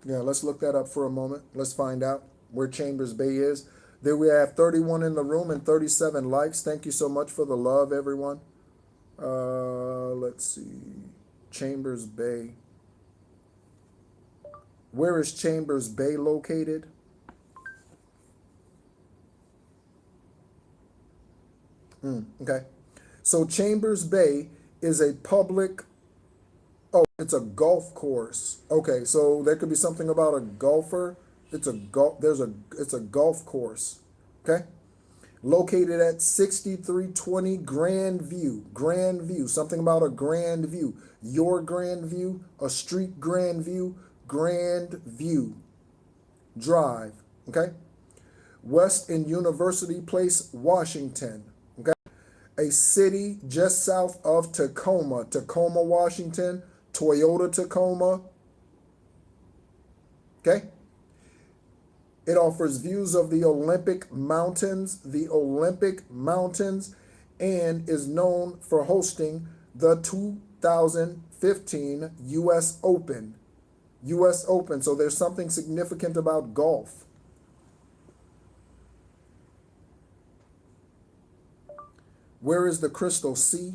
Speaker 1: Yeah, let's look that up for a moment. Let's find out where Chambers Bay is. There we have 31 in the room and 37 likes. Thank you so much for the love, everyone. Let's see. Chambers Bay. Where is Chambers Bay located? Okay. So Chambers Bay is a public, it's a golf course. Okay, so there could be something about a golfer. It's a golf course. Okay? Located at 6320 Grand View. Something about a grand view. Your grand view, a street grand view. Grand View Drive, okay? West in University Place, Washington, okay? A city just south of Tacoma, Washington, Toyota Tacoma, okay? It offers views of the Olympic Mountains, and is known for hosting the 2015 U.S. Open. So there's something significant about golf. Where is the crystal C?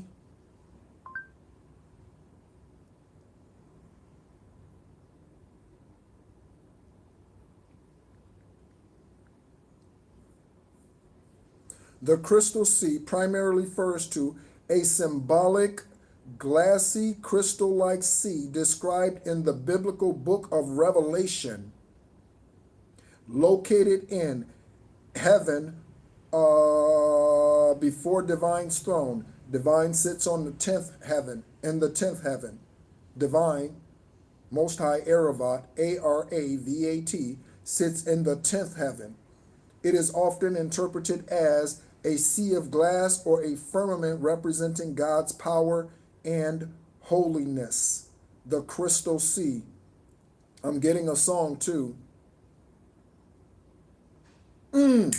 Speaker 1: The crystal C primarily refers to a symbolic, glassy, crystal-like sea described in the biblical book of Revelation, located in heaven before Divine's throne. Divine sits on the 10th heaven, in the 10th heaven. Divine, Most High Aravat, Aravat, sits in the 10th heaven. It is often interpreted as a sea of glass or a firmament representing God's power and holiness. The crystal sea. I'm getting a song too. I'm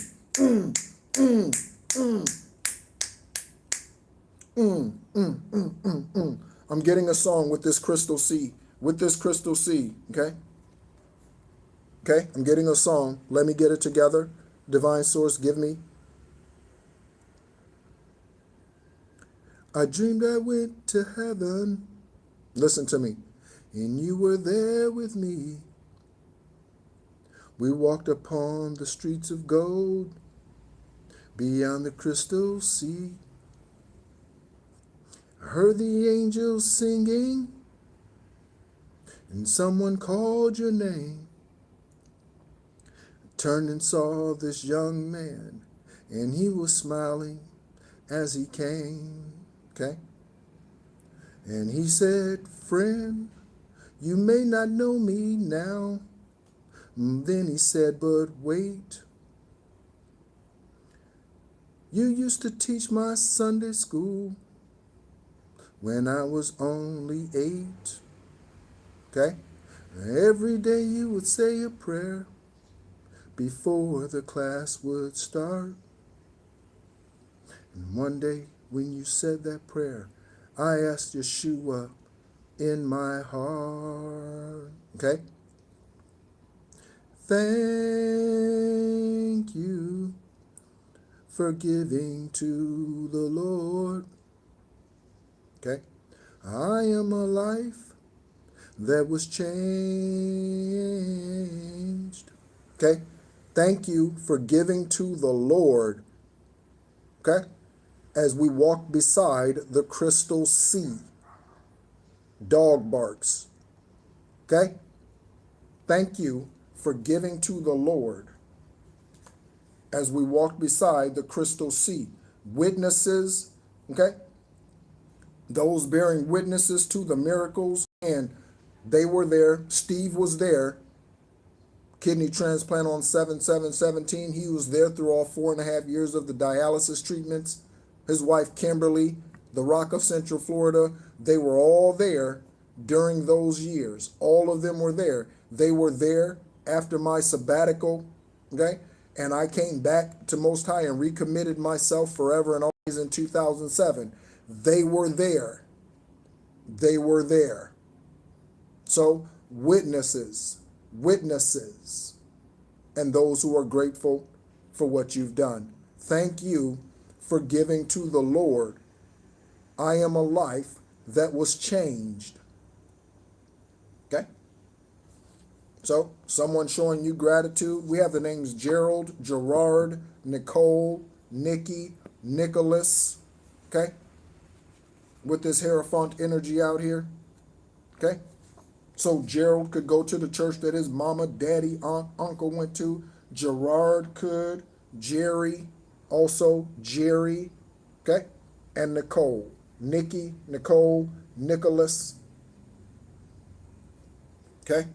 Speaker 1: getting a song with this crystal sea. With this crystal sea, okay? Okay, I'm getting a song. Let me get it together. Divine Source, give me. I dreamed I went to heaven. Listen to me. And you were there with me. We walked upon the streets of gold, beyond the crystal sea. I heard the angels singing, and someone called your name. I turned and saw this young man, and he was smiling as he came. Okay? And he said, friend, you may not know me now. Then he said, but wait. You used to teach my Sunday school when I was only 8. Okay? Every day you would say a prayer before the class would start. And one day when you said that prayer, I asked Yeshua in my heart. Okay? Thank you for giving to the Lord. Okay? I am a life that was changed. Okay? Thank you for giving to the Lord. Okay? As we walk beside the crystal sea. Dog barks. Okay? Thank you for giving to the Lord as we walk beside the crystal sea. Witnesses, okay? Those bearing witnesses to the miracles, and they were there. Steve was there. Kidney transplant on 7/7/17. He was there through all 4.5 years of the dialysis treatments. His wife, Kimberly, the Rock of Central Florida, they were all there during those years. All of them were there. They were there after my sabbatical, okay? And I came back to Most High and recommitted myself forever and always in 2007. They were there. They were there. So witnesses, and those who are grateful for what you've done. Thank you for giving to the Lord. I am a life that was changed. Okay? So, someone showing you gratitude. We have the names Gerald, Gerard, Nicole, Nikki, Nicholas. Okay? With this Hierophant energy out here. Okay? So, Gerald could go to the church that his mama, daddy, aunt, uncle went to. Gerard could. Jerry. Also, Jerry. Okay? And Nicole. Nikki, Nicole, Nicholas. Okay?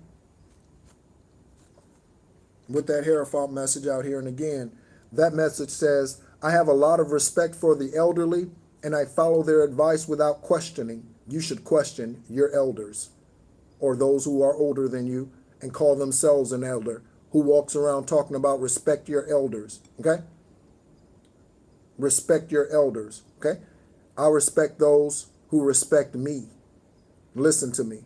Speaker 1: With that Hierophant message out here. And again, that message says, I have a lot of respect for the elderly and I follow their advice without questioning. You should question your elders or those who are older than you and call themselves an elder who walks around talking about respect your elders. Okay? Respect your elders. Okay? I respect those who respect me. Listen to me.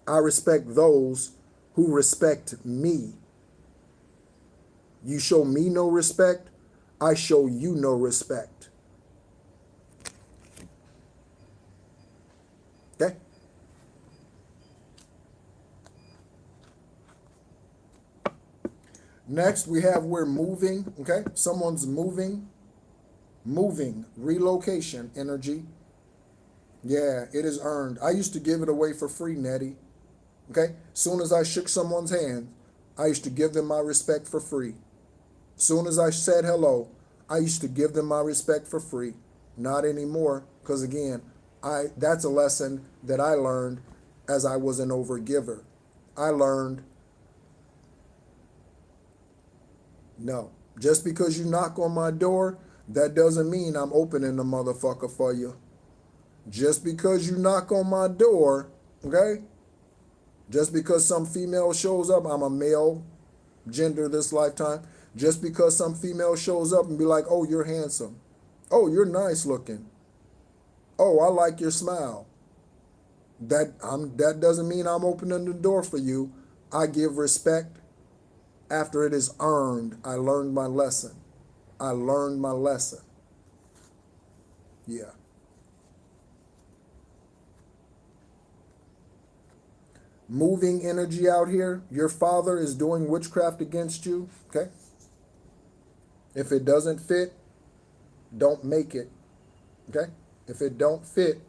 Speaker 1: I respect those who respect me. You show me no respect, I show you no respect. Next, we have we're moving, okay? Someone's moving, relocation energy. Yeah, it is earned. I used to give it away for free, Nettie. Okay? Soon as I shook someone's hand, I used to give them my respect for free. Soon as I said hello, I used to give them my respect for free. Not anymore, because again, that's a lesson that I learned as I was an overgiver. I learned, no, just because you knock on my door, that doesn't mean I'm opening the motherfucker for you. Just because you knock on my door, okay? Just because some female shows up, I'm a male gender this lifetime. Just because some female shows up and be like, oh, you're handsome. Oh, you're nice looking. Oh, I like your smile. That doesn't mean I'm opening the door for you. I give respect after it is earned. I learned my lesson. I learned my lesson. Yeah. Moving energy out here. Your father is doing witchcraft against you. Okay. If it doesn't fit, don't make it. Okay. If it don't fit,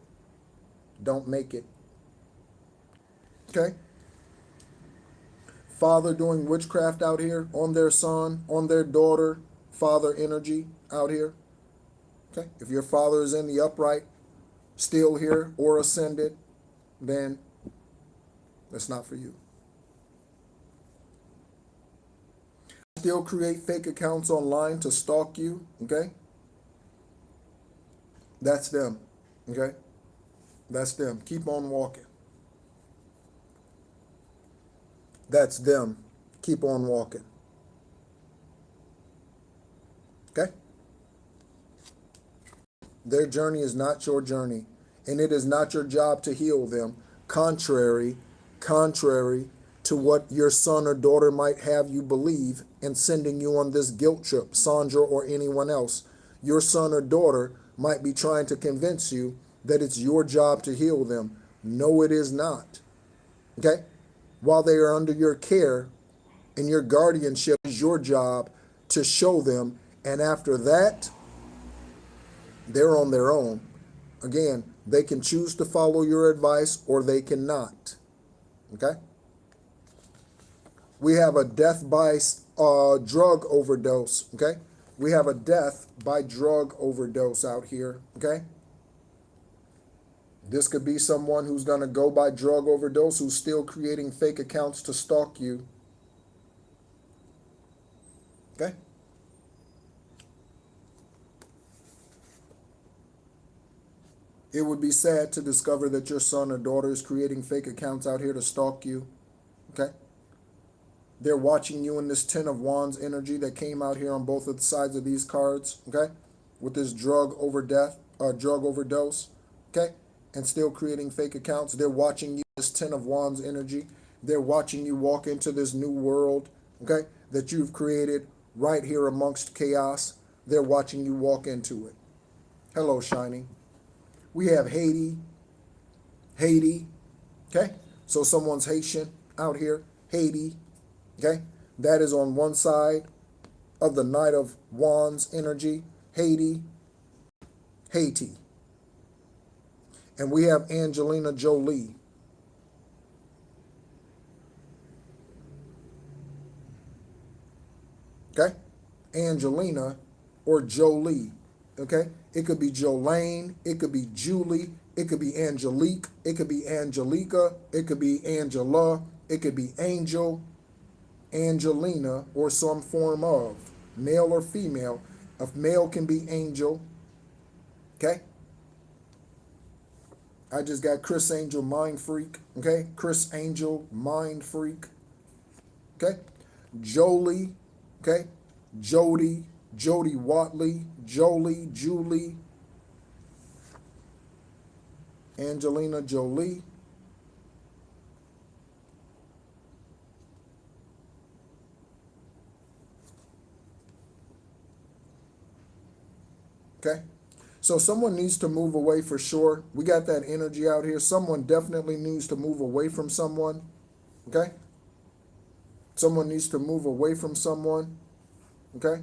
Speaker 1: don't make it. Okay. Father doing witchcraft out here on their son, on their daughter. Father energy out here. Okay. If your father is in the upright, still here or ascended, then that's not for you. Still create fake accounts online to stalk you, okay? That's them, okay? That's them. Keep on walking. That's them. Keep on walking. Okay? Their journey is not your journey, and it is not your job to heal them, contrary to what your son or daughter might have you believe and sending you on this guilt trip, Sandra or anyone else. Your son or daughter might be trying to convince you that it's your job to heal them. No, it is not. Okay? While they are under your care and your guardianship, is your job to show them. And after that, they're on their own. Again, they can choose to follow your advice or they cannot. Okay? We have a death by drug overdose. Okay? We have a death by drug overdose out here. Okay? This could be someone who's going to go by drug overdose, who's still creating fake accounts to stalk you. Okay? It would be sad to discover that your son or daughter is creating fake accounts out here to stalk you. Okay? They're watching you in this Ten of Wands energy that came out here on both of the sides of these cards. Okay? With this drug overdose. Okay? And still creating fake accounts. They're watching you, this Ten of Wands energy. They're watching you walk into this new world. Okay? That you've created right here amongst chaos. They're watching you walk into it. Hello, Shining. We have Haiti, okay? So someone's Haitian out here, Haiti, okay? That is on one side of the Knight of Wands energy, Haiti. And we have Angelina Jolie. Okay? Angelina or Jolie, okay? It could be Jolene, it could be Julie, it could be Angelique, it could be Angelica, it could be Angela, it could be Angel, Angelina, or some form of male or female. A male can be Angel, okay? I just got Chris Angel, Mind Freak, okay? Chris Angel, Mind Freak, okay? Jolie, okay? Jody Watley, Jolie, Julie, Angelina Jolie. Okay? So someone needs to move away for sure. We got that energy out here. Someone definitely needs to move away from someone. Okay? Someone needs to move away from someone, okay?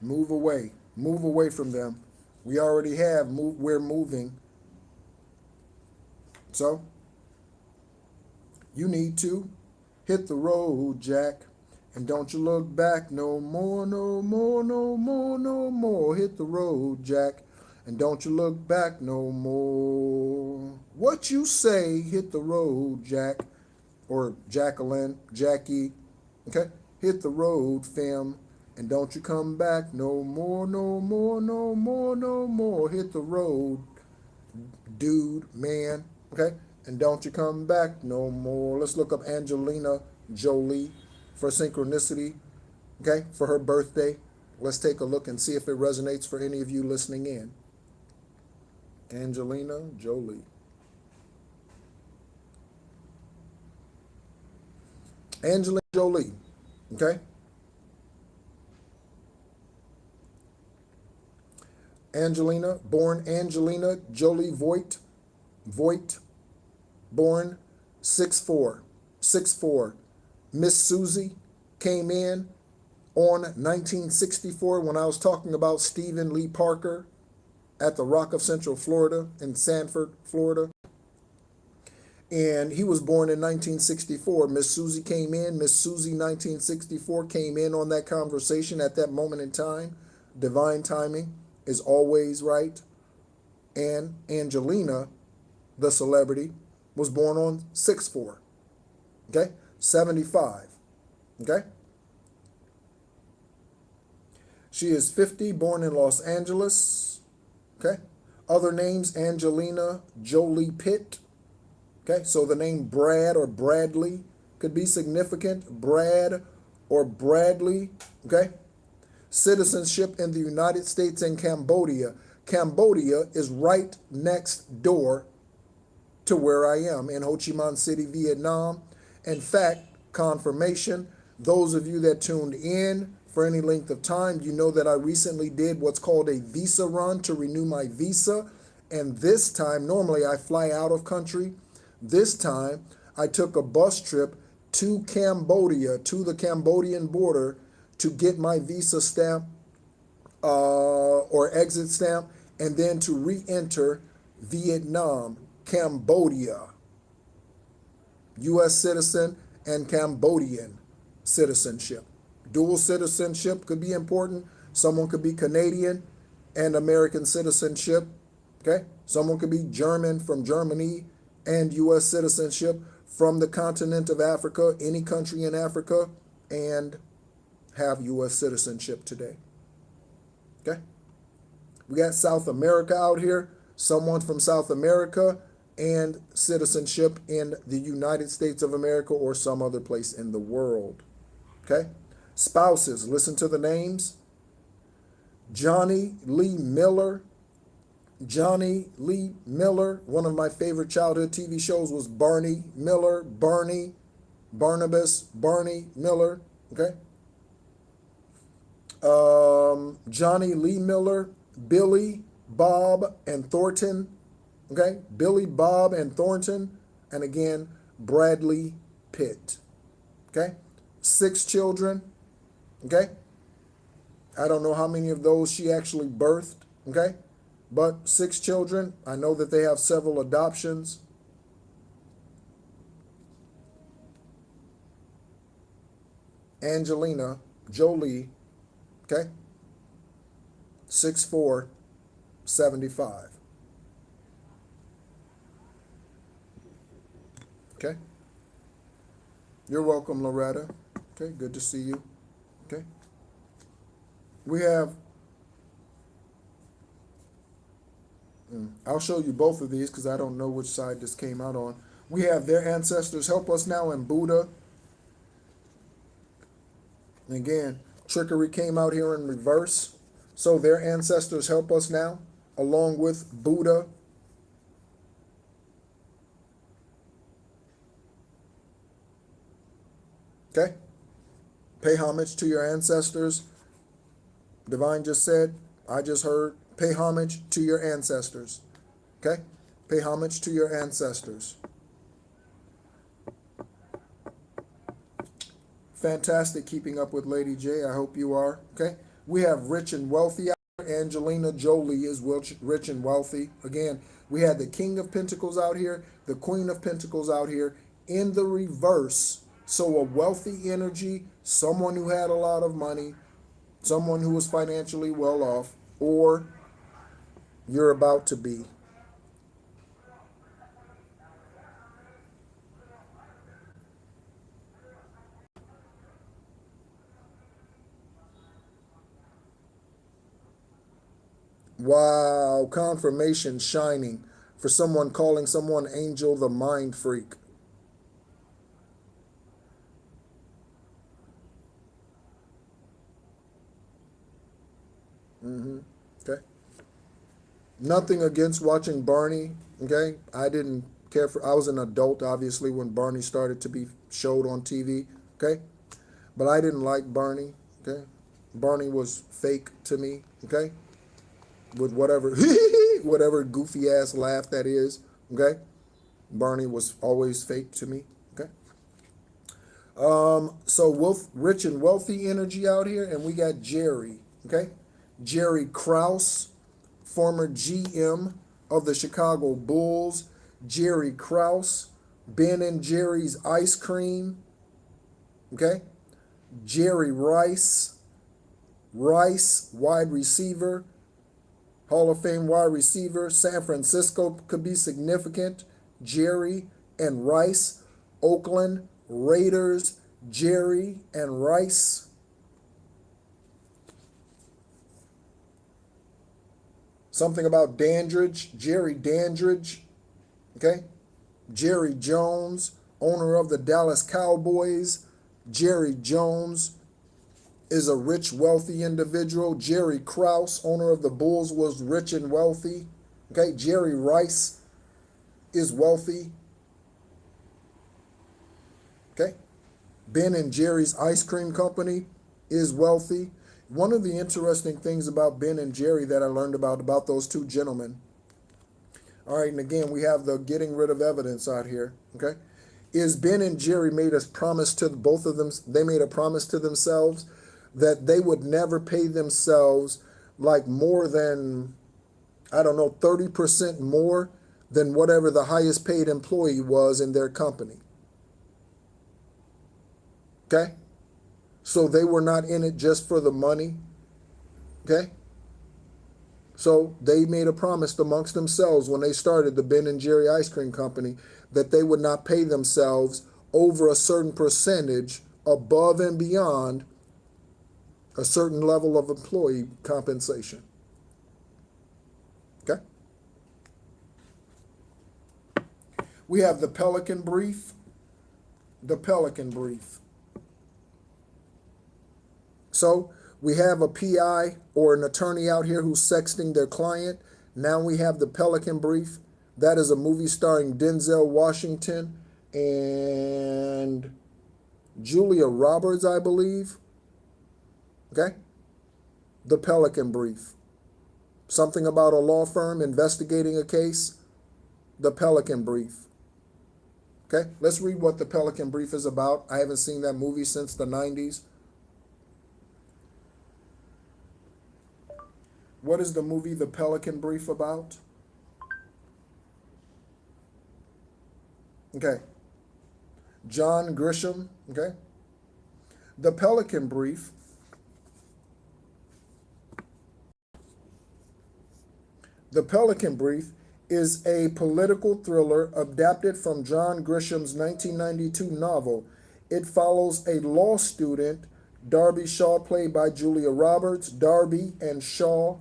Speaker 1: Move away. Move away from them. We already have, we're moving. So, you need to hit the road, Jack. And don't you look back no more, no more, no more, no more. Hit the road, Jack. And don't you look back no more. What you say, hit the road, Jack. Or Jacqueline, Jackie. Okay? Hit the road, fam. And don't you come back no more, no more, no more, no more. Hit the road, dude, man. Okay? And don't you come back no more. Let's look up Angelina Jolie for Synchronicity, okay, for her birthday. Let's take a look and see if it resonates for any of you listening in. Angelina Jolie. Angelina Jolie, okay? Angelina, born Angelina Jolie Voigt, born 6'4". Miss Susie came in on 1964 when I was talking about Stephen Lee Parker at the Rock of Central Florida in Sanford, Florida. And he was born in 1964. Miss Susie came in. Miss Susie 1964 came in on that conversation at that moment in time. Divine timing is always right. And Angelina, the celebrity, was born on 6'4". Okay? 75. Okay? She is 50, born in Los Angeles. Okay? Other names, Angelina Jolie Pitt. Okay? So the name Brad or Bradley could be significant. Brad or Bradley. Okay? Citizenship in the United States and Cambodia. Cambodia is right next door to where I am in Ho Chi Minh City, Vietnam. In fact, confirmation, those of you that tuned in for any length of time, you know that I recently did what's called a visa run to renew my visa. And this time, normally I fly out of country. This time, I took a bus trip to Cambodia, to the Cambodian border, to get my visa stamp or exit stamp, and then to re-enter Vietnam, Cambodia. U.S. citizen and Cambodian citizenship. Dual citizenship could be important. Someone could be Canadian and American citizenship. Okay? Someone could be German from Germany and U.S. citizenship from the continent of Africa, any country in Africa, and have U.S. citizenship today. Okay? We got South America out here. Someone from South America and citizenship in the United States of America or some other place in the world. Okay? Spouses, listen to the names. Johnny Lee Miller. Johnny Lee Miller. One of my favorite childhood TV shows was Barney Miller. Barney, Barnabas, Barney Miller. Okay? Johnny Lee Miller, Billy, Bob, and Thornton. Okay? Billy, Bob, and Thornton. And again, Bradley Pitt. Okay? 6 children. Okay? I don't know how many of those she actually birthed. Okay? But 6 children. I know that they have several adoptions. Angelina Jolie. Okay? 6'4", 75. Okay? You're welcome, Loretta. Okay, good to see you. Okay? We have, I'll show you both of these because I don't know which side this came out on. We have their ancestors help us now in Buddha. And again, trickery came out here in reverse. So their ancestors help us now, along with Buddha. Okay? Pay homage to your ancestors. Divine just said, I just heard, pay homage to your ancestors. Okay? Pay homage to your ancestors. Fantastic keeping up with Lady J. I hope you are. Okay? We have rich and wealthy out here. Angelina Jolie is rich and wealthy. Again, we had the King of Pentacles out here, the Queen of Pentacles out here in the reverse. So a wealthy energy, someone who had a lot of money, someone who was financially well off, or you're about to be. Wow, confirmation shining for someone calling someone Angel the Mind Freak. Okay. Nothing against watching Barney. Okay. I didn't care for, I was an adult, obviously, when Barney started to be showed on TV. Okay. But I didn't like Barney. Okay. Barney was fake to me. Okay. With whatever, whatever goofy ass laugh that is. Okay. Barney was always fake to me. Okay. So rich and wealthy energy out here, and we got Jerry. Okay. Jerry Krause, former GM of the Chicago Bulls. Jerry Krause, Ben and Jerry's Ice Cream. Okay. Jerry Rice, wide receiver, Hall of Fame wide receiver. San Francisco could be significant. Jerry and Rice. Oakland Raiders, Jerry and Rice. Something about Dandridge, Jerry Dandridge. Okay. Jerry Jones, owner of the Dallas Cowboys. Jerry Jones is a rich, wealthy individual. Jerry Krause, owner of the Bulls, was rich and wealthy. Okay. Jerry Rice is wealthy. Okay. Ben and Jerry's Ice Cream Company is wealthy. One of the interesting things about Ben and Jerry that I learned about those two gentlemen, all right, and again, we have the getting rid of evidence out here, okay, is Ben and Jerry made a promise to both of them. They made a promise to themselves that they would never pay themselves like more than, I don't know, 30% more than whatever the highest paid employee was in their company. Okay? So they were not in it just for the money. Okay? So they made a promise amongst themselves when they started the Ben and Jerry Ice Cream Company that they would not pay themselves over a certain percentage above and beyond a certain level of employee compensation. Okay? We have the Pelican Brief. The Pelican Brief. So we have a PI or an attorney out here who's sexting their client. Now we have the Pelican Brief. That is a movie starring Denzel Washington and Julia Roberts, I believe. Okay? The Pelican Brief. Something about a law firm investigating a case. The Pelican Brief. Okay? Let's read what the Pelican Brief is about. I haven't seen that movie since the 90s. What is the movie The Pelican Brief about? Okay. John Grisham, okay? The Pelican Brief is a political thriller adapted from John Grisham's 1992 novel. It follows a law student, Darby Shaw, played by Julia Roberts, Darby and Shaw,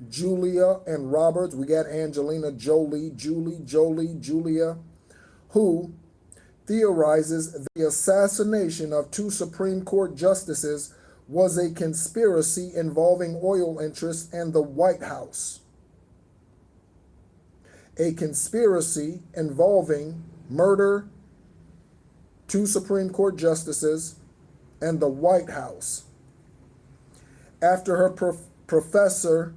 Speaker 1: Julia and Roberts. We got Angelina Jolie, Julia, who theorizes the assassination of two Supreme Court justices was a conspiracy involving oil interests and the White House. A conspiracy involving murder, two Supreme Court justices, and the White House. After her professor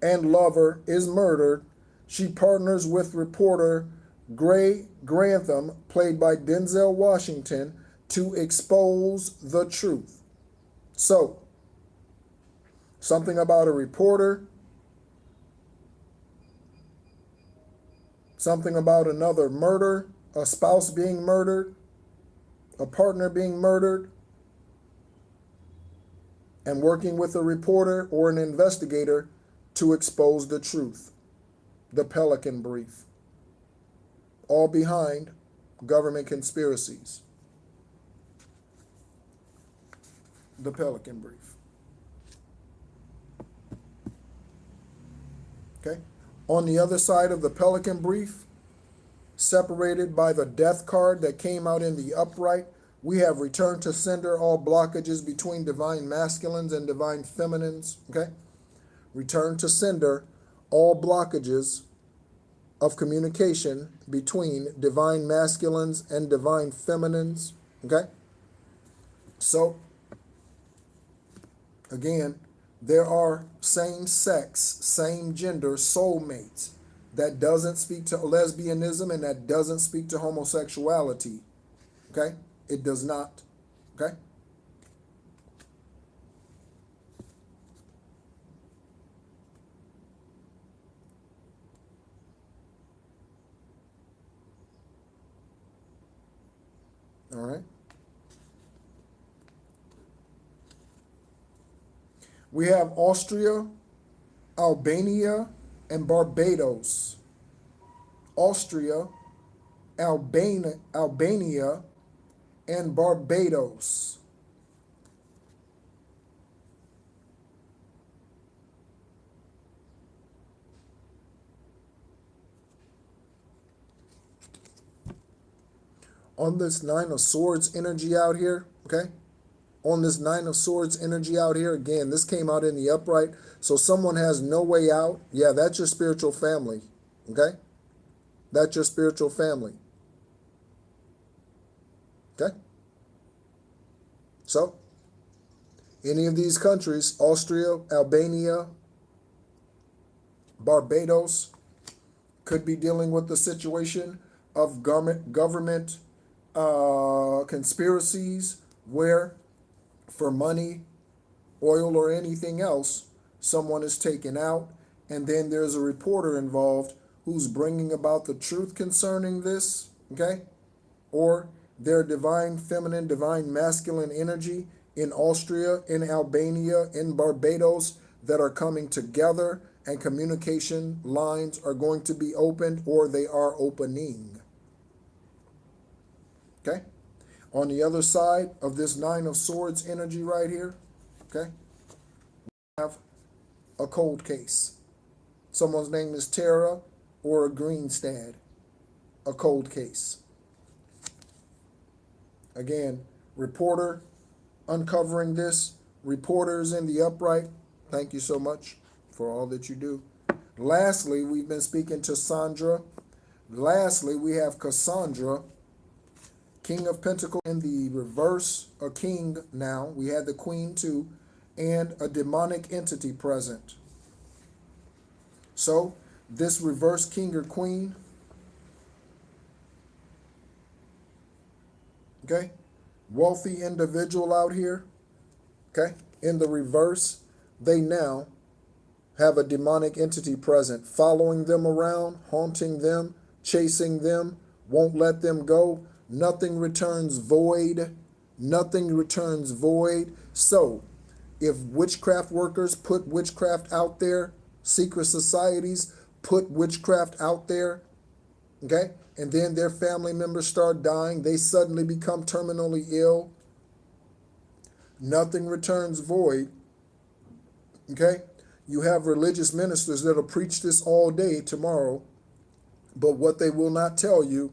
Speaker 1: and lover is murdered, she partners with reporter Gray Grantham, played by Denzel Washington, to expose the truth. So, something about a reporter, something about another murder, a spouse being murdered, a partner being murdered, and working with a reporter or an investigator to expose the truth. The Pelican Brief. All behind government conspiracies. The Pelican Brief. Okay? On the other side of the Pelican Brief, separated by the death card that came out in the upright, we have return to sender all blockages between divine masculines and divine feminines. Okay? Return to sender all blockages of communication between divine masculines and divine feminines. Okay? So, again, there are same sex, same gender soulmates. That doesn't speak to lesbianism and that doesn't speak to homosexuality. Okay? It does not. Okay? All right? We have Austria, Albania, and Barbados. Austria, Albania, and Barbados. On this Nine of Swords energy out here, okay? On this Nine of Swords energy out here, again, this came out in the upright. So someone has no way out. Yeah, that's your spiritual family, okay? That's your spiritual family. Okay? So, any of these countries, Austria, Albania, Barbados, could be dealing with the situation of government conspiracies where, for money, oil, or anything else, someone is taken out, and then there's a reporter involved who's bringing about the truth concerning this, okay? Or their divine feminine, divine masculine energy in Austria, in Albania, in Barbados that are coming together, and communication lines are going to be opened, or they are opening. Okay? On the other side of this Nine of Swords energy right here, okay, we have a cold case. Someone's name is Tara or a Greenstad. A cold case. Again, reporter uncovering this. Reporters in the upright, thank you so much for all that you do. Lastly, we've been speaking to Sandra. Lastly, we have Cassandra, King of Pentacles in the reverse, a king now. We had the Queen too, and a demonic entity present. So, this reverse king or queen, okay, wealthy individual out here, okay, in the reverse, they now have a demonic entity present, following them around, haunting them, chasing them, won't let them go. Nothing returns void. Nothing returns void. So, if witchcraft workers put witchcraft out there, secret societies put witchcraft out there, okay, and then their family members start dying, they suddenly become terminally ill, nothing returns void, okay? You have religious ministers that'll preach this all day tomorrow, but what they will not tell you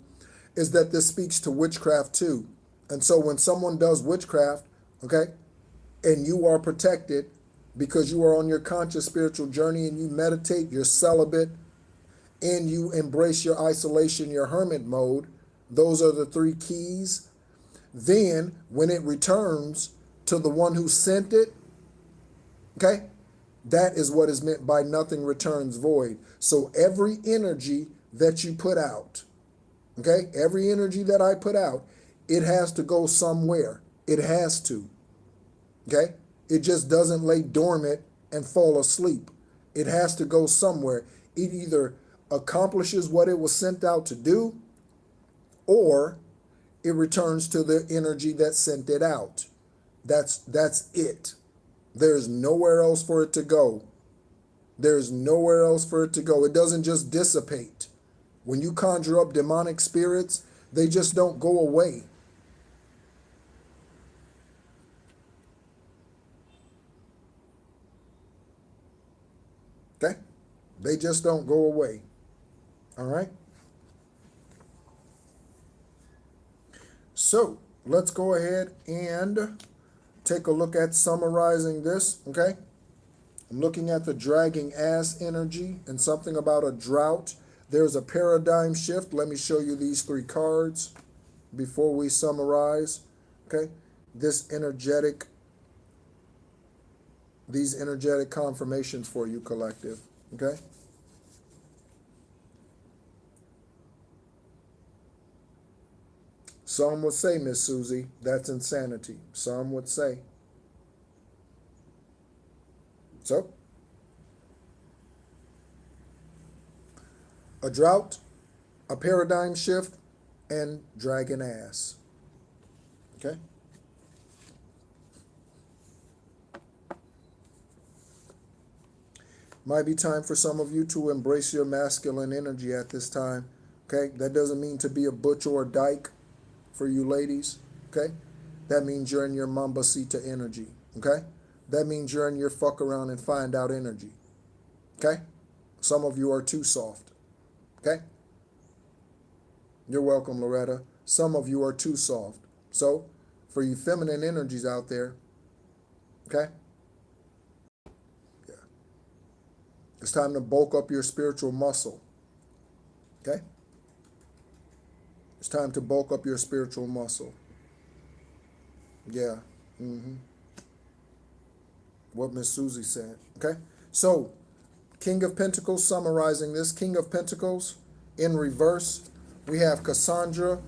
Speaker 1: is that this speaks to witchcraft too. And so when someone does witchcraft, okay, and you are protected because you are on your conscious spiritual journey and you meditate, you're celibate, and you embrace your isolation, your hermit mode, those are the three keys. Then when it returns to the one who sent it, okay, That is what is meant by nothing returns void. So every energy that you put out, okay, every energy that I put out, it has to go somewhere. It has to, okay? It just doesn't lay dormant and fall asleep. It has to go somewhere. It either accomplishes what it was sent out to do, or it returns to the energy that sent it out. That's it. There's nowhere else for it to go. There's nowhere else for it to go. It doesn't just dissipate. When you conjure up demonic spirits, they just don't go away. Okay? They just don't go away. All right? So, let's go ahead and take a look at summarizing this, okay? I'm looking at the dragging ass energy and something about a drought. There's a paradigm shift. Let me show you these 3 cards before we summarize, okay? These energetic confirmations for you, collective, okay? Some would say, Miss Susie, that's insanity. Some would say. So, a drought, a paradigm shift, and dragon ass. Okay? Might be time for some of you to embrace your masculine energy at this time. Okay? That doesn't mean to be a butch or a dyke for you ladies. Okay? That means you're in your mambasita energy. Okay? That means you're in your fuck around and find out energy. Okay? Some of you are too soft. Okay? You're welcome, Loretta. Some of you are too soft. So, for you feminine energies out there, okay? Yeah. It's time to bulk up your spiritual muscle. Okay? It's time to bulk up your spiritual muscle. Yeah. What Miss Susie said. Okay? So, King of Pentacles, summarizing this. King of Pentacles, in reverse, we have Cassandra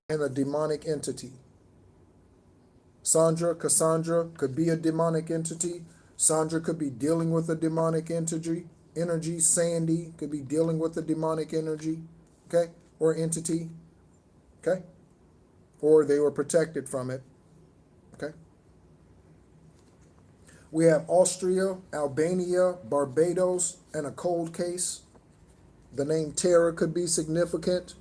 Speaker 1: and a demonic entity. Cassandra could be a demonic entity. Sandra could be dealing with a demonic energy. Sandy could be dealing with a demonic energy. Okay? Or entity. Okay? Or they were protected from it. Okay? We have Austria, Albania, Barbados, and a cold case. The name Terra could be significant,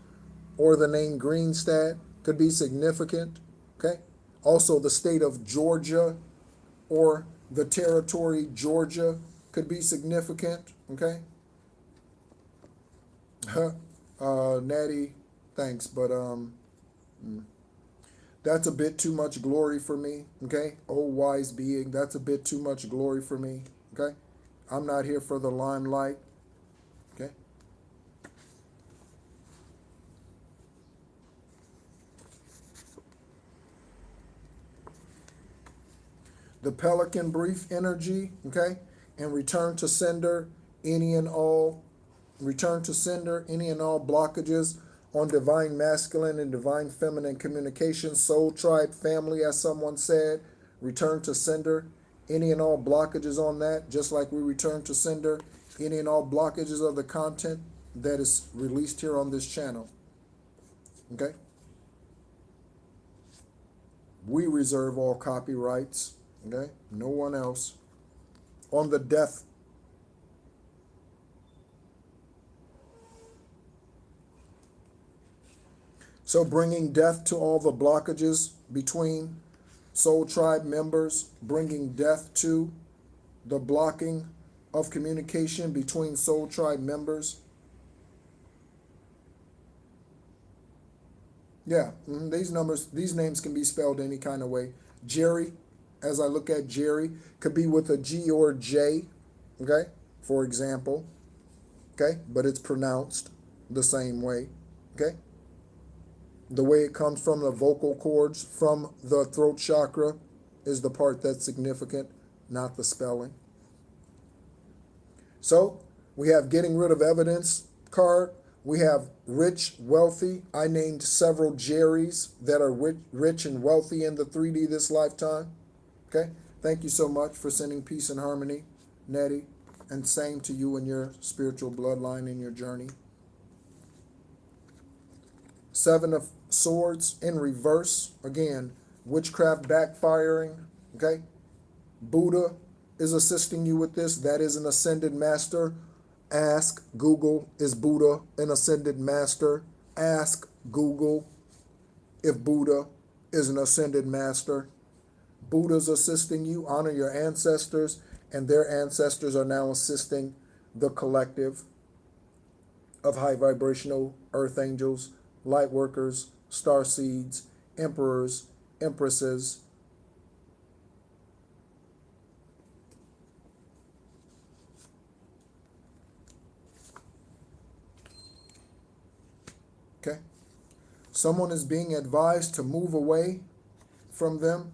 Speaker 1: or the name Greenstad could be significant. Okay? Also, the state of Georgia or the territory Georgia could be significant. Okay? Natty, thanks, but that's a bit too much glory for me, okay? Oh, wise being, that's a bit too much glory for me, okay? I'm not here for the limelight, okay? The Pelican Brief energy, okay? And return to sender any and all blockages on divine masculine and divine feminine communication, soul tribe, family, as someone said. Return to sender any and all blockages on that, just like we return to sender any and all blockages of the content that is released here on this channel. Okay? We reserve all copyrights. Okay? No one else. On the death. So bringing death to all the blockages between soul tribe members, bringing death to the blocking of communication between soul tribe members. Yeah, these names can be spelled any kind of way. Jerry, as I look at Jerry, could be with a G or J, okay, for example, okay, but it's pronounced the same way, okay? The way it comes from the vocal cords, from the throat chakra, is the part that's significant. not the spelling. So we have getting rid of evidence card. We have rich, wealthy. I named several Jerrys that are rich and wealthy in the 3D this lifetime. Okay? Thank you so much for sending peace and harmony, Nettie. And same to you and your spiritual bloodline in your journey. Seven of Swords in reverse. Again, witchcraft backfiring. Okay? Buddha is assisting you with this. That is an ascended master. Ask Google, is Buddha an ascended master? Ask Google if Buddha is an ascended master. Buddha's assisting you. Honor your ancestors, and their ancestors are now assisting the collective of high vibrational earth angels, light workers, star seeds, emperors, empresses. Okay? Someone is being advised to move away from them.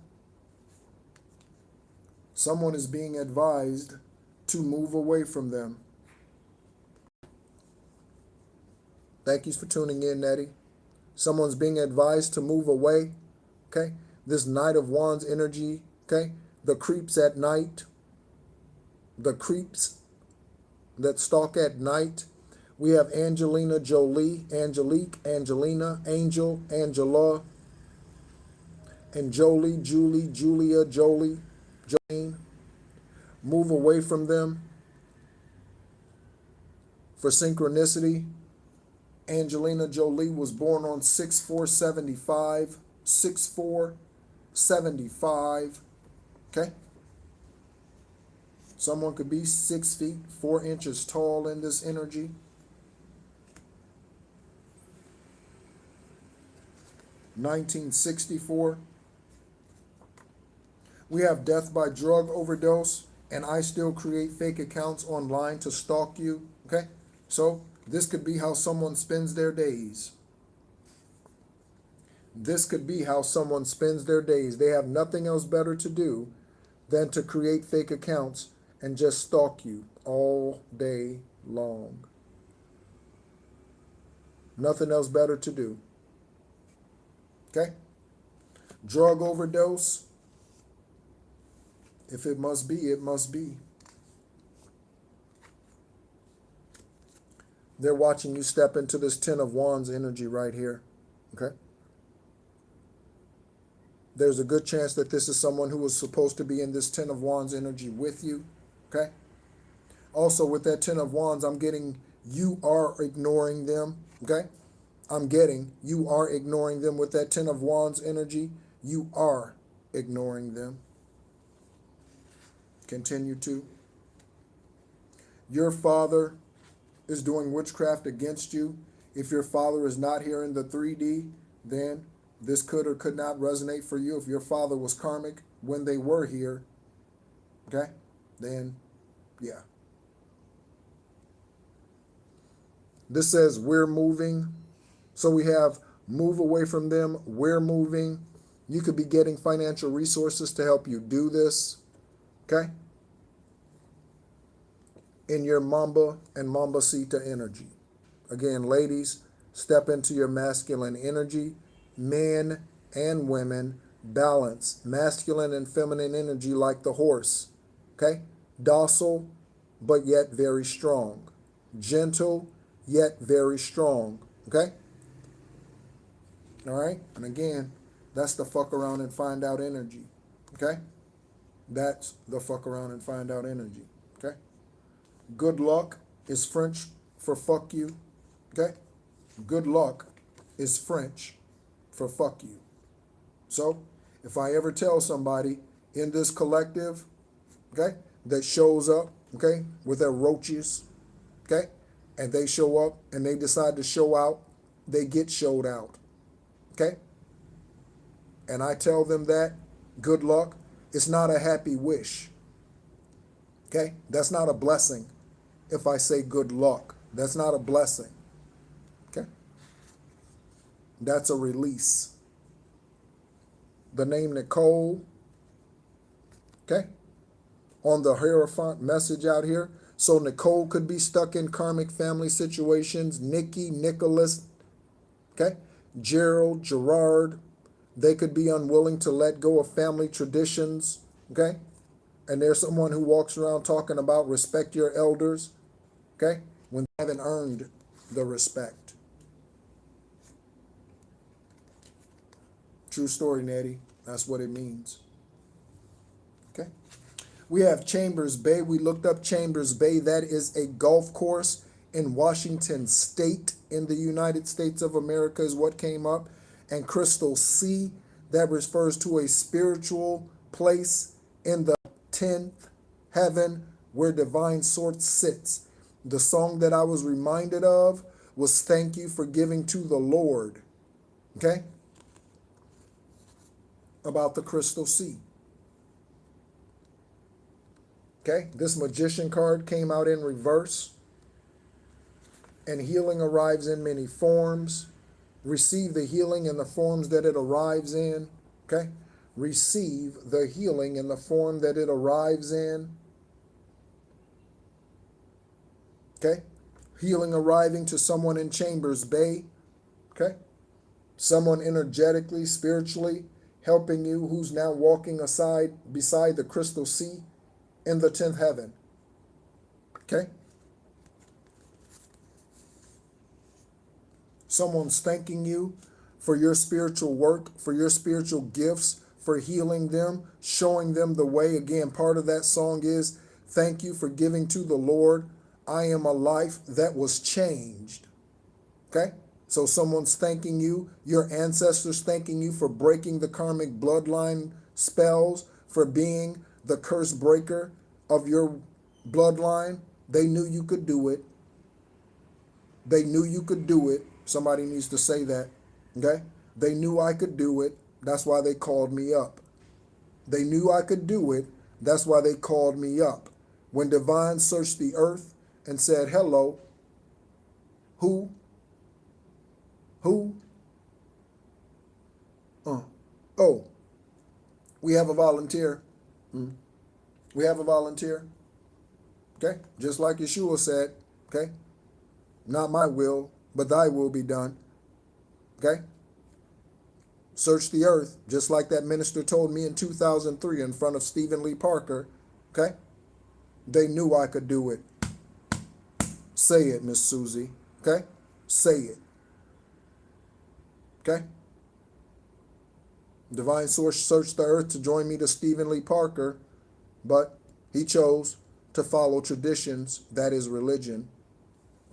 Speaker 1: Someone is being advised to move away from them. Thank you for tuning in, Nettie. Someone's being advised to move away. Okay? This Knight of Wands energy. Okay? The creeps at night. The creeps that stalk at night. We have Angelina Jolie, Angelique, Angelina, Angel, Angela, and Jolie, Julie, Julia, Jolie, Jolene. Move away from them. For synchronicity, Angelina Jolie was born on 6/4/75. 6/4/75. Okay? Someone could be 6 feet, 4 inches tall in this energy. (1964). We have death by drug overdose, and I still create fake accounts online to stalk you. Okay? So this could be how someone spends their days. This could be how someone spends their days. They have nothing else better to do than to create fake accounts and just stalk you all day long. Nothing else better to do. Okay? Drug overdose. If it must be, it must be. They're watching you step into this Ten of Wands energy right here. Okay? There's a good chance that this is someone who was supposed to be in this Ten of Wands energy with you. Okay? Also, with that Ten of Wands, I'm getting you are ignoring them. Okay? I'm getting you are ignoring them with that Ten of Wands energy. You are ignoring them. Continue to. Your father is doing witchcraft against you. If your father is not here in the 3D, then this could or could not resonate for you. If your father was karmic when they were here, okay, then yeah. This says we're moving. So we have move away from them. We're moving. You could be getting financial resources to help you do this. Okay? In your Mamba and Mambasita energy. Again, ladies, step into your masculine energy. Men and women, balance masculine and feminine energy like the horse. Okay? Docile, but yet very strong. Gentle, yet very strong. Okay? All right? And again, that's the fuck around and find out energy. Okay? That's the fuck around and find out energy. Okay? Good luck is French for fuck you. Okay? Good luck is French for fuck you. So, if I ever tell somebody in this collective, okay, that shows up, okay, with their roaches, okay, and they show up and they decide to show out, they get showed out. Okay? And I tell them that, good luck, it's not a happy wish. Okay? That's not a blessing. If I say good luck, that's not a blessing. Okay? That's a release. The name Nicole, okay? on the Hierophant message out here. So Nicole could be stuck in karmic family situations. Nikki, Nicholas, okay? Gerald, Gerard, they could be unwilling to let go of family traditions, okay? And there's someone who walks around talking about respect your elders, okay? When they haven't earned the respect. True story, Nettie. That's what it means. Okay. We have Chambers Bay. We looked up Chambers Bay. That is a golf course in Washington State in the United States of America is what came up. And Crystal Sea, that refers to a spiritual place in the 10th heaven where divine source sits. The song that I was reminded of was Thank You for Giving to the Lord. Okay? About the Crystal Sea. Okay? This Magician card came out in reverse. And healing arrives in many forms. Receive the healing in the forms that it arrives in. Okay? Receive the healing in the form that it arrives in. Okay? Healing arriving to someone in Chambers Bay. Okay? Someone energetically, spiritually helping you who's now walking beside the Crystal Sea in the 10th heaven. Okay? Someone's thanking you for your spiritual work, for your spiritual gifts, for healing them, showing them the way. Again, part of that song is, thank you for giving to the Lord. I am a life that was changed. Okay? So someone's thanking you, your ancestors thanking you for breaking the karmic bloodline spells, for being the curse breaker of your bloodline. They knew you could do it. They knew you could do it. Somebody needs to say that, okay? They knew I could do it. That's why they called me up. They knew I could do it. That's why they called me up. When Divine searched the earth and said, hello, who? Oh, we have a volunteer. We have a volunteer. Okay? Just like Yeshua said, okay? Not my will, but thy will be done. Okay? Search the earth, just like that minister told me in 2003 in front of Stephen Lee Parker. Okay? They knew I could do it. Say it, Miss Susie. Okay? Say it. Okay? Divine Source searched the earth to join me to Stephen Lee Parker, but he chose to follow traditions, that is religion.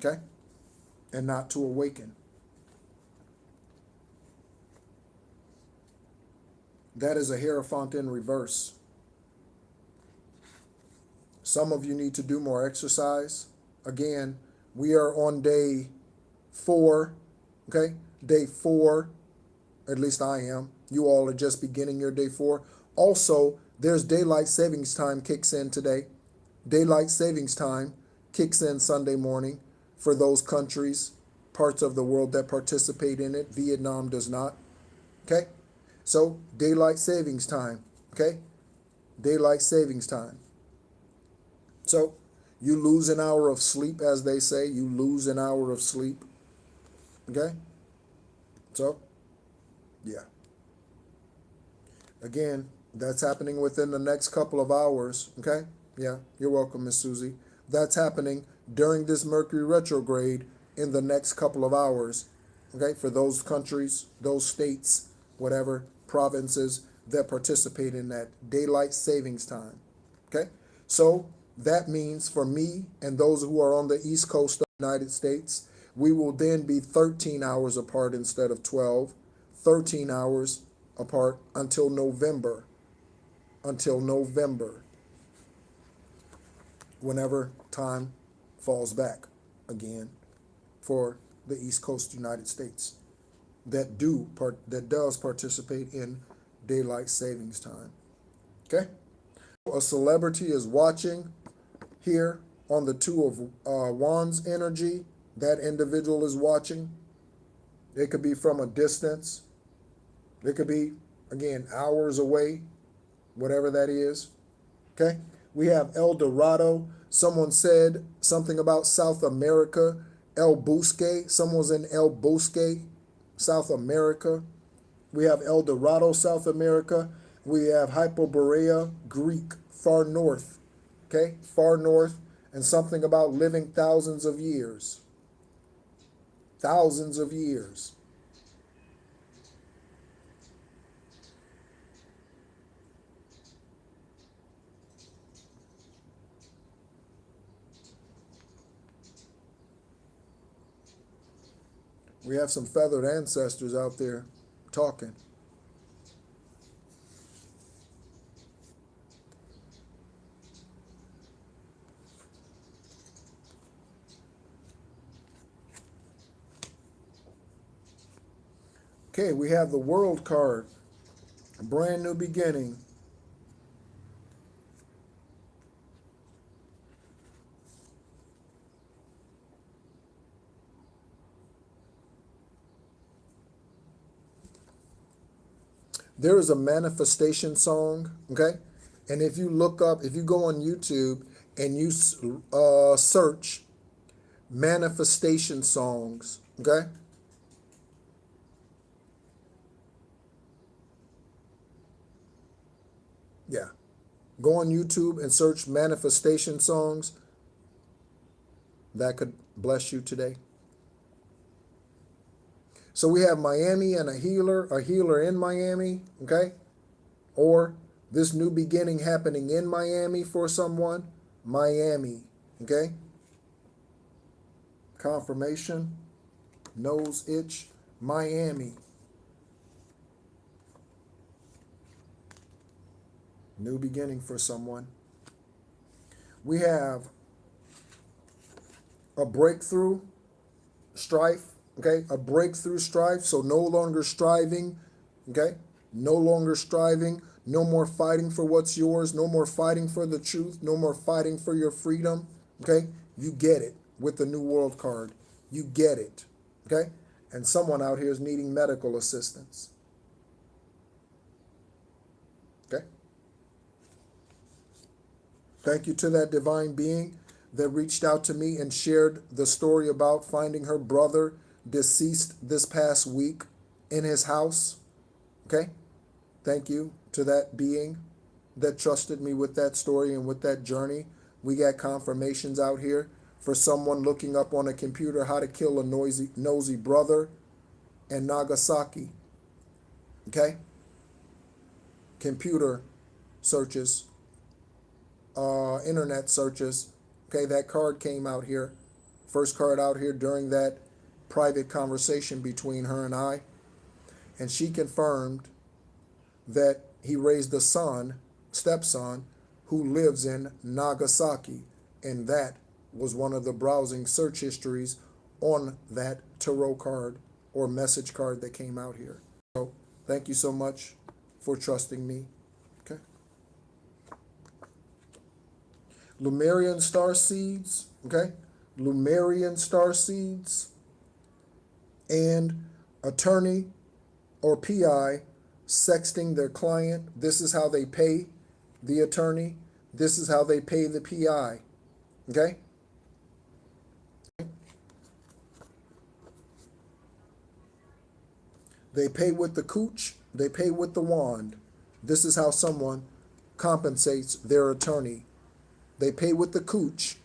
Speaker 1: Okay? And not to awaken. That is a Hierophant in reverse. Some of you need to do more exercise. Again, we are on day 4, okay? Day 4, at least I am. You all are just beginning your day 4. Also, there's daylight savings time kicks in today. Daylight savings time kicks in Sunday morning for those countries, parts of the world that participate in it. Vietnam does not. Okay? So, daylight savings time. Okay? Daylight savings time. So, you lose an hour of sleep, as they say. You lose an hour of sleep. Okay? So, yeah. Again, that's happening within the next couple of hours. Okay? Yeah, you're welcome, Miss Susie. That's happening during this Mercury retrograde in the next couple of hours. Okay? For those countries, those states, whatever, provinces that participate in that daylight savings time. Okay? So, that means for me and those who are on the East Coast of the United States, we will then be 13 hours apart instead of 12, 13 hours apart until November. Until November. Whenever time falls back again for the East Coast United States that does participate in daylight savings time. Okay? A celebrity is watching here on the Two of Wands energy. That individual is watching. It could be from a distance. It could be, again, hours away, whatever that is. Okay? We have El Dorado. Someone said something about South America. El Busque. Someone's in El Busque, South America. We have El Dorado, South America. We have HyperboreaGreek, far north. Okay, far north. And something about living thousands of years. Thousands of years. We have some feathered ancestors out there talking. Okay, we have the World card. A brand new beginning. There is a manifestation song, okay? And if you look up, if you go on YouTube and you search manifestation songs, okay? Yeah. Go on YouTube and search manifestation songs. That could bless you today. So we have Miami and a healer in Miami, okay? Or this new beginning happening in Miami for someone, Miami, okay? Confirmation, nose itch, Miami. New beginning for someone. We have a breakthrough, strife, okay? A breakthrough strife, so no longer striving, okay? No longer striving, no more fighting for what's yours, no more fighting for the truth, no more fighting for your freedom, okay? You get it with the New World card. You get it, okay? And someone out here is needing medical assistance, okay? Thank you to that divine being that reached out to me and shared the story about finding her brother deceased this past week in his house. Okay? Thank you to that being that trusted me with that story and with that journey. We got confirmations out here for someone looking up on a computer how to kill a nosy brother in Nagasaki. Okay? Computer searches, internet searches. Okay, that card came out here. First card out here during that private conversation between her and I. And she confirmed that he raised a son, stepson, who lives in Nagasaki. And that was one of the browsing search histories on that tarot card or message card that came out here. So thank you so much for trusting me. Okay. Lumarian star seeds, okay? Lumarian star seeds and attorney or PI sexting their client. This is how they pay the attorney. This is how they pay the PI, okay? They pay with the cooch. They pay with the wand. This is how someone compensates their attorney. They pay with the cooch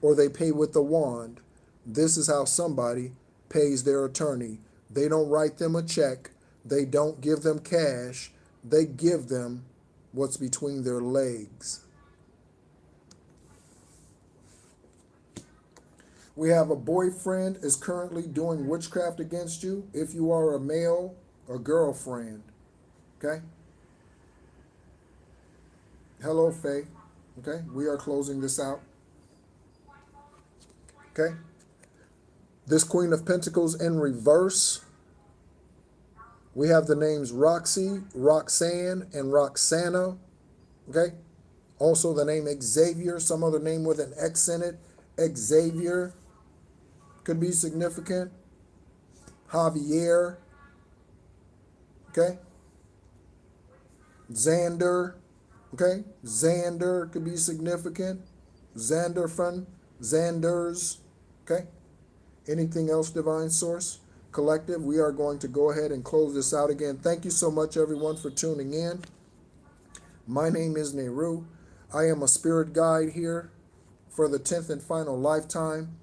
Speaker 1: or they pay with the wand. This is how somebody pays their attorney. They don't write them a check. They don't give them cash. They give them what's between their legs. We have a boyfriend is currently doing witchcraft against you. If you are a male, a girlfriend. Okay? Hello, Faye. Okay? We are closing this out. Okay? This Queen of Pentacles in reverse. We have the names Roxy, Roxanne, and Roxana. Okay? Also the name Xavier, some other name with an X in it. Xavier could be significant. Javier. Okay? Xander. Okay, Xander could be significant. Xanderfun, Xanders. Okay, anything else, Divine Source? Collective, we are going to go ahead and close this out again. Thank you so much, everyone, for tuning in. My name is Nehru. I am a spirit guide here for the 10th and final lifetime.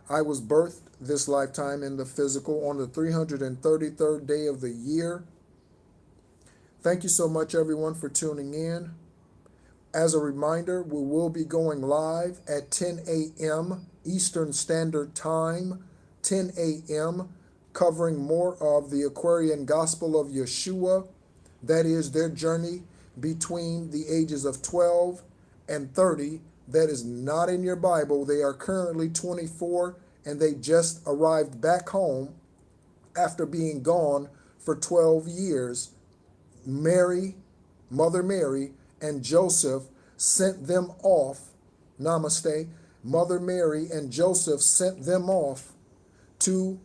Speaker 1: I was birthed this lifetime in the physical on the 333rd day of the year. Thank you so much, everyone, for tuning in. As a reminder, we will be going live at 10 a.m. Eastern Standard Time, 10 a.m., covering more of the Aquarian Gospel of Yeshua. That is their journey between the ages of 12 and 30. That is not in your Bible. They are currently 24, and they just arrived back home after being gone for 12 years. Mary, Mother Mary, and Joseph sent them off. Namaste. Mother Mary and Joseph sent them off to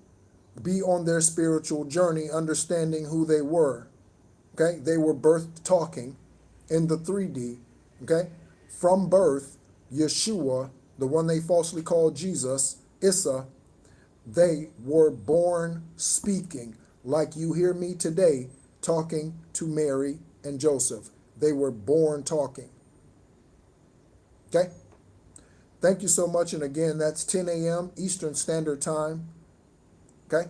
Speaker 1: be on their spiritual journey, understanding who they were. Okay, they were birthed talking in the 3D. Okay, from birth, Yeshua, the one they falsely called Jesus, Issa, they were born speaking, like you hear me today talking to Mary and Joseph. They were born talking. Okay? Thank you so much. And again, that's 10 a.m. Eastern Standard Time. Okay?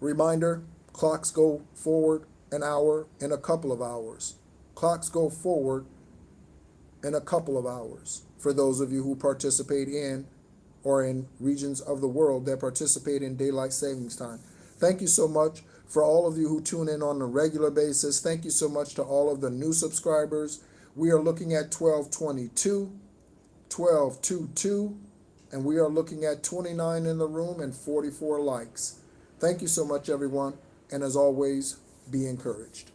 Speaker 1: Reminder, clocks go forward an hour in a couple of hours. Clocks go forward in a couple of hours for those of you who participate in or in regions of the world that participate in daylight savings time. Thank you so much for all of you who tune in on a regular basis. Thank you so much to all of the new subscribers. We are looking at 1222, 1222, and we are looking at 29 in the room and 44 likes. Thank you so much, everyone. And as always, be encouraged.